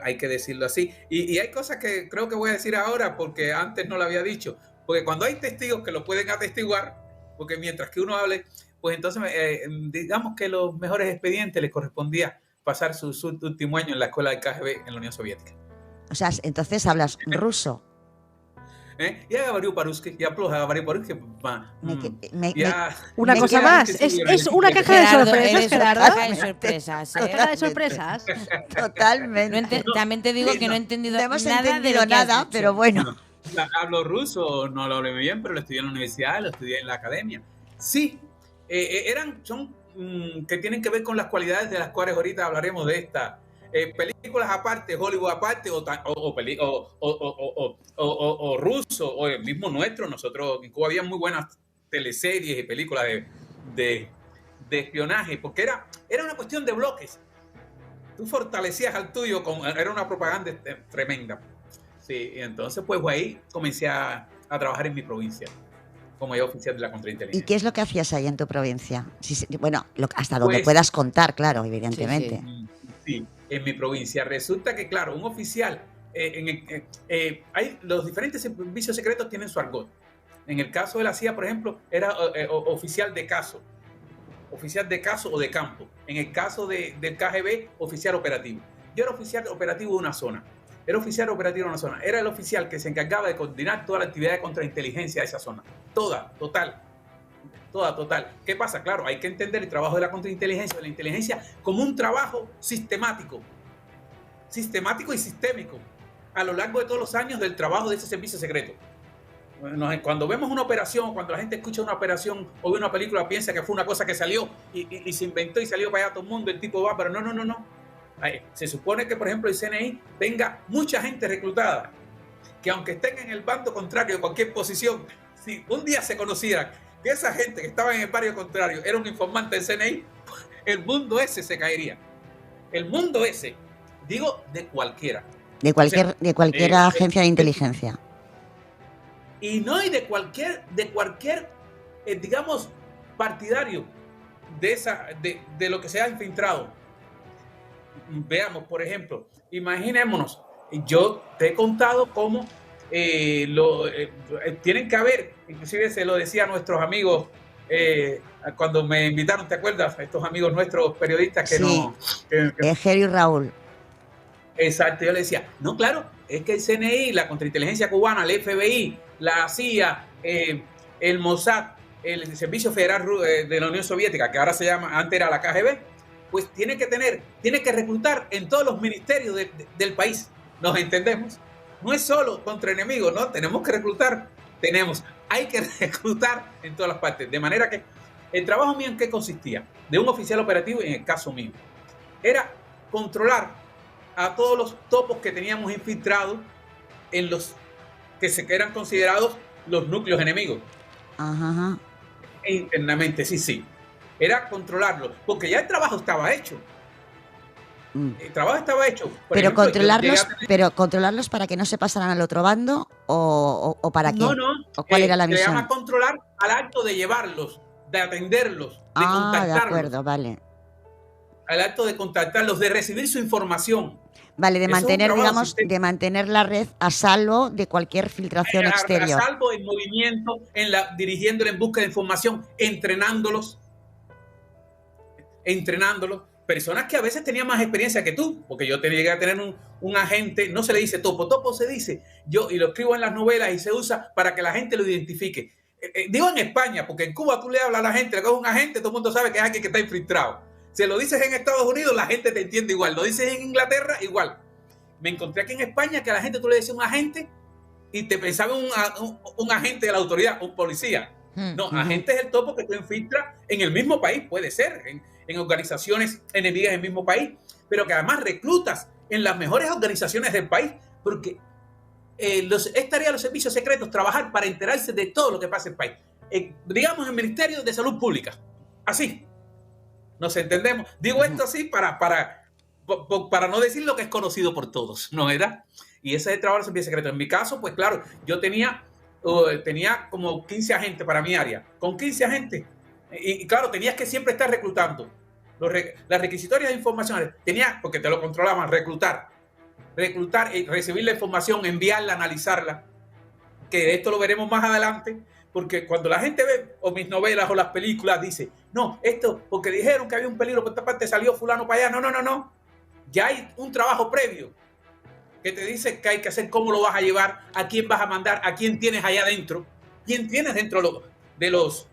hay que decirlo así, y hay cosas que creo que voy a decir ahora porque antes no lo había dicho, porque cuando hay testigos que lo pueden atestiguar, porque mientras que uno hable, pues entonces digamos que los mejores expedientes les correspondía pasar su último año en la escuela del KGB en la Unión Soviética.
O sea, entonces hablas ruso.
Una cosa más, es una caja de sorpresas, Gerardo.
Caja de sorpresas,
Caja de sorpresas.
Totalmente.
También te digo que no he entendido
hemos
nada
entendido
de lo que has
nada,
dicho.
pero bueno.
Hablo ruso, no lo hablo muy bien, pero lo estudié en la universidad, lo estudié en la academia. Sí, son que tienen que ver con las cualidades de las cuales ahorita hablaremos de esta. Películas aparte, Hollywood aparte, o ruso, o el mismo nuestro. Nosotros en Cuba había muy buenas teleseries y películas de espionaje, porque era una cuestión de bloques. Tú fortalecías al tuyo, era una propaganda tremenda. Sí, y entonces pues ahí comencé a trabajar en mi provincia como yo oficial de la contrainteligencia.
¿Y qué es lo que hacías ahí en tu provincia? Bueno, hasta donde puedas contar, claro, evidentemente.
Sí, en mi provincia. Resulta que, claro, un oficial, los diferentes servicios secretos tienen su argot. En el caso de la CIA, por ejemplo, era oficial de caso o de campo. En el caso del KGB, oficial operativo. Yo era oficial operativo de una zona. Era el oficial que se encargaba de coordinar toda la actividad de contrainteligencia de esa zona. Toda, total. ¿Qué pasa? Claro, hay que entender el trabajo de la contrainteligencia, de la inteligencia, como un trabajo sistemático y sistémico a lo largo de todos los años del trabajo de ese servicio secreto. Cuando vemos una operación, cuando la gente escucha una operación o ve una película, piensa que fue una cosa que salió y se inventó y salió para allá todo el mundo, el tipo va, pero no. Se supone que, por ejemplo, el CNI tenga mucha gente reclutada, que aunque estén en el bando contrario de cualquier posición, si un día se conociera que esa gente que estaba en el barrio contrario era un informante del CNI, el mundo ese se caería. El mundo ese, digo, de cualquiera.
De cualquier agencia de inteligencia.
Y no hay de cualquier digamos, partidario de lo que se ha infiltrado. Veamos, por ejemplo, imaginémonos, yo te he contado cómo tienen que haber, inclusive se lo decía a nuestros amigos cuando me invitaron, ¿te acuerdas? A estos amigos nuestros periodistas que
sí, Egerio y Raúl.
Exacto, yo le decía, no, claro, es que el CNI, la contrainteligencia cubana, el FBI, la CIA, el Mossad, el Servicio Federal de la Unión Soviética, que ahora se llama, antes era la KGB, pues tiene que reclutar en todos los ministerios del país. ¿Nos entendemos? No es solo contra enemigos, ¿no? Tenemos que reclutar, hay que reclutar en todas las partes. De manera que el trabajo mío, ¿en qué consistía? De un oficial operativo, en el caso mío, era controlar a todos los topos que teníamos infiltrados en los que eran considerados los núcleos enemigos.
Ajá.
Internamente, sí. Era controlarlos, porque ya el trabajo estaba hecho. El trabajo estaba hecho.
Pero controlarlos para que no se pasaran al otro bando o para qué.
No.
¿O cuál era la misión?
Se llama controlar al acto de llevarlos, de atenderlos, de contactarlos.
De acuerdo, vale.
Al acto de contactarlos, de recibir su información.
Vale, de mantener, digamos, de mantener la red a salvo de cualquier filtración exterior.
A salvo en movimiento, dirigiéndole en busca de información, entrenándolos. Personas que a veces tenían más experiencia que tú, porque yo llegué a tener un agente, no se le dice topo se dice, y lo escribo en las novelas y se usa para que la gente lo identifique. Digo en España, porque en Cuba tú le hablas a la gente, le coges un agente, todo el mundo sabe que es alguien que está infiltrado. Si lo dices en Estados Unidos, la gente te entiende igual. Lo dices en Inglaterra, igual. Me encontré aquí en España que a la gente tú le decías un agente y te pensaba un agente de la autoridad, un policía. No, agente es el topo que tú infiltras en el mismo país, puede ser, en organizaciones enemigas en el mismo país, pero que además reclutas en las mejores organizaciones del país, porque es tarea de los servicios secretos trabajar para enterarse de todo lo que pasa en el país. Digamos, en el Ministerio de Salud Pública. Así. ¿Nos entendemos? Digo esto así para no decir lo que es conocido por todos, ¿no era? Y ese es el trabajo de los servicios secretos. En mi caso, pues claro, yo tenía como 15 agentes para mi área. Con 15 agentes. Y claro, tenías que siempre estar reclutando. Las requisitorias de información, porque te lo controlaban, reclutar, recibir la información, enviarla, analizarla. Que esto lo veremos más adelante. Porque cuando la gente ve o mis novelas o las películas, dice, no, esto, porque dijeron que había un peligro por esta parte, salió fulano para allá. No. Ya hay un trabajo previo que te dice que hay que hacer, cómo lo vas a llevar, a quién vas a mandar, a quién tienes allá adentro, quién tienes dentro de los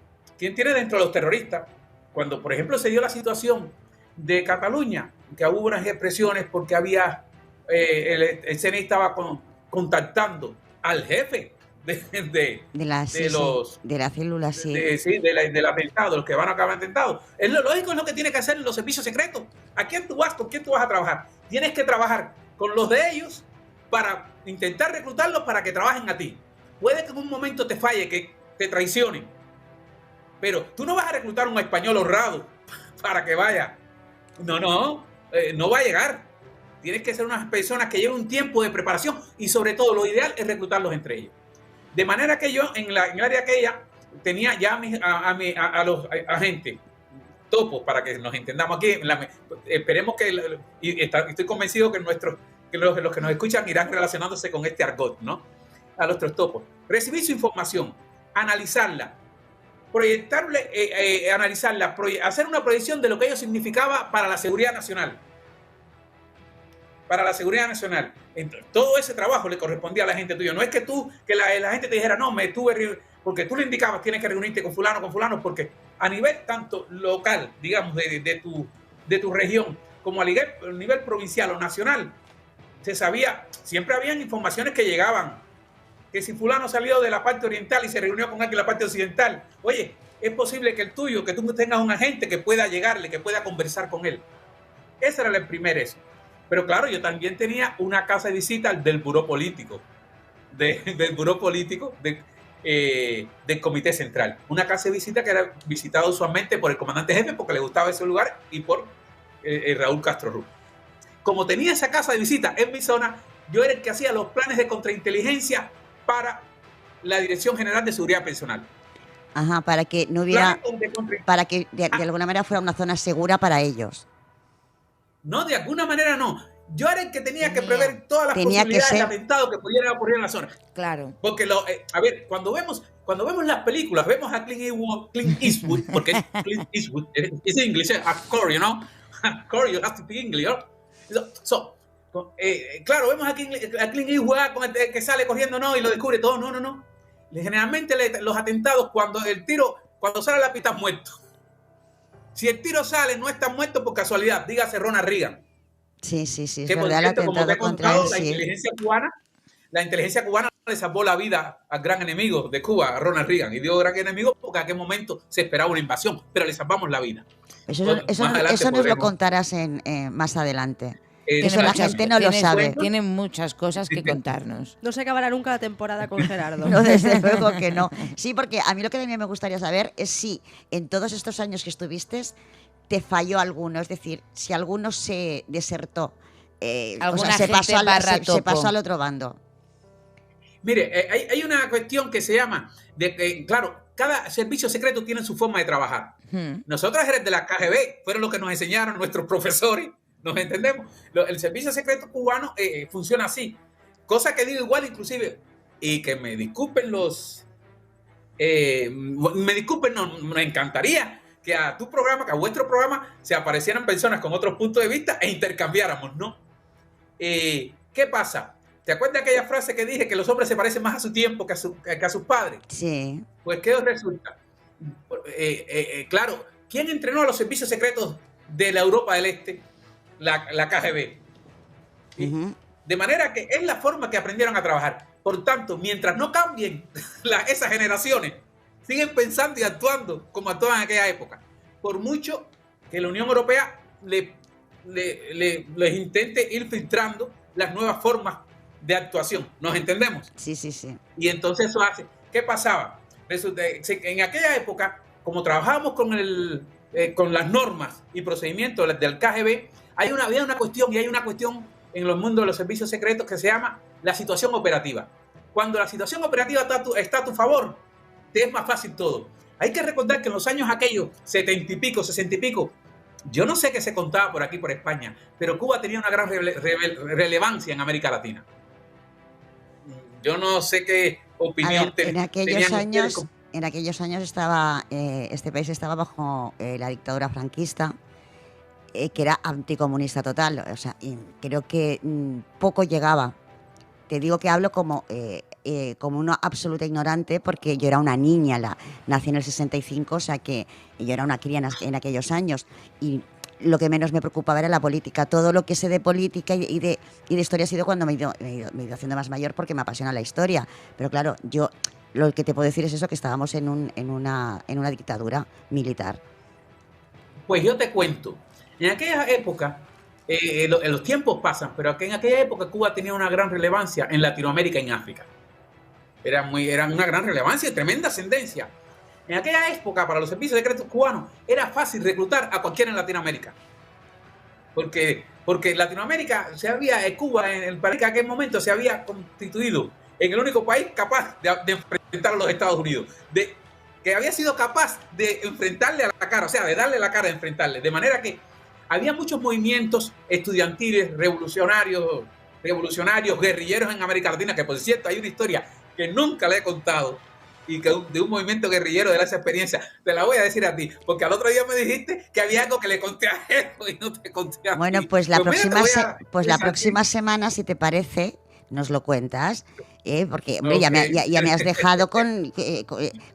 terroristas. Cuando, por ejemplo, se dio la situación de Cataluña, que hubo unas expresiones porque había, el CNI estaba contactando al jefe de la
célula, sí.
Del atentado, los que van a acabar atentados. Es lo lógico, es lo que tiene que hacer los servicios secretos. ¿A quién tú vas? ¿Con quién tú vas a trabajar? Tienes que trabajar con los de ellos para intentar reclutarlos para que trabajen a ti. Puede que en un momento te falle, que te traicionen, pero tú no vas a reclutar a un español honrado para que vaya. No va a llegar. Tienes que ser unas personas que lleven un tiempo de preparación y sobre todo lo ideal es reclutarlos entre ellos. De manera que yo en el área aquella tenía ya a los agentes topos, para que nos entendamos aquí. Esperemos que, estoy convencido que los que nos escuchan irán relacionándose con este argot, ¿no? A nuestros topos. Recibir su información, analizarla, proyectarle, analizarla, hacer una proyección de lo que ello significaba para la seguridad nacional. Para la seguridad nacional. Entonces, todo ese trabajo le correspondía a la gente tuya. No es que la gente te dijera, no, porque tú le indicabas, tienes que reunirte con fulano, porque a nivel tanto local, digamos, de tu región, como a nivel provincial o nacional, se sabía, siempre habían informaciones que llegaban, que si fulano salió de la parte oriental y se reunió con alguien de la parte occidental, oye, es posible que que tú tengas un agente que pueda llegarle, que pueda conversar con él. Ese era el primer eso. Pero claro, yo también tenía una casa de visita del buró político, del Comité Central. Una casa de visita que era visitada usualmente por el comandante jefe porque le gustaba ese lugar y por Raúl Castro Ruz. Como tenía esa casa de visita en mi zona, yo era el que hacía los planes de contrainteligencia para la Dirección General de Seguridad Personal.
Ajá, para que no hubiera, para que de alguna manera fuera una zona segura para ellos.
No, de alguna manera no. Yo era el que tenía que prever todas las posibilidades de atentados que pudieran ocurrir en la zona.
Claro.
Porque, a ver, cuando vemos las películas, vemos a Clint Eastwood, porque es Clint Eastwood, es inglés, of course, you know, of course you have to speak English, claro, vemos a Clint Eastwood con el que sale corriendo, no, y lo descubre todo, no. Generalmente los atentados, cuando sale la pista, muerto. Si el tiro sale, no está muerto por casualidad. Dígase Ronald Reagan.
Sí, es
que
verdad, el atentado contra él,
la inteligencia cubana le salvó la vida al gran enemigo de Cuba, a Ronald Reagan. Y digo gran enemigo porque en aquel momento se esperaba una invasión, pero le salvamos la vida.
Eso nos lo contarás más adelante. Eso la gente no lo sabe.
Tienen muchas cosas que contarnos.
No se acabará nunca la temporada con Gerardo.
No, desde luego que no. Sí, porque a mí lo que también me gustaría saber es si en todos estos años que estuviste te falló alguno. Es decir, si alguno se desertó, se pasó al otro bando.
Mire, hay una cuestión que se llama, claro, cada servicio secreto tiene su forma de trabajar. Nosotros de la KGB fueron los que nos enseñaron nuestros profesores. ¿Nos entendemos? El servicio secreto cubano funciona así. Cosa que digo igual inclusive, y que me disculpen me encantaría que a tu programa, que a vuestro programa, se aparecieran personas con otros puntos de vista e intercambiáramos, ¿no? ¿Qué pasa? ¿Te acuerdas de aquella frase que dije que los hombres se parecen más a su tiempo que a sus padres?
Sí.
Pues, ¿qué os resulta? Claro, ¿quién entrenó a los servicios secretos de la Europa del Este? La KGB. De manera que es la forma que aprendieron a trabajar. Por tanto, mientras no cambien esas generaciones, siguen pensando y actuando como actuaban en aquella época. Por mucho que la Unión Europea les intente ir filtrando las nuevas formas de actuación. ¿Nos entendemos?
Sí, sí, sí.
Y entonces eso hace... ¿Qué pasaba? En aquella época, como trabajábamos con las normas y procedimientos del KGB, había una cuestión en los mundos de los servicios secretos que se llama la situación operativa. Cuando la situación operativa está a tu favor, te es más fácil todo. Hay que recordar que en los años aquellos, 70 y pico, 60 y pico, yo no sé qué se contaba por aquí, por España, pero Cuba tenía una gran relevancia en América Latina. Yo no sé qué opinión
en aquellos años estaba este país estaba bajo la dictadura franquista, que era anticomunista total. O sea, y creo que poco llegaba. Te digo que hablo como una absoluta ignorante, porque yo era una niña, nací en el 65, o sea que yo era una cría en aquellos años, y lo que menos me preocupaba era la política. Todo lo que sé de política y de historia ha sido cuando me he ido haciendo más mayor, porque me apasiona la historia. Pero claro, yo lo que te puedo decir es eso, que estábamos en una dictadura militar.
Pues yo te cuento, en aquella época, los tiempos pasan, pero en aquella época Cuba tenía una gran relevancia en Latinoamérica y en África. Era una gran relevancia y tremenda ascendencia. En aquella época, para los servicios secretos cubanos, era fácil reclutar a cualquiera en Latinoamérica. Porque en Latinoamérica Cuba en aquel momento se había constituido en el único país capaz de enfrentar a los Estados Unidos. Que había sido capaz de enfrentarle a la cara, o sea, de darle la cara, de enfrentarle. De manera que había muchos movimientos estudiantiles, revolucionarios, guerrilleros en América Latina, que por cierto hay una historia que nunca le he contado, y que de un movimiento guerrillero de esa experiencia, te la voy a decir a ti, porque al otro día me dijiste que había algo que le conté a él y no te conté a
bueno,
ti.
Pues la próxima semana, si te parece, nos lo cuentas, porque hombre, okay, ya me has dejado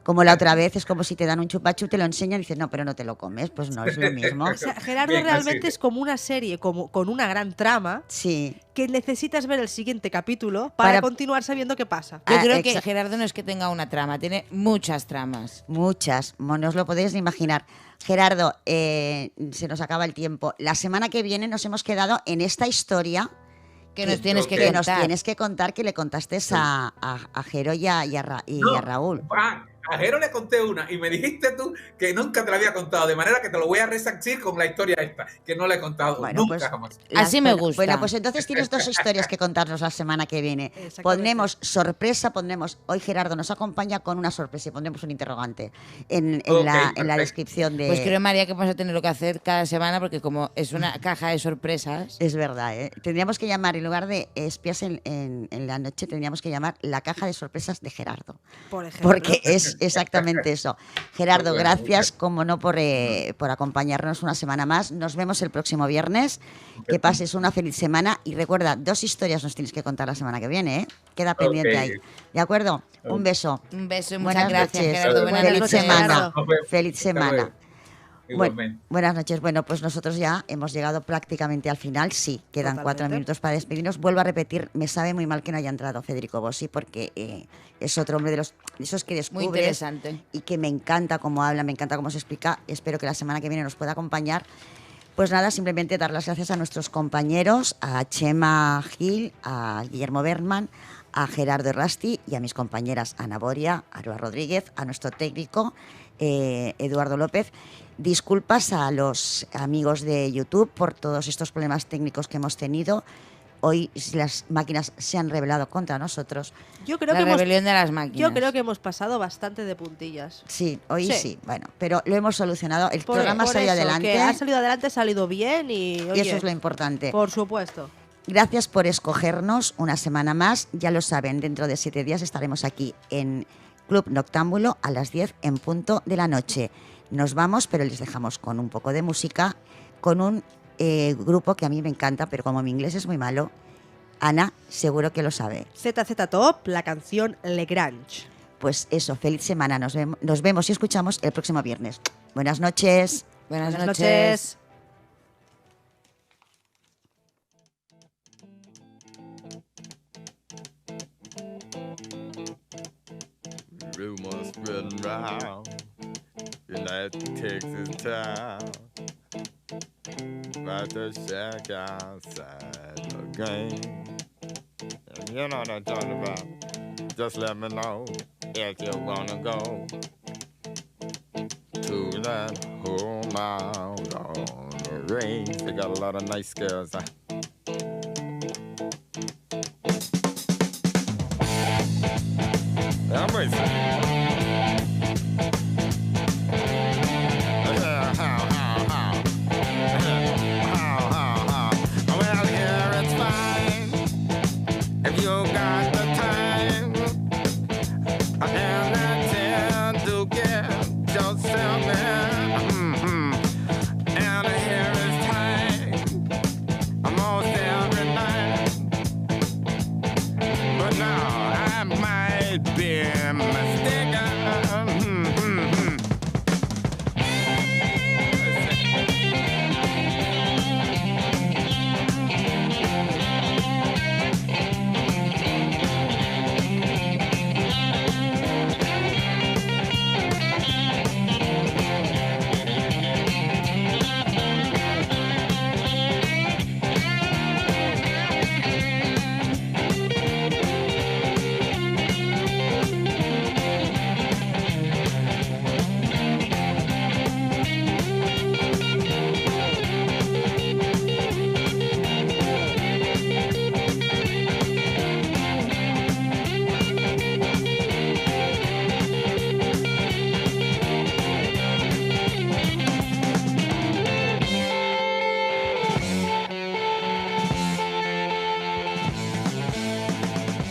como la otra vez. Es como si te dan un chupachu, te lo enseñan y dices, no, pero no te lo comes. Pues no, es lo mismo.
O sea, Gerardo realmente es como una serie con una gran trama,
sí,
que necesitas ver el siguiente capítulo para continuar sabiendo qué pasa.
Yo creo que Gerardo no es que tenga una trama, tiene muchas tramas.
Muchas, no os lo podéis ni imaginar. Gerardo, se nos acaba el tiempo. La semana que viene nos hemos quedado en esta historia
que nos tienes que
contar, que le contaste a Jero y a Raúl.
A Jero le conté una y me dijiste tú que nunca te la había contado, de manera que te lo voy a resarcir con la historia esta, que no la he contado nunca jamás.
Así me gusta.
Bueno, pues entonces tienes dos historias que contarnos la semana que viene. Pondremos sorpresa, hoy Gerardo nos acompaña con una sorpresa y pondremos un interrogante en la descripción de...
Pues creo, María, que vamos a tener lo que hacer cada semana, porque como es una caja de sorpresas...
Es verdad, ¿eh? Tendríamos que llamar, en lugar de espías en la noche, tendríamos que llamar la caja de sorpresas de Gerardo.
Por ejemplo.
Porque es exactamente eso. Gerardo, gracias, como no, por acompañarnos una semana más. Nos vemos el próximo viernes. Que pases una feliz semana y recuerda, 2 historias nos tienes que contar la semana que viene, ¿eh? Queda pendiente ahí. ¿De acuerdo? Un beso.
Un beso y muchas gracias, Gerardo.
Feliz semana. Feliz semana.
Igualmente.
Buenas noches. Bueno, pues nosotros ya hemos llegado prácticamente al final. Sí, quedan 4 minutos para despedirnos. Vuelvo a repetir, me sabe muy mal que no haya entrado Federico Bossi, porque es otro hombre de esos que descubres.
Muy interesante.
Y que me encanta cómo habla, me encanta cómo se explica. Espero que la semana que viene nos pueda acompañar. Pues nada, simplemente dar las gracias a nuestros compañeros, a Chema Gil, a Guillermo Berman, a Gerardo Errasti y a mis compañeras Ana Boria, Aroa Rodríguez, a nuestro técnico Eduardo López. Disculpas a los amigos de YouTube por todos estos problemas técnicos que hemos tenido. Hoy las máquinas se han rebelado contra nosotros.
Rebelión de las máquinas.
Yo creo que hemos pasado bastante de puntillas.
Sí, hoy sí. Bueno, pero lo hemos solucionado. El programa ha salido adelante.
Ha salido adelante, ha salido bien y
eso es lo importante.
Por supuesto.
Gracias por escogernos una semana más. Ya lo saben, dentro de 7 días estaremos aquí en Club Noctámbulo a las 10 en punto de la noche. Nos vamos, pero les dejamos con un poco de música, con un grupo que a mí me encanta, pero como mi inglés es muy malo, Ana seguro que lo sabe.
ZZ Top, la canción Le Grange.
Pues eso, feliz semana. Nos vemos y escuchamos el próximo viernes. Buenas noches.
Buenas noches.
Rumors spreading round United Texas town about the shack outside the game. You know what I'm talking about. Just let me know if you wanna go to that whole mile on the range. They got a lot of nice girls. I'm racing.